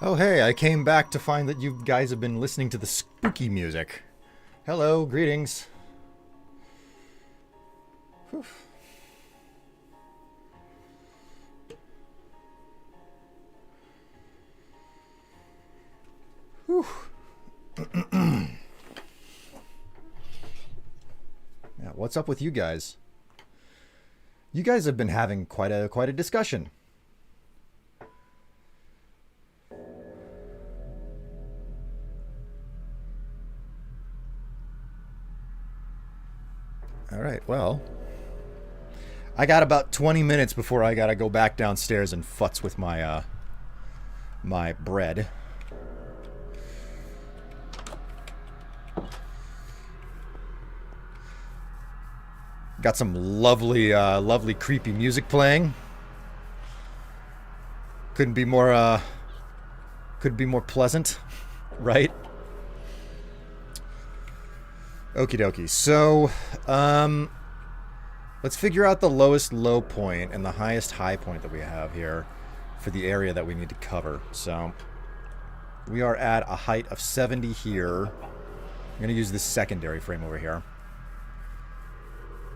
Oh, hey, I came back to find that you guys have been listening to the spooky music. Hello, greetings. Whew. Whew. Yeah, what's up with you guys? You guys have been having quite a discussion. All right, well, I got about 20 minutes before I gotta go back downstairs and futz with my my bread. Got some lovely, lovely creepy music playing. Couldn't be more pleasant, right? Okie dokie. So, let's figure out the lowest low point and the highest high point that we have here for the area that we need to cover. So, we are at a height of 70 here. I'm going to use this secondary frame over here.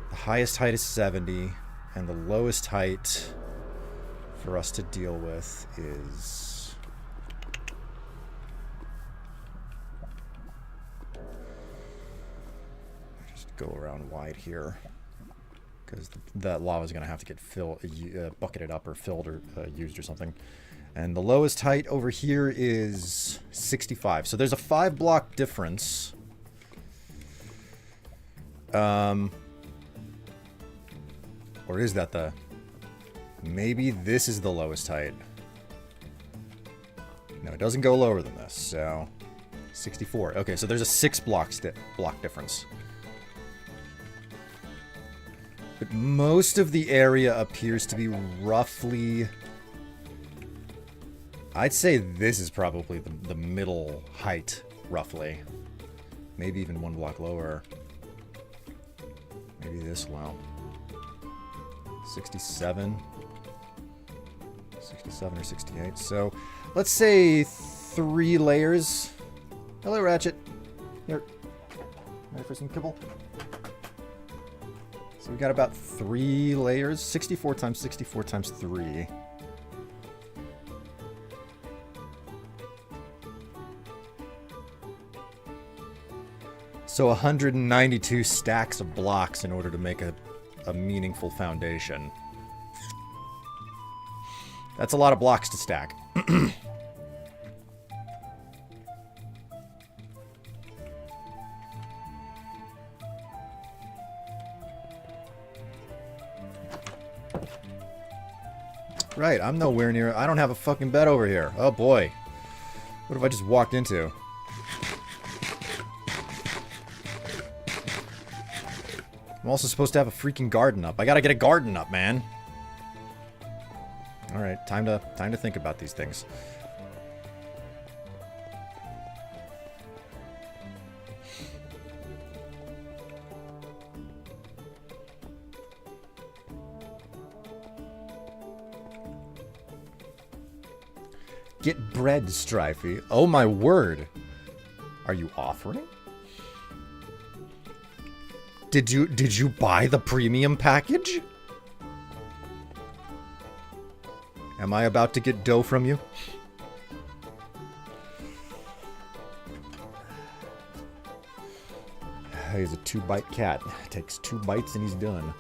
The highest height is 70, and the lowest height for us to deal with is... just go around wide here, because that lava is going to have to get bucketed up or filled or used or something. And the lowest height over here is 65. So there's a 5-block difference. Or is that the... Maybe this is the lowest height. No, it doesn't go lower than this, so... 64. Okay, so there's a 6-block block difference. But most of the area appears to be roughly... I'd say this is probably the middle height, roughly. Maybe even 1 block lower. Maybe this low. 67 or 68. So let's say 3 layers. Hello, Ratchet. Here. Ready for some kibble? So we got about 3 layers. 64 times 64 times 3. So 192 stacks of blocks in order to make a meaningful foundation. That's a lot of blocks to stack. Right, I'm nowhere near... I don't have a fucking bed over here. Oh boy. What have I just walked into? I'm also supposed to have a freaking garden up. I gotta get a garden up, man. Alright, time to think about these things. Get bread, Strifey. Oh my word. Are you offering? Did you buy the premium package? Am I about to get dough from you? He's a 2-bite cat. Takes 2 bites and he's done.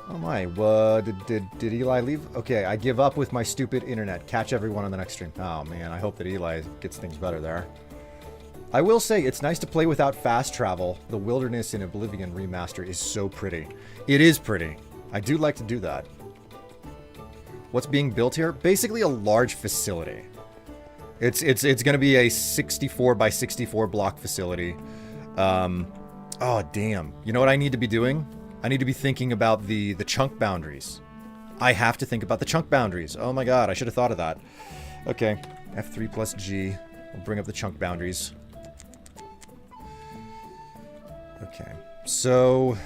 Oh my, did Eli leave? Okay, I give up with my stupid internet. Catch everyone on the next stream. Oh man, I hope that Eli gets things better there. I will say, it's nice to play without fast travel. The Wilderness in Oblivion remaster is so pretty. It is pretty. I do like to do that. What's being built here? Basically a large facility. It's going to be a 64 by 64 block facility. Oh, damn. You know what I need to be doing? I need to be thinking about the chunk boundaries. I have to think about the chunk boundaries. Oh my god, I should have thought of that. Okay, F3 plus G. We'll bring up the chunk boundaries. Okay, so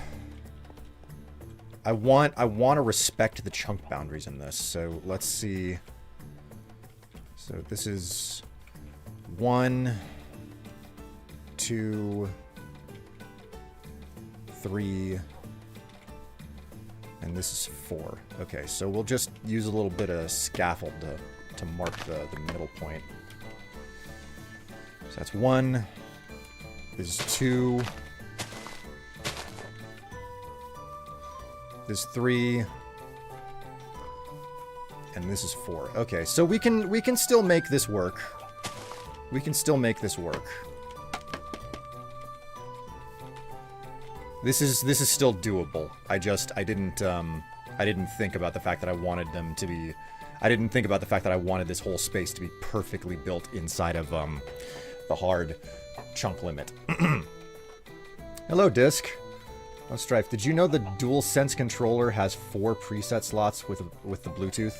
I want to respect the chunk boundaries in this. So let's see. So this is 1, 2, 3, and this is 4. Okay, so we'll just use a little bit of scaffold to mark the middle point. So that's 1. This is 2. This is 3. And this is 4. Okay, so we can still make this work. We can still make this work. This is still doable. I didn't think about the fact that I wanted them to be. I didn't think about the fact that I wanted this whole space to be perfectly built inside of the hard chunk limit. Hello, Disc. Oh, Strife, did you know the DualSense controller has 4 preset slots with the Bluetooth?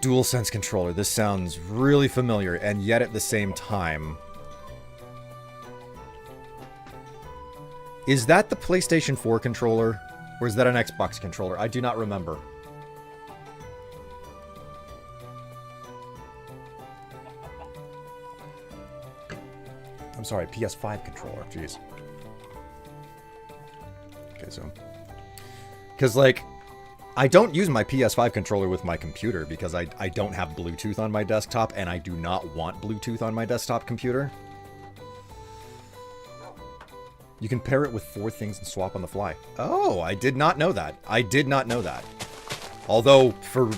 DualSense controller. This sounds really familiar, and yet at the same time... Is that the PlayStation 4 controller? Or is that an Xbox controller? I do not remember. I'm sorry, PS5 controller. Jeez. Okay, so... Because, like... I don't use my PS5 controller with my computer because I don't have Bluetooth on my desktop, and I do not want Bluetooth on my desktop computer. You can pair it with 4 things and swap on the fly. Oh, I did not know that. I did not know that. Although, for...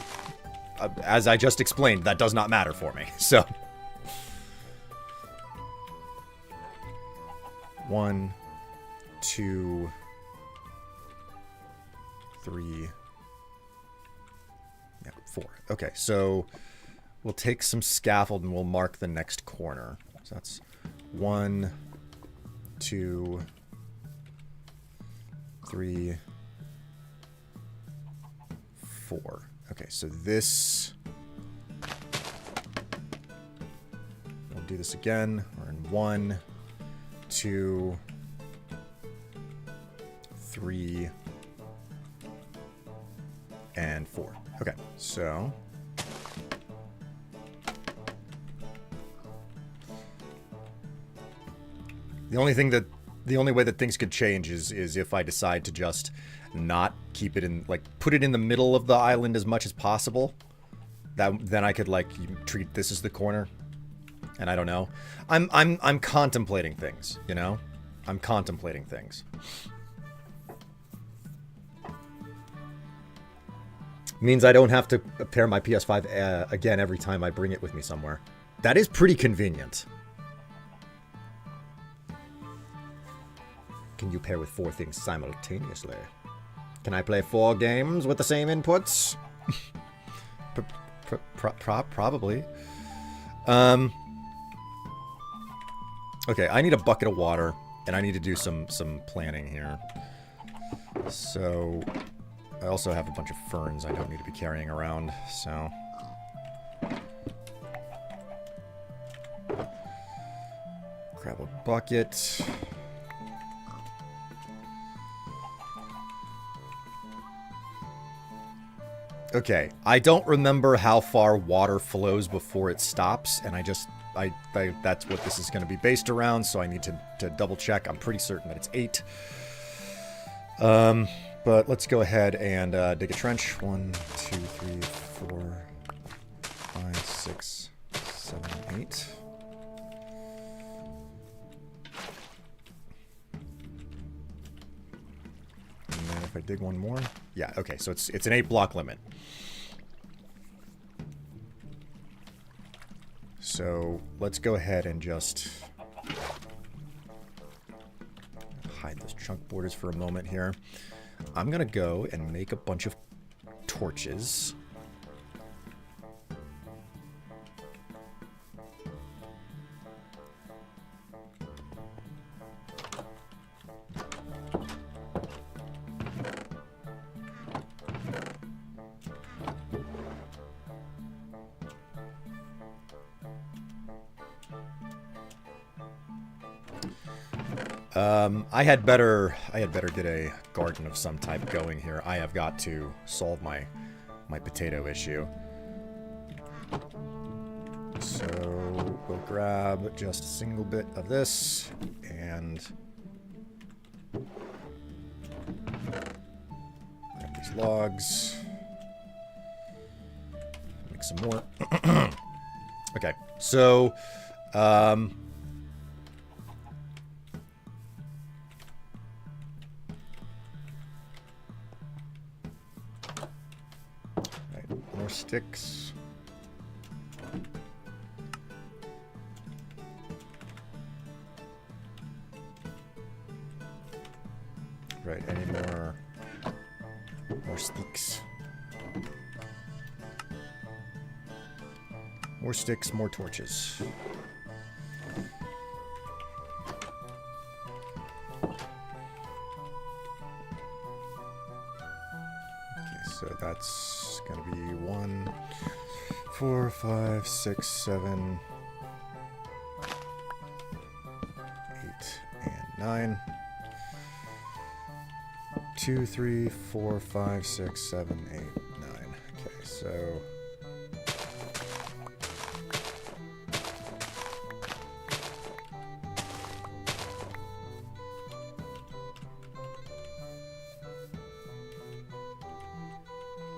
as I just explained, that does not matter for me, so... 1, 2, 3... Yeah, 4. Okay, so we'll take some scaffold and we'll mark the next corner. So that's 1, 2, 3, 4. Okay, so this... We'll do this again. We're in 1, 2, 3, and 4. Okay, so... The only way that things could change is if I decide to just not keep it in, like, put it in the middle of the island as much as possible. Then I could, like, treat this as the corner. And I don't know. I'm contemplating things, you know? I'm contemplating things. Means I don't have to pair my PS5 again every time I bring it with me somewhere. That is pretty convenient. Can you pair with 4 things simultaneously? Can I play 4 games with the same inputs? Probably. Okay, I need a bucket of water, and I need to do some planning here. So... I also have a bunch of ferns I don't need to be carrying around, so... Grab a bucket. Okay, I don't remember how far water flows before it stops, and that's what this is going to be based around, so I need to double check. I'm pretty certain that it's 8. But let's go ahead and dig a trench. 1, 2, 3, 4, 5, 6, 7, 8. And then if I dig one more... Yeah, okay, so it's an 8-block limit. So let's go ahead and just hide those chunk borders for a moment here. I'm gonna go and make a bunch of torches. I had better get a garden of some type going here. I have got to solve my potato issue. So we'll grab just a single bit of this and grab these logs. Make some more. Okay, so right, more sticks. Right, any more sticks. More sticks, more torches. Okay, so that's gonna be 1, 4, 5, 6, 7, 8, and 9. 2, 3, 4, 5, 6, 7, 8, 9. Okay, so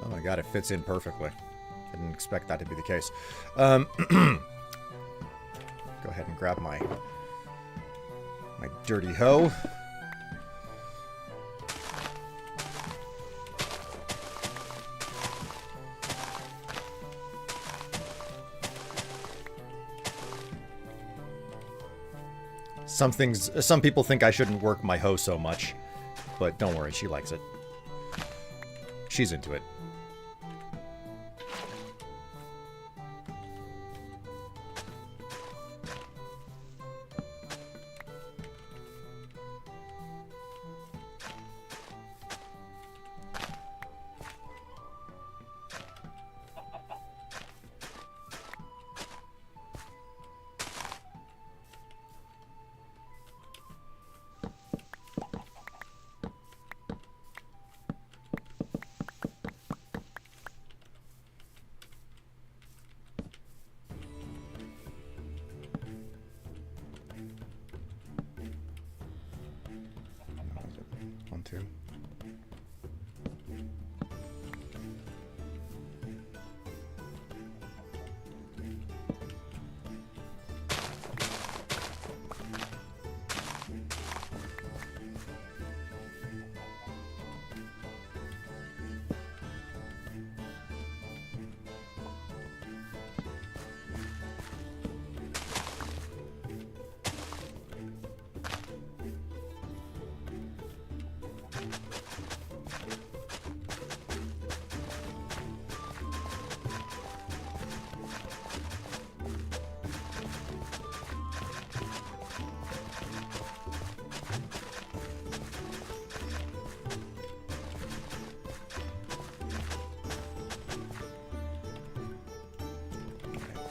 oh my god, it fits in perfectly. I didn't expect that to be the case. Go ahead and grab my dirty hoe. Some people think I shouldn't work my hoe so much, but don't worry, she likes it. She's into it.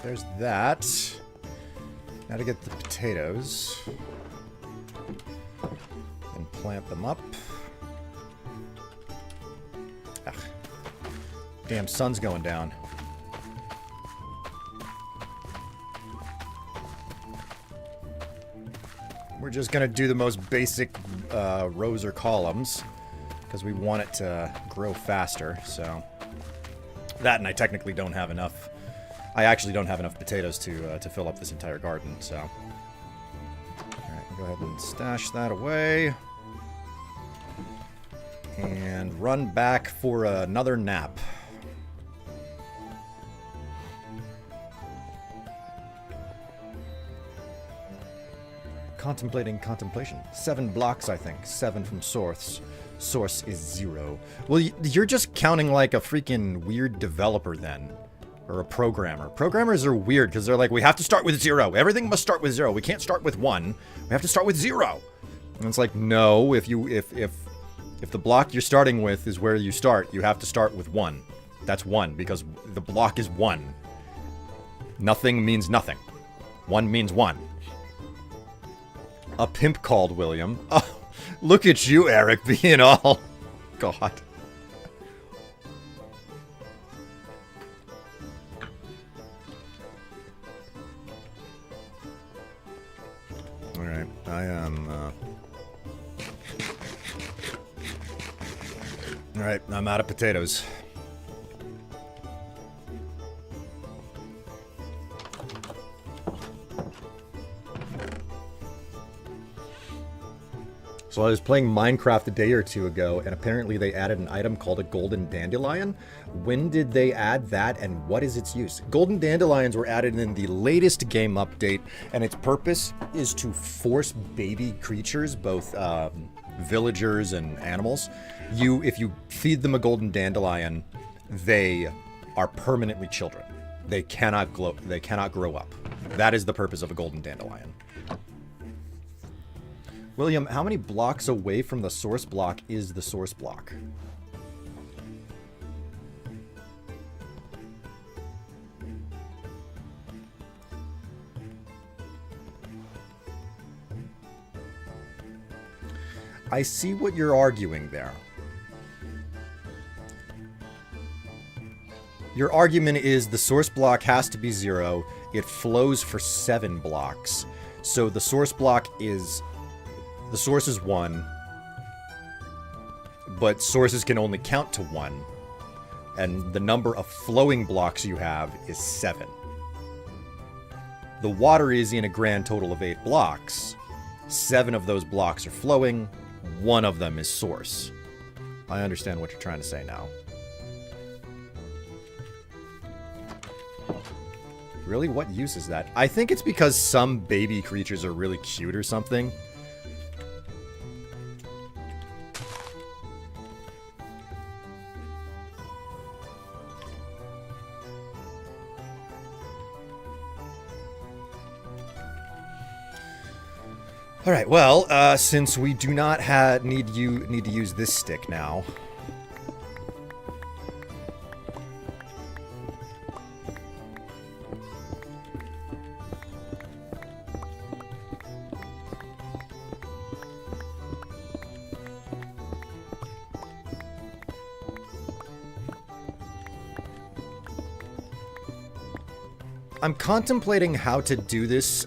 There's that. Now to get the potatoes. And plant them up. Ugh. Damn, sun's going down. We're just gonna do the most basic rows or columns because we want it to grow faster, so. That, and I technically don't have enough. I actually don't have enough potatoes to fill up this entire garden, so. Alright, go ahead and stash that away. And run back for another nap. Contemplating contemplation. 7 blocks, I think. 7 from source. Source is 0. Well, you're just counting like a freaking weird developer then. Or a programmer. Programmers are weird because they're like, we have to start with 0. Everything must start with 0. We can't start with 1. We have to start with 0. And it's like, no, if the block you're starting with is where you start, you have to start with 1. That's 1 because the block is 1. Nothing means nothing. 1 means 1. A pimp called William. Oh, look at you, Eric, being all... God. Alright, I am... Alright, I'm out of potatoes. So I was playing Minecraft a day or two ago, and apparently they added an item called a golden dandelion. When did they add that, and what is its use? Golden dandelions were added in the latest game update, and its purpose is to force baby creatures, both villagers and animals. If you feed them a golden dandelion, they are permanently children. They cannot grow up. That is the purpose of a golden dandelion. William, how many blocks away from the source block is the source block? I see what you're arguing there. Your argument is the source block has to be 0. It flows for 7 blocks. So the source block is... The source is 1, but sources can only count to 1, and the number of flowing blocks you have is 7. The water is in a grand total of 8 blocks. 7 of those blocks are flowing, 1 of them is source. I understand what you're trying to say now. Really? What use is that? I think it's because some baby creatures are really cute or something. All right. Well, since we do not need to use this stick now. I'm contemplating how to do this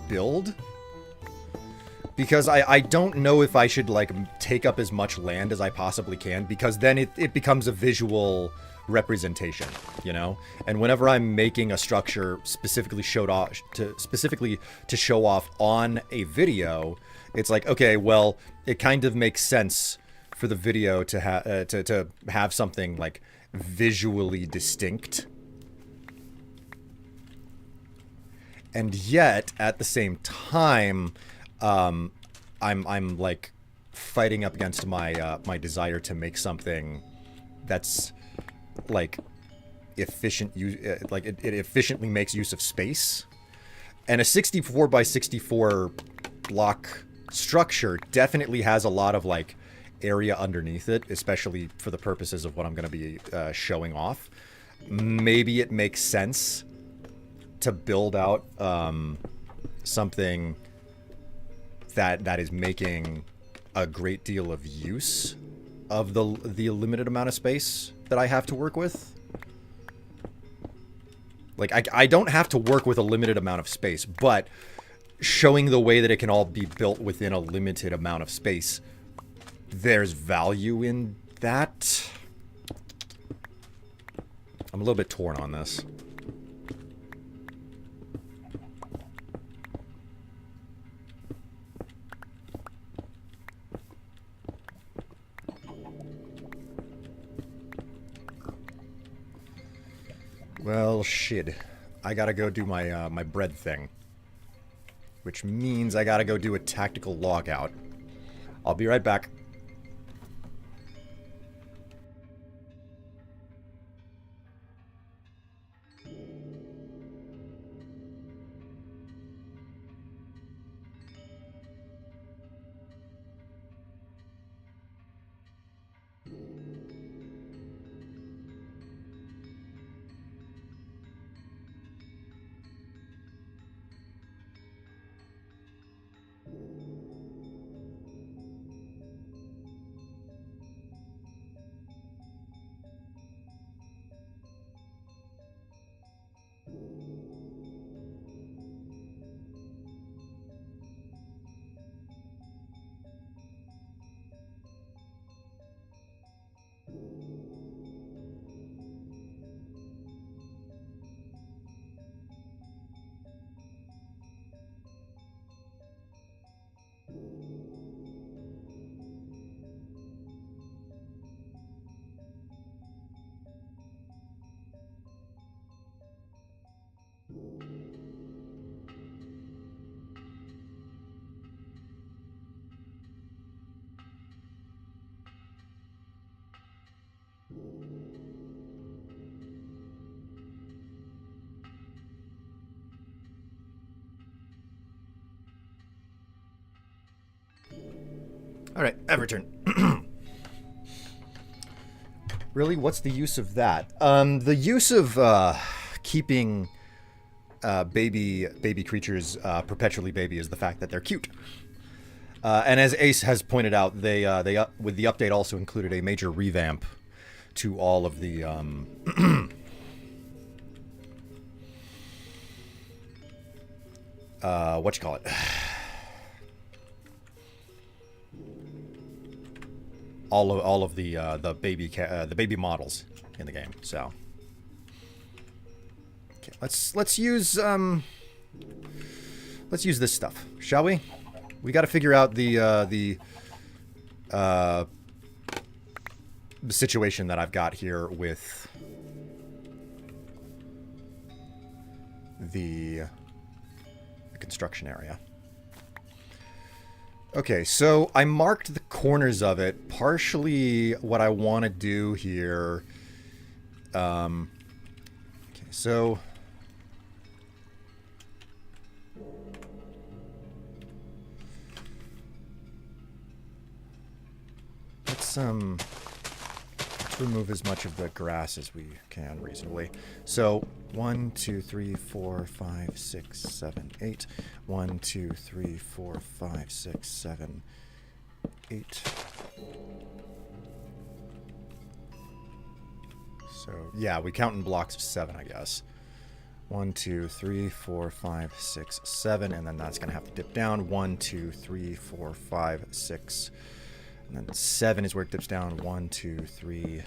build. Because I don't know if I should, like, take up as much land as I possibly can, because then it becomes a visual representation, you know? And whenever I'm making a structure specifically to show off on a video, it's like, okay, well, it kind of makes sense for the video to have something, like, visually distinct. And yet, at the same time... I'm like fighting up against my my desire to make something that's like efficient like it efficiently makes use of space. And a 64 by 64 block structure definitely has a lot of like area underneath it, especially for the purposes of what I'm going to be showing off. Maybe it makes sense to build out something that is making a great deal of use of the limited amount of space that I have to work with. Like, I don't have to work with a limited amount of space, but showing the way that it can all be built within a limited amount of space, there's value in that. I'm a little bit torn on this. Well, shit. I gotta go do my my bread thing. Which means I gotta go do a tactical logout. I'll be right back. All right, Everton. Really, what's the use of that? The use of keeping baby creatures perpetually baby is the fact that they're cute. And as Ace has pointed out, they with the update also included a major revamp to all of the what you call it? All of the baby models in the game. So okay, let's use this stuff, shall we? We got to figure out the situation that I've got here with the construction area. Okay, so I marked the corners of it. Partially what I want to do here. Okay, so let's remove as much of the grass as we can reasonably. So 1, 2, 3, 4, 5, 6, 7, 8. 1, 2, 3, 4, 5, 6, 7, 8. So yeah, we count in blocks of 7, I guess. 1, 2, 3, 4, 5, 6, 7, and then that's gonna have to dip down. 1, 2, 3, 4, 5, 6. And then 7 is where it dips down. 1, 2, 3,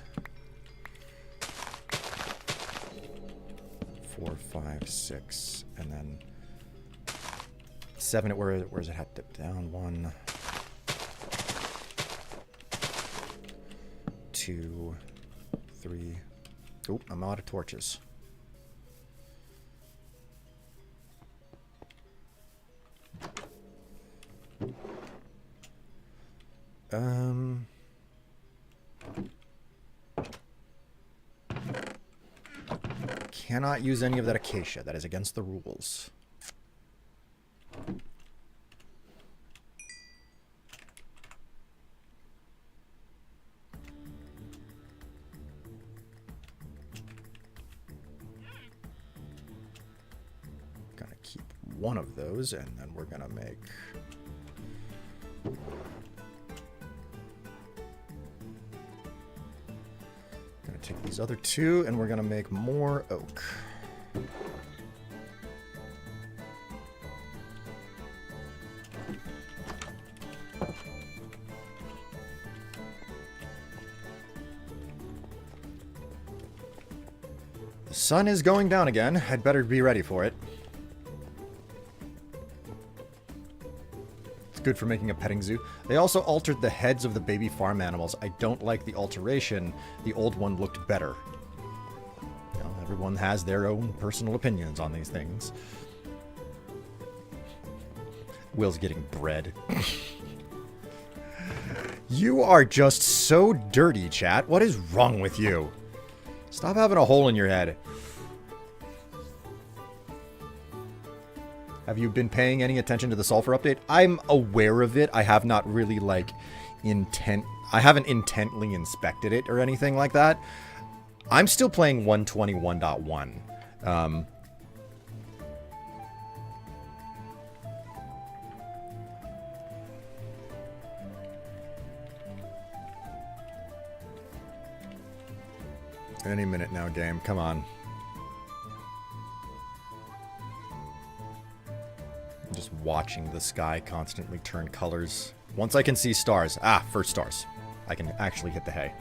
4, 5, 6. And then 7, where's it have to dip down? 1, 2, 3. Oop, I'm out of torches. Cannot use any of that acacia. That is against the rules. Gonna keep one of those, and then we're gonna make... Take these other 2, and we're gonna make more oak. The sun is going down again. I'd better be ready for it. Good for making a petting zoo. They also altered the heads of the baby farm animals. I don't like the alteration. The old one looked better. You know, everyone has their own personal opinions on these things. Will's getting bread. You are just so dirty, chat. What is wrong with you? Stop having a hole in your head. Have you been paying any attention to the sulfur update? I'm aware of it. I have not really, like, I haven't intently inspected it or anything like that. I'm still playing 121.1. Any minute now, game. Come on. I'm just watching the sky constantly turn colors. Once I can see stars. Ah, first stars. I can actually hit the hay.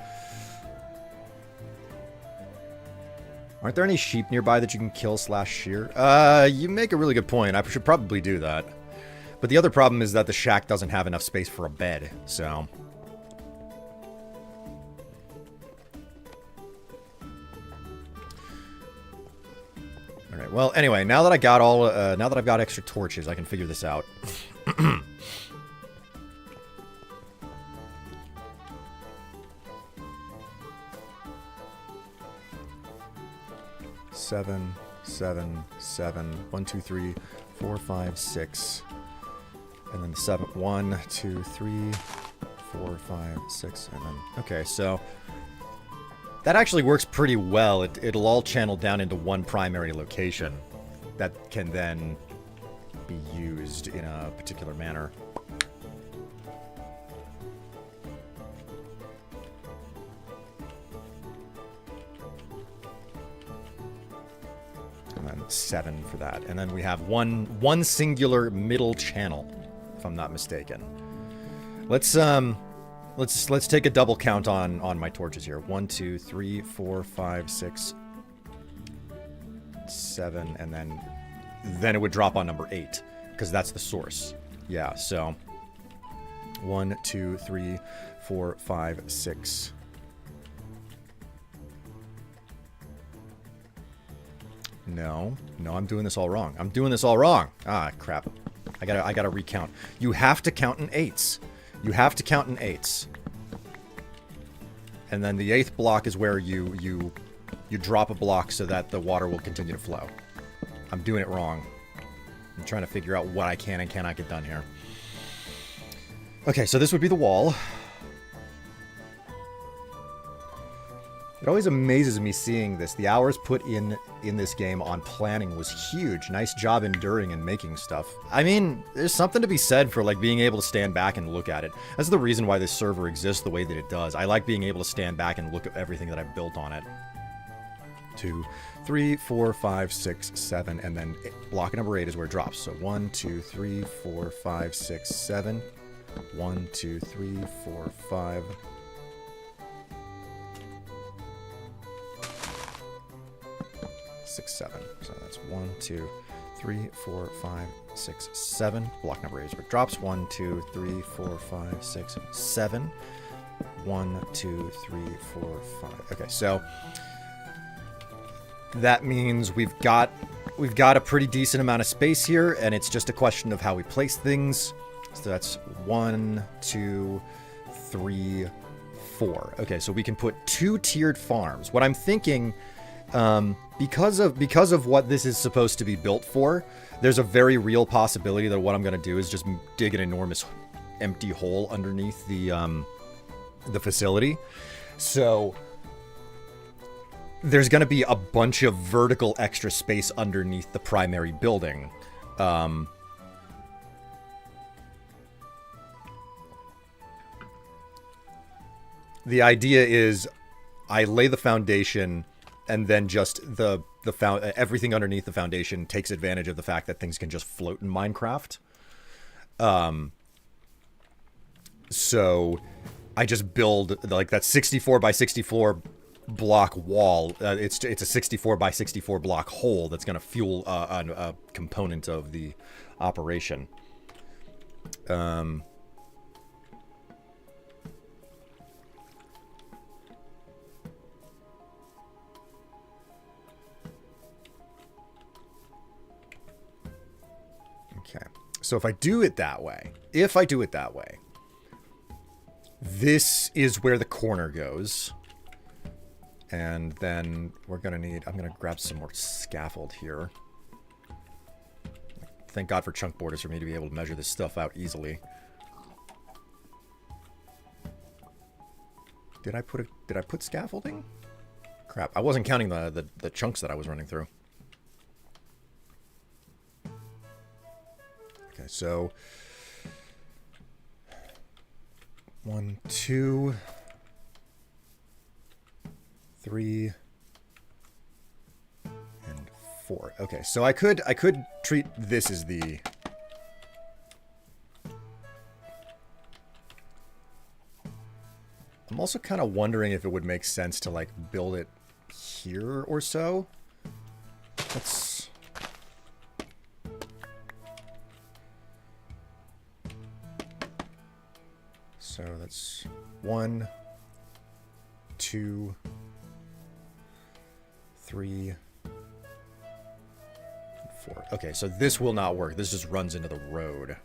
Aren't there any sheep nearby that you can kill / shear? You make a really good point. I should probably do that. But the other problem is that the shack doesn't have enough space for a bed, so... Alright, well, anyway, now that I got now that I've got extra torches, I can figure this out. 7, 7, 7, 1, 2, 3, 4, 5, 6, and then 7, 1, 2, 3, 4, 5, 6, and then... Okay, so... That actually works pretty well. It'll all channel down into one primary location that can then be used in a particular manner. And then 7 for that. And then we have one singular middle channel, if I'm not mistaken. Let's take a double count on my torches here. 1, 2, 3, 4, 5, 6, 7, and then it would drop on number 8, because that's the source. Yeah, so 1, 2, 3, 4, 5, 6. No, I'm doing this all wrong. I'm doing this all wrong. Ah, crap. I gotta recount. You have to count in 8s. You have to count in 8s. And then the 8th block is where you drop a block so that the water will continue to flow. I'm doing it wrong. I'm trying to figure out what I can and cannot get done here. Okay, so this would be the wall. It always amazes me seeing this. The hours put in this game on planning was huge. Nice job enduring and making stuff. I mean, there's something to be said for like being able to stand back and look at it. That's the reason why this server exists the way that it does. I like being able to stand back and look at everything that I've built on it. 2, 3, 4, 5, 6, 7, and then block number 8 is where it drops. So 1, 2, 3, 4, 5, 6, 7. 1, 2, 3, 4, 5. 6, 7. So that's 1, 2, 3, 4, 5, 6, 7. Block number 8 is where it drops. 1, 2, 3, 4, 5, 6, 7. 1, 2, 3, 4, 5. Okay, so that means we've got a pretty decent amount of space here, and it's just a question of how we place things. So that's 1, 2, 3, 4. Okay, so we can put 2 tiered farms. What I'm thinking, because of what this is supposed to be built for, there's a very real possibility that what I'm going to do is just dig an enormous empty hole underneath the facility. So there's going to be a bunch of vertical extra space underneath the primary building. The idea is I lay the foundation, and then just everything underneath the foundation takes advantage of the fact that things can just float in Minecraft. So I just build like that 64 by 64 block wall. It's a 64 by 64 block hole that's going to fuel a component of the operation. Okay, so if I do it that way, this is where the corner goes. And then we're going to need... I'm going to grab some more scaffold here. Thank God for chunk borders for me to be able to measure this stuff out easily. Did I put scaffolding? Crap, I wasn't counting the chunks that I was running through. Okay, so 1, 2, 3, and 4. Okay, so I could treat this as the... I'm also kind of wondering if it would make sense to like build it here or so. Let's... So that's 1, 2, 3, 4. Okay, so this will not work. This just runs into the road.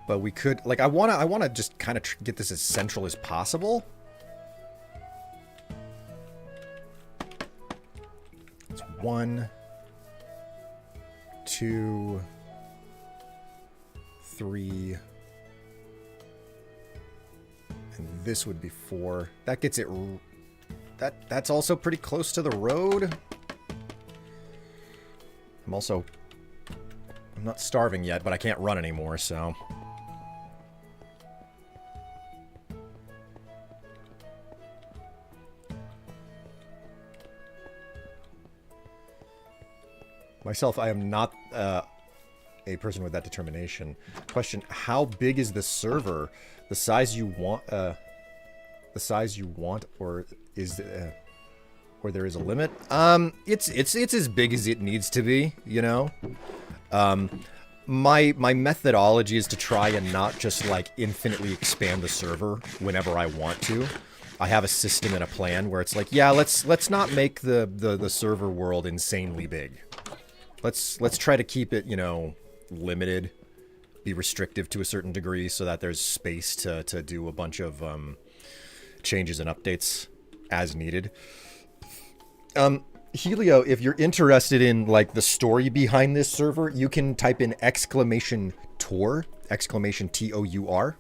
But we could, like, I wanna just kind of get this as central as possible. It's 1, 2, 3. And this would be 4. That gets it... That's also pretty close to the road. I'm not starving yet, but I can't run anymore, so... Myself, I am not a person with that determination. Question, how big is the server? The size you want, or is or there is a limit? It's as big as it needs to be, you know? My methodology is to try and not just, like, infinitely expand the server whenever I want to. I have a system and a plan where it's like, yeah, let's not make the server world insanely big. Let's try to keep it, you know, limited, be restrictive to a certain degree so that there's space to do a bunch of changes and updates as needed. Helio, if you're interested in, like, the story behind this server, you can type in !tour, !TOUR.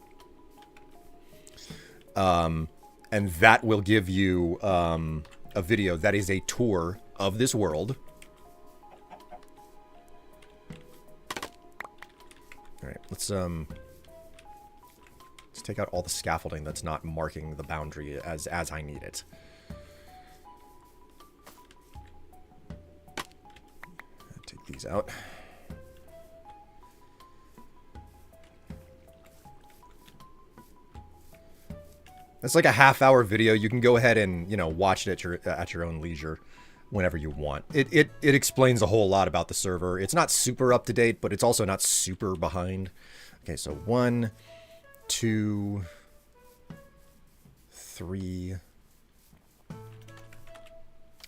And that will give you a video that is a tour of this world. Alright, let's take out all the scaffolding that's not marking the boundary as I need it. Take these out. It's like a half-hour video. You can go ahead and, you know, watch it at your own leisure whenever you want. It explains a whole lot about the server. It's not super up to date, but it's also not super behind. Okay, so 1, 2, 3,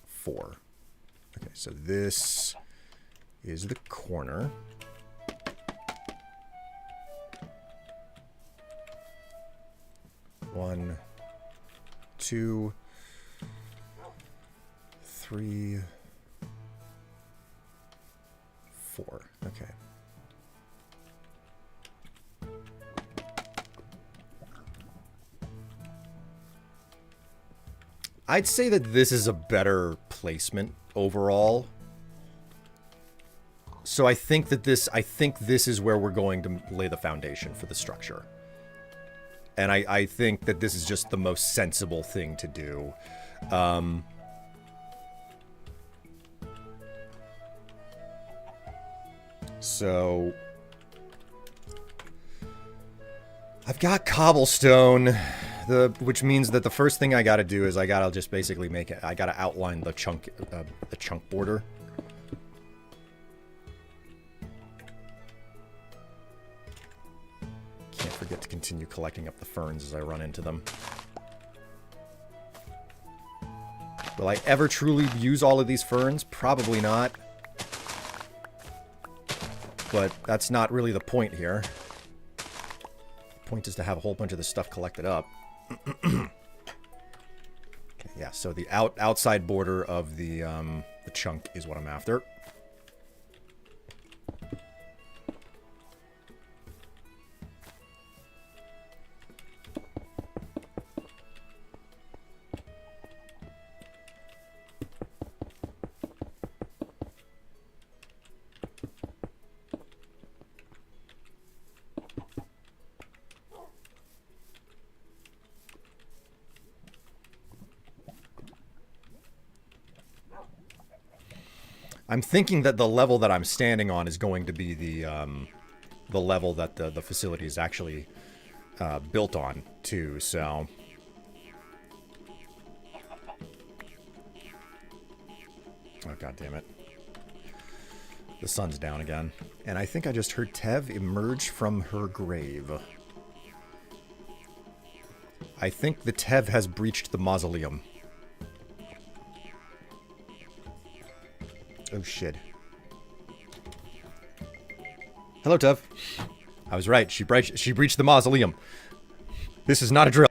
4. Okay, so this is the corner. One, 2, 3, 4. Okay. I'd say that this is a better placement overall. So I think this is where we're going to lay the foundation for the structure. And I think that this is just the most sensible thing to do. So I've got cobblestone, which means that the first thing I gotta do is I gotta just basically make it. I gotta outline the chunk border. Can't forget to continue collecting up the ferns as I run into them. Will I ever truly use all of these ferns? Probably not. But that's not really the point here. The point is to have a whole bunch of this stuff collected up. Okay, yeah, so the outside border of the chunk is what I'm after. I'm thinking that the level that I'm standing on is going to be the level that the facility is actually built on, too, so... Oh, god damn it. The sun's down again. And I think I just heard Tev emerge from her grave. I think the Tev has breached the mausoleum. Oh, shit. Hello, Tev. I was right. She breached the mausoleum. This is not a drill.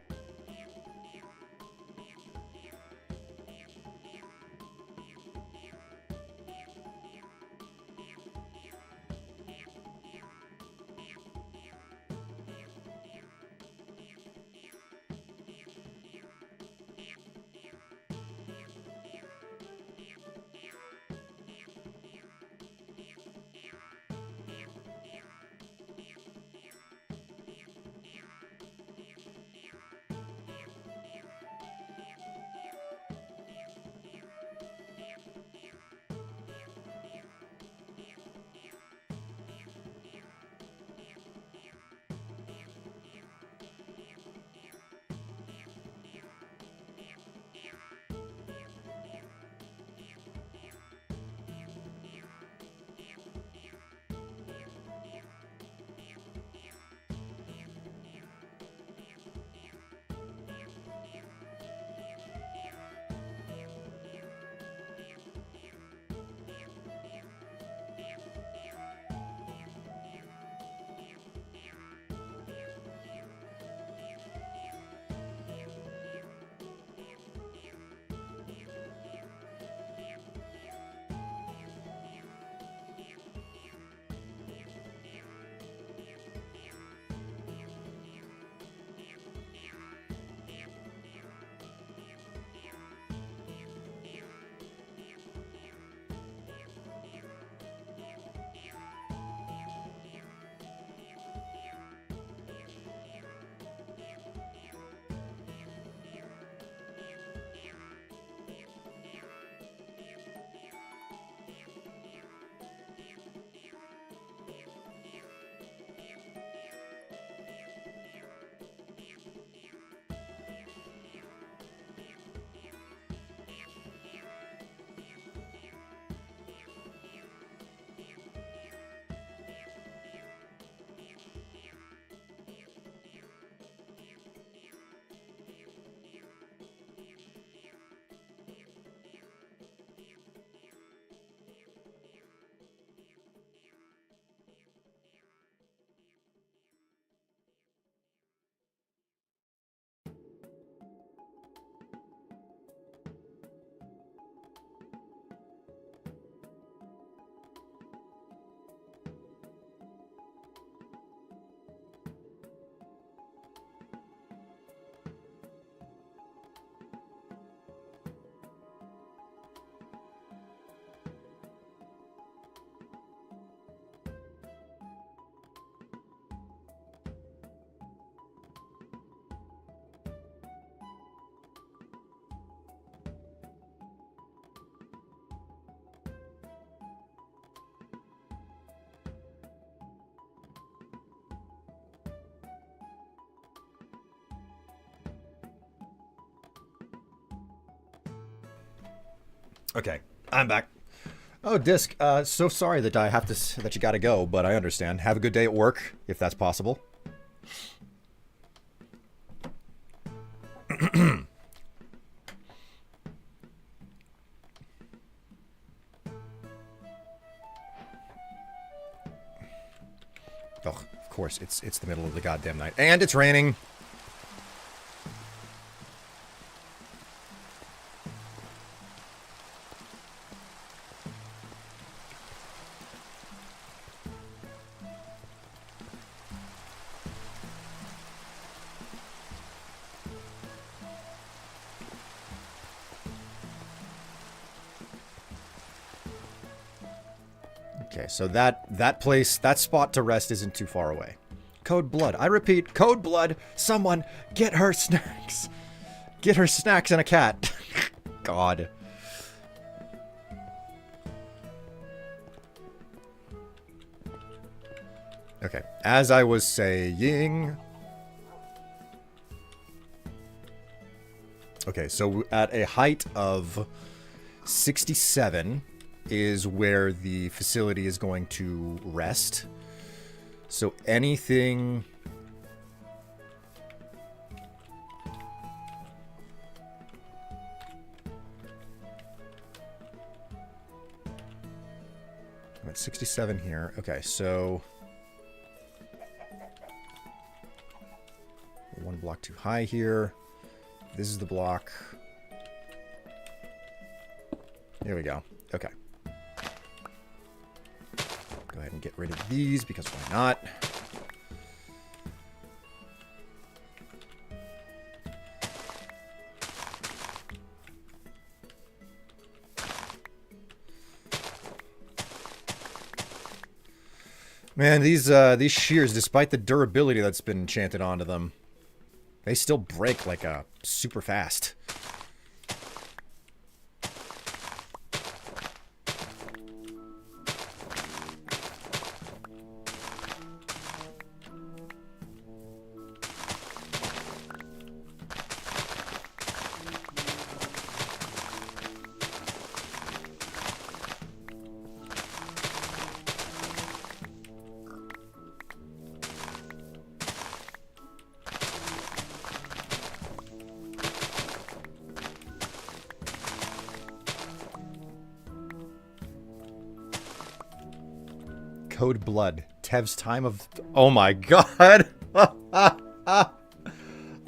Okay, I'm back. Oh, Disc. So sorry that I have to that you got to go, but I understand. Have a good day at work, if that's possible. Oh, of course, it's the middle of the goddamn night, and it's raining. Okay, so that place, that spot to rest isn't too far away. Code Blood. I repeat, Code Blood. Someone get her snacks. Get her snacks and a cat. God. Okay, as I was saying... Okay, so at a height of 67 is where the facility is going to rest. So anything... I'm at 67 here. Okay, so... one block too high here. This is the block. There we go. Okay. Go ahead and get rid of these, because why not? Man, these shears, despite the durability that's been enchanted onto them, they still break like super fast. Code Blood. Tev's time of... Oh my god!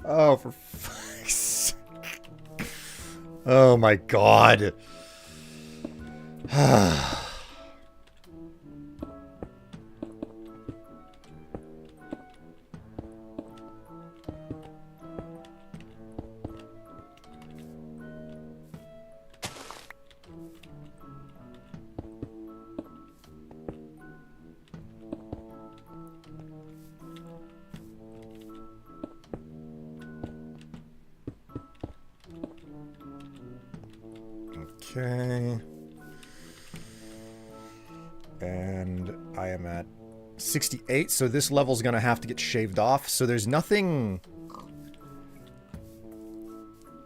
Oh, for fuck's sake. Oh my god. Okay. And I am at 68, so this level's gonna have to get shaved off. So there's nothing...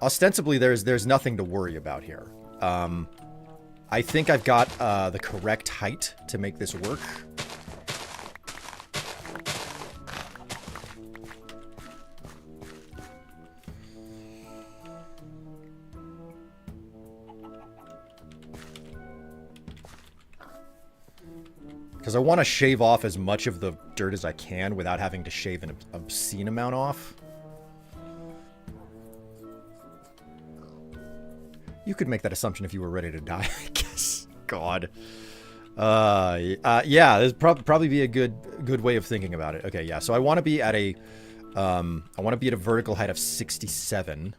Ostensibly, there's nothing to worry about here. I think I've got the correct height to make this work. Because I want to shave off as much of the dirt as I can without having to shave an obscene amount off. You could make that assumption if you were ready to die, I guess. God. Yeah, this probably be a good way of thinking about it. Okay, yeah. So I want to be at a vertical height of 67.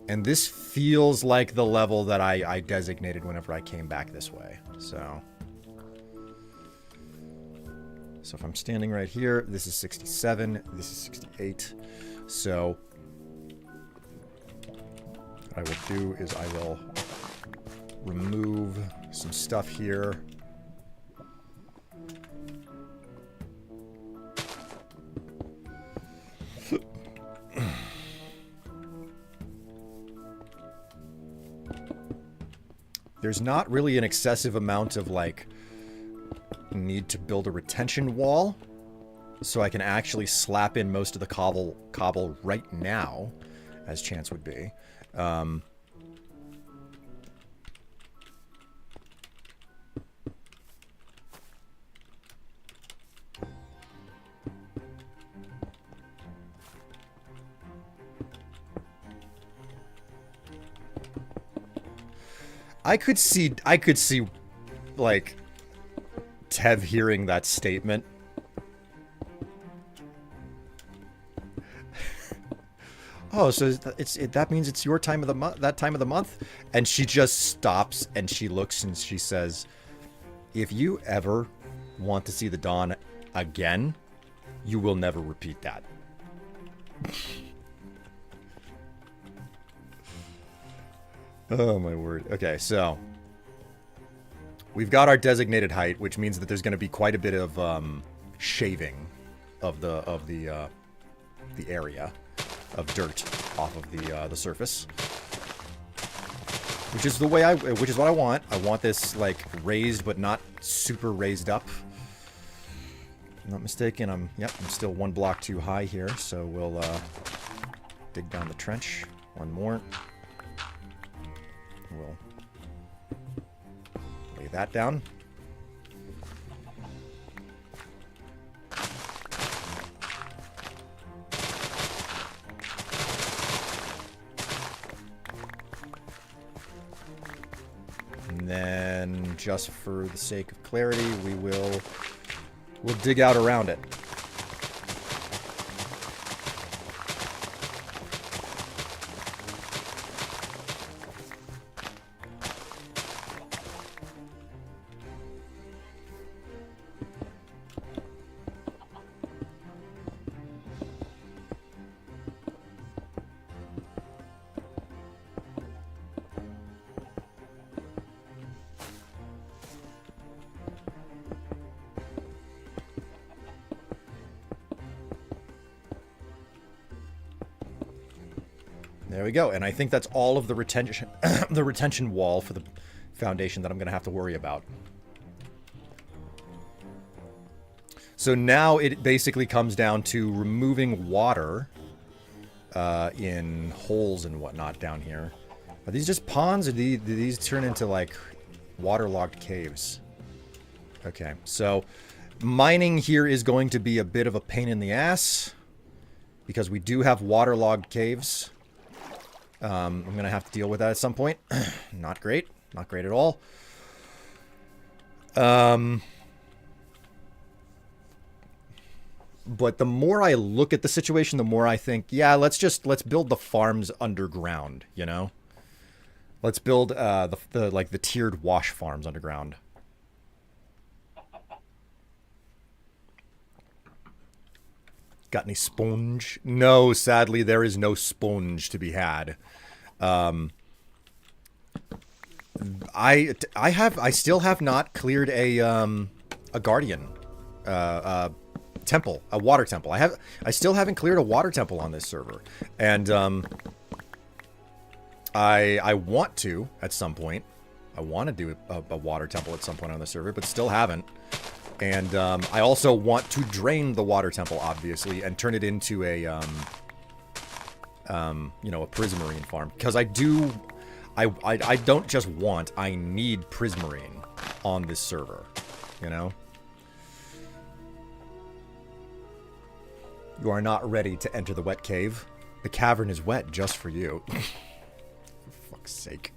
And this feels like the level that I designated whenever I came back this way. So if I'm standing right here, this is 67, this is 68. So what I will do is I will remove some stuff here. there's not really an excessive amount of, like, need to build a retention wall. So I can actually slap in most of the cobble right now, as chance would be. I could see, like, Tev hearing that statement. Oh, so that means it's your time of the month, that time of the month? And she just stops and she looks and she says, if you ever want to see the dawn again, you will never repeat that. Oh, my word. Okay, so we've got our designated height, which means that there's going to be quite a bit of shaving of the area of dirt off of the surface, which is the way which is what I want. I want this like raised but not super raised up. If I'm not mistaken. I'm still one block too high here, so we'll dig down the trench. One more. We'll lay that down. And then, just for the sake of clarity, we'll dig out around it. There we go, and I think that's all of the retention, the retention wall for the foundation that I'm going to have to worry about. So now it basically comes down to removing water in holes and whatnot down here. Are these just ponds, or do these turn into, like, waterlogged caves? Okay, so mining here is going to be a bit of a pain in the ass, because we do have waterlogged caves. I'm going to have to deal with that at some point. Not great. Not great at all. But the more I look at the situation, the more I think, yeah, let's build the farms underground, you know? Let's build the tiered wash farms underground. Got any sponge? No, sadly, there is no sponge to be had. I still have not cleared a guardian temple, a water temple. I still haven't cleared a water temple on this server, and I want to at some point. I want to do a water temple at some point on the server, but still haven't. And I also want to drain the water temple, obviously, and turn it into a, you know, a prismarine farm. Because I don't just want, I need prismarine on this server, you know? You are not ready to enter the wet cave. The cavern is wet just for you. For fuck's sake.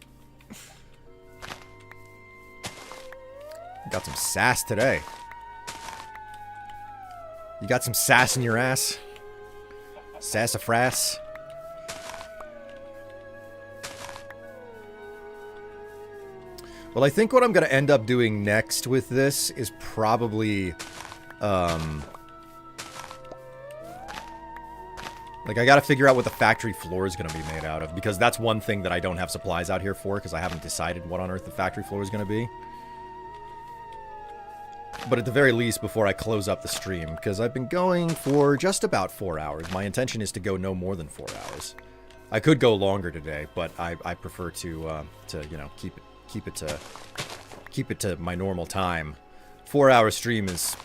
Got some sass today. You got some sass in your ass? Sassafras? Well, I think what I'm going to end up doing next with this is probably, like, I got to figure out what the factory floor is going to be made out of, because that's one thing that I don't have supplies out here for, because I haven't decided what on earth the factory floor is going to be. But at the very least, before I close up the stream, because I've been going for just about 4 hours. My intention is to go no more than 4 hours. I could go longer today, but I prefer to you know, keep keep it to my normal time. 4-hour stream is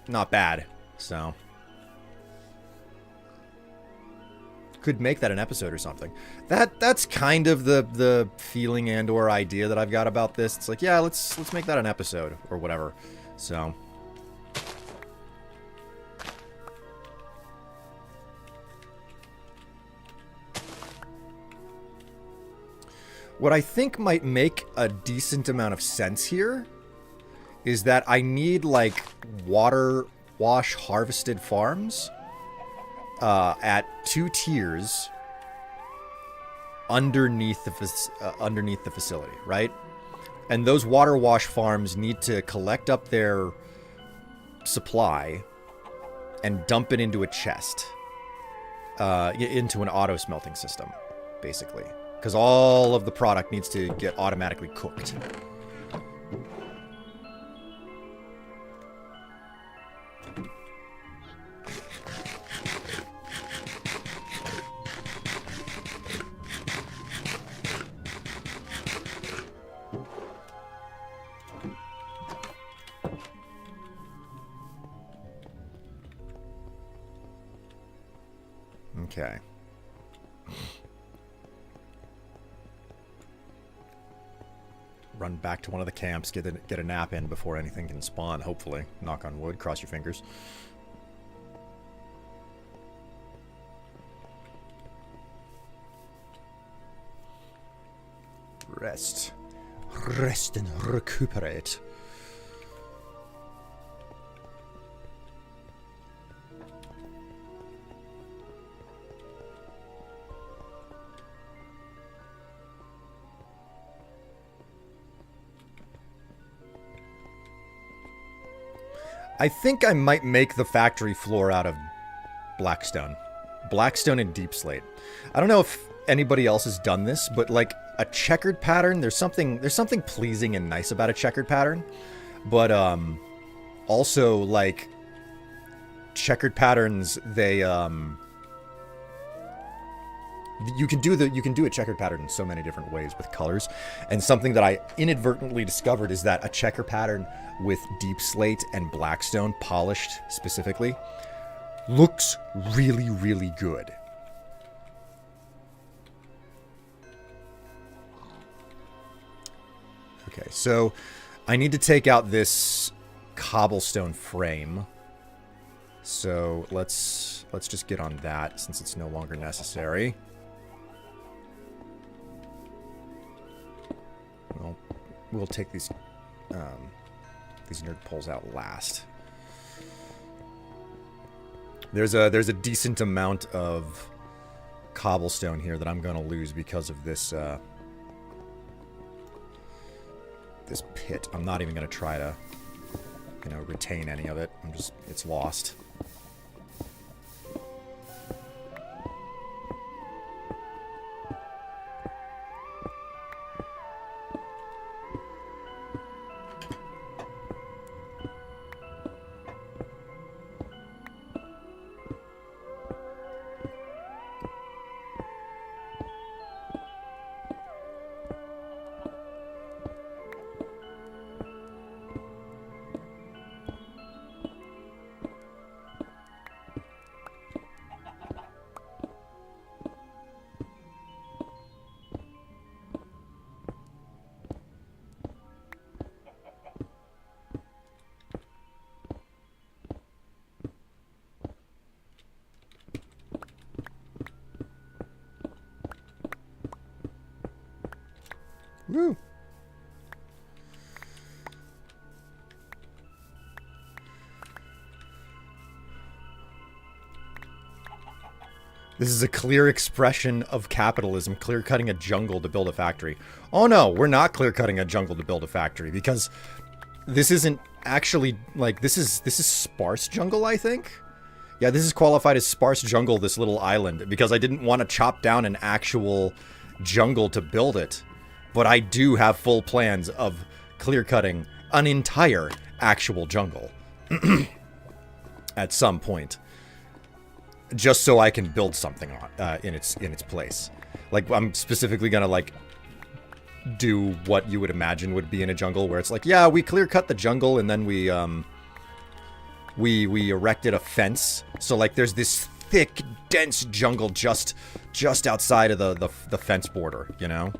not bad, so could make that an episode or something. That's kind of the feeling and or idea that I've got about this. It's like, yeah, let's make that an episode or whatever. So what I think might make a decent amount of sense here is that I need, like, water wash harvested farms at 2 tiers underneath the facility, right? And those water wash farms need to collect up their supply and dump it into a chest, into an auto smelting system, basically. Because all of the product needs to get automatically cooked. Okay. Run back to one of the camps, get a nap in before anything can spawn, hopefully. Knock on wood, cross your fingers. Rest. Rest and recuperate. I think I might make the factory floor out of blackstone. Blackstone and deep slate. I don't know if anybody else has done this, but like a checkered pattern, there's something pleasing and nice about a checkered pattern. But also like checkered patterns, they you can do a checkered pattern in so many different ways with colors. And something that I inadvertently discovered is that a checker pattern with deep slate and blackstone polished specifically looks really, really good. Okay, so I need to take out this cobblestone frame. So let's just get on that since it's no longer necessary. Well, we'll take these nerd poles out last. There's a decent amount of cobblestone here that I'm gonna lose because of this this pit. I'm not even gonna try to, you know, retain any of it. It's lost. Woo! This is a clear expression of capitalism, clear-cutting a jungle to build a factory. Oh no, we're not clear-cutting a jungle to build a factory, because this isn't actually, like, this is sparse jungle, I think? Yeah, this is qualified as sparse jungle, this little island, because I didn't want to chop down an actual jungle to build it. But I do have full plans of clear-cutting an entire actual jungle at some point, just so I can build something on in its place. Like, I'm specifically gonna like do what you would imagine would be in a jungle, where it's like, yeah, we clear cut the jungle and then we erected a fence. So like there's this thick, dense jungle just outside of the fence border, you know?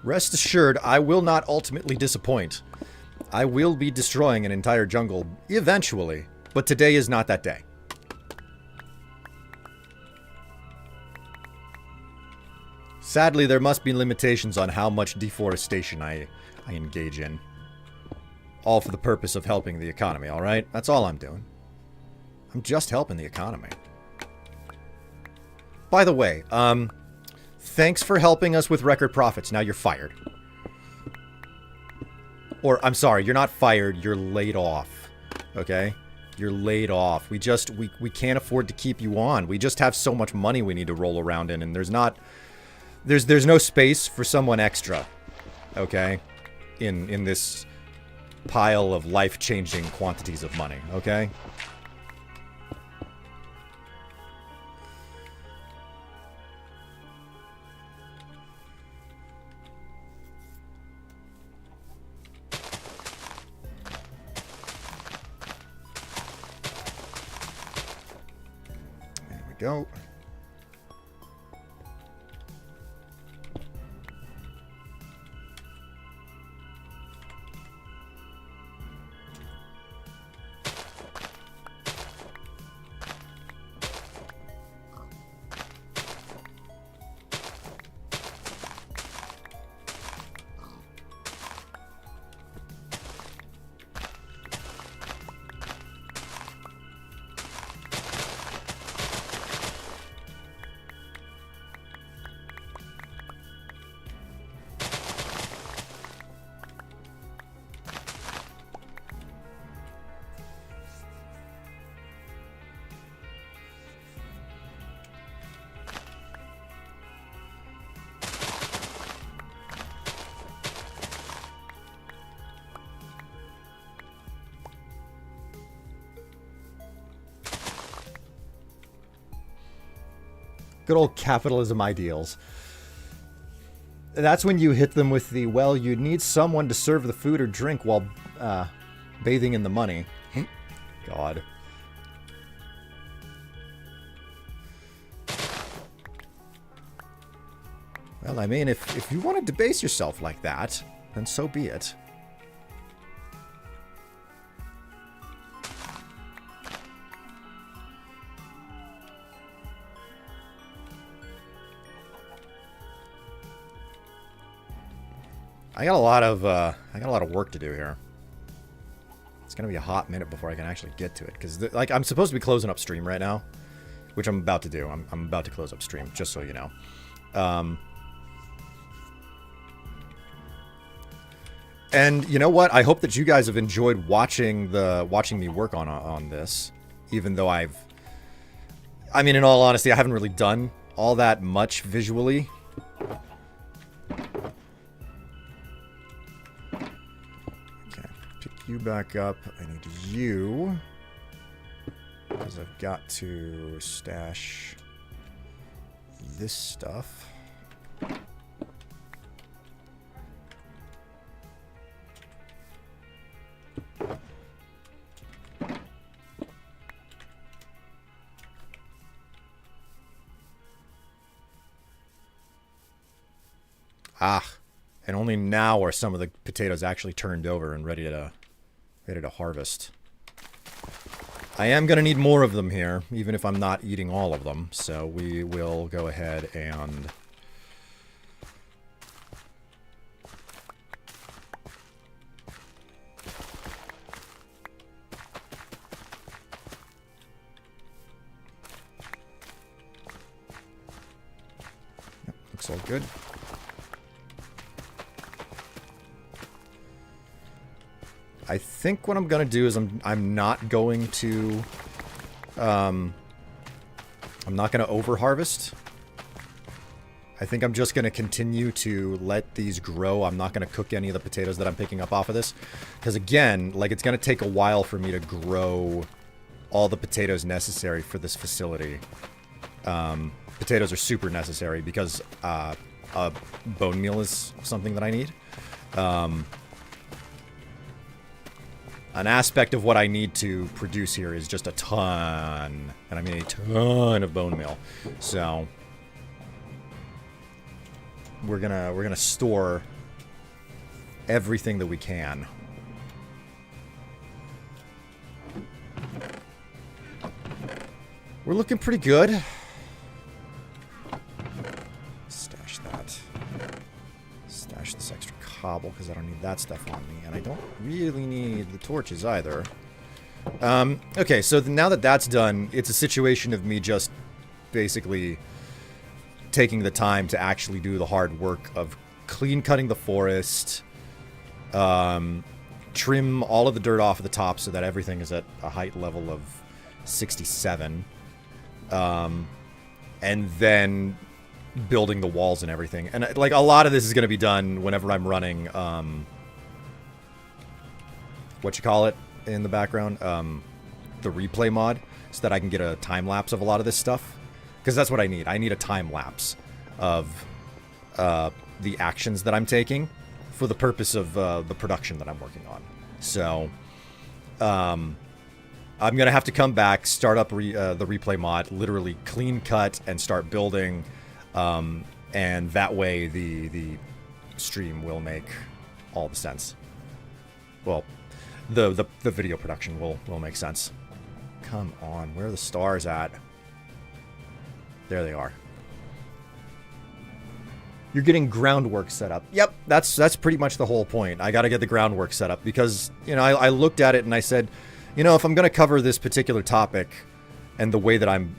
Rest assured, I will not ultimately disappoint. I will be destroying an entire jungle eventually, but today is not that day. Sadly, there must be limitations on how much deforestation I engage in. All for the purpose of helping the economy, alright? That's all I'm doing. I'm just helping the economy. By the way, thanks for helping us with record profits. Now you're fired. Or, I'm sorry, you're not fired, you're laid off. Okay? You're laid off. We can't afford to keep you on. We just have so much money we need to roll around in, and there's no space for someone extra. Okay? In this pile of life-changing quantities of money. Okay? Go. Good old capitalism ideals. That's when you hit them with the, well, you need someone to serve the food or drink while bathing in the money. God. Well, I mean, if you want to debase yourself like that, then so be it. I got a lot of work to do here. It's gonna be a hot minute before I can actually get to it, because like I'm supposed to be closing up stream right now, which I'm about to do. I'm about to close up stream, just so you know. And you know what? I hope that you guys have enjoyed watching me work on this, even though I mean, in all honesty, I haven't really done all that much visually. You back up. I need you, because I've got to stash this stuff. And only now are some of the potatoes actually turned over and ready to harvest. I am going to need more of them here, even if I'm not eating all of them. So we will go ahead and... Looks all good. I think what I'm gonna do is I'm not going to I'm not gonna over harvest. I think I'm just gonna continue to let these grow. I'm not gonna cook any of the potatoes that I'm picking up off of this, because again, like, it's gonna take a while for me to grow all the potatoes necessary for this facility. Potatoes are super necessary because bone meal is something that I need. An aspect of what I need to produce here is just a ton, and I mean a ton of bone meal. So we're gonna store everything that we can. We're looking pretty good. Stash that. Stash this extra cobble because I don't need that stuff on me, and I don't really need the torches either. Okay, so now that that's done, it's a situation of me just basically taking the time to actually do the hard work of clean cutting the forest, trim all of the dirt off of the top so that everything is at a height level of 67, and then building the walls and everything. And like, a lot of this is going to be done whenever I'm running what you call it in the background, the replay mod, so that I can get a time lapse of a lot of this stuff, because that's what I need. I need a time lapse of the actions that I'm taking for the purpose of the production that I'm working on. So I'm gonna have to come back, start up the replay mod, literally clean cut and start building, and that way the stream will make all the sense. Well, the video production will make sense. Come on, where are the stars at? There they are. You're getting groundwork set up. Yep, that's pretty much the whole point. I got to get the groundwork set up because, you know, I looked at it and I said, you know, if I'm going to cover this particular topic and the way that I'm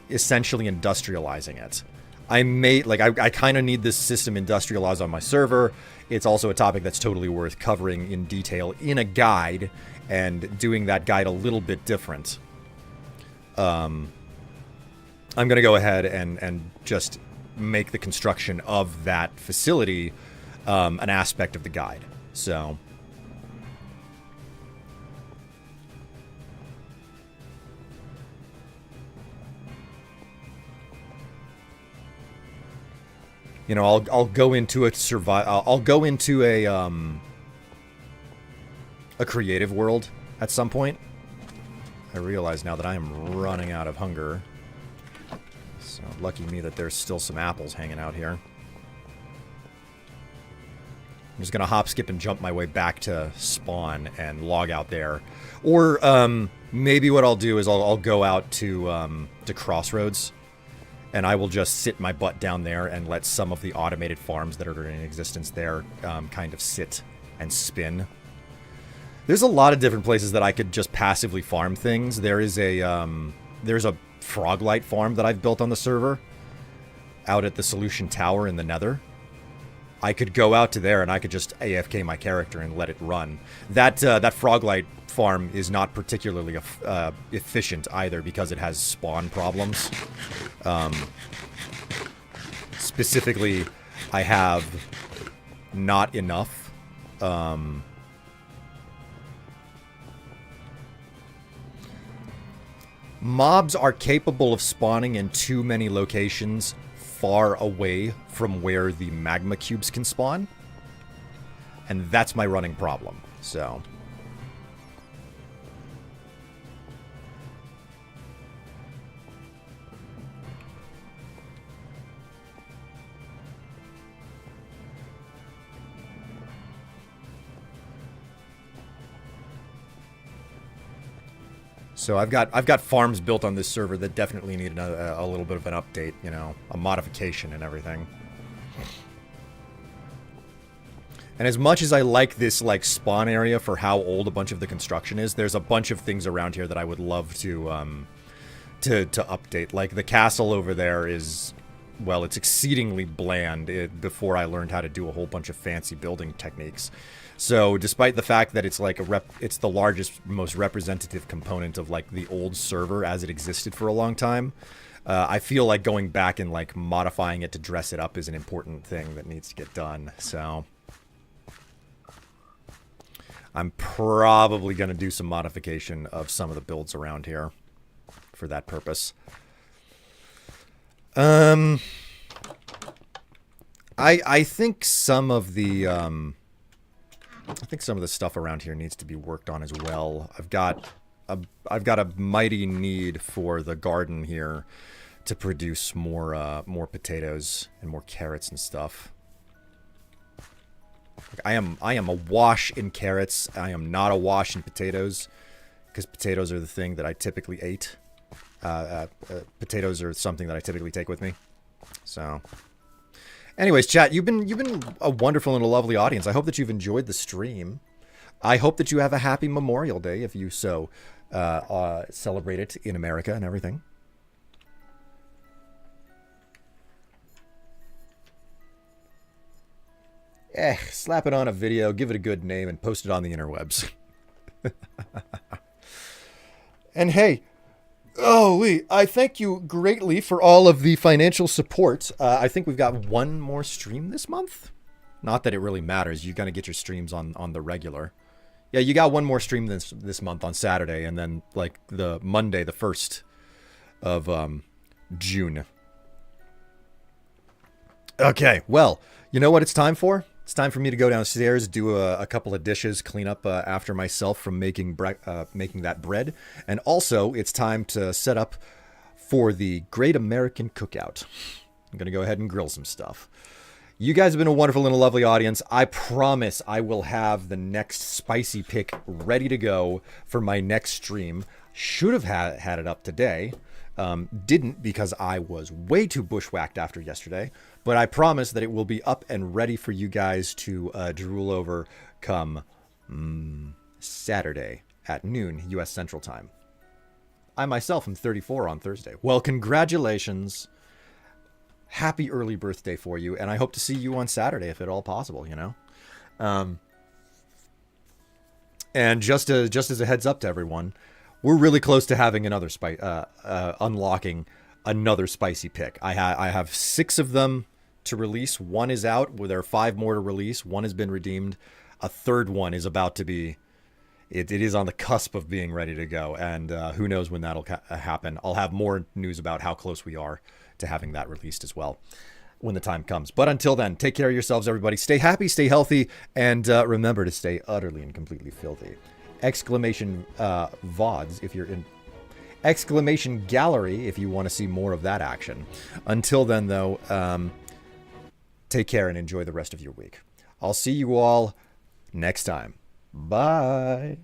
essentially industrializing it, I kind of need this system industrialized on my server. It's also a topic that's totally worth covering in detail in a guide and doing that guide a little bit different. I'm going to go ahead and just make the construction of that facility an aspect of the guide. So you know, I'll go into I'll go into a creative world at some point. I realize now that I am running out of hunger. So lucky me that there's still some apples hanging out here. I'm just gonna hop, skip, and jump my way back to spawn and log out there. Or maybe what I'll do is I'll go out to Crossroads, and I will just sit my butt down there and let some of the automated farms that are in existence there kind of sit and spin. There's a lot of different places that I could just passively farm things. There's a Froglight farm that I've built on the server out at the Solution Tower in the Nether. I could go out to there and I could just AFK my character and let it run. That Froglight farm is not particularly efficient either because it has spawn problems. Specifically, I have not enough mobs are capable of spawning in too many locations far away from where the magma cubes can spawn. And that's my running problem. So I've got farms built on this server that definitely need a little bit of an update, you know, a modification and everything. And as much as I like this, like, spawn area for how old a bunch of the construction is, there's a bunch of things around here that I would love to update. Like, the castle over there is well, it's exceedingly bland before I learned how to do a whole bunch of fancy building techniques. So despite the fact that it's like it's the largest, most representative component of like the old server as it existed for a long time, I feel like going back and like modifying it to dress it up is an important thing that needs to get done. So I'm probably going to do some modification of some of the builds around here for that purpose. I think some of the stuff around here needs to be worked on as well. I've got a mighty need for the garden here to produce more potatoes and more carrots and stuff. I am awash in carrots. I am not awash in potatoes, because potatoes are the thing that I typically ate. Potatoes are something that I typically take with me. So, anyways, chat, you've been a wonderful and a lovely audience. I hope that you've enjoyed the stream. I hope that you have a happy Memorial Day if you so celebrate it in America and everything. Slap it on a video, give it a good name, and post it on the interwebs. And hey, Lee, I thank you greatly for all of the financial support. I think we've got one more stream this month. Not that it really matters. You're going to get your streams on the regular. Yeah, you got one more stream this month on Saturday, and then like the Monday, the 1st of June. Okay, well, you know what it's time for? It's time for me to go downstairs, do a couple of dishes, clean up after myself from making that bread. And also, it's time to set up for the Great American Cookout. I'm going to go ahead and grill some stuff. You guys have been a wonderful and a lovely audience. I promise I will have the next spicy pick ready to go for my next stream. Should have had it up today. Didn't, because I was way too bushwhacked after yesterday. But I promise that it will be up and ready for you guys to drool over come Saturday at noon U.S. Central Time. I myself am 34 on Thursday. Well, congratulations. Happy early birthday for you. And I hope to see you on Saturday if at all possible, you know. And just as a heads up to everyone, we're really close to having another unlocking another spicy pick. I have 6 of them to release. 1 is out. There are 5 more to release. 1 has been redeemed. A 3rd one is about to be. It is on the cusp of being ready to go, and who knows when that'll happen. I'll have more news about how close we are to having that released as well when the time comes. But until then, take care of yourselves, everybody. Stay happy, stay healthy, and remember to stay utterly and completely filthy. Exclamation VODs if you're in. Exclamation gallery if you want to see more of that action. Until then, though, take care and enjoy the rest of your week. I'll see you all next time. Bye.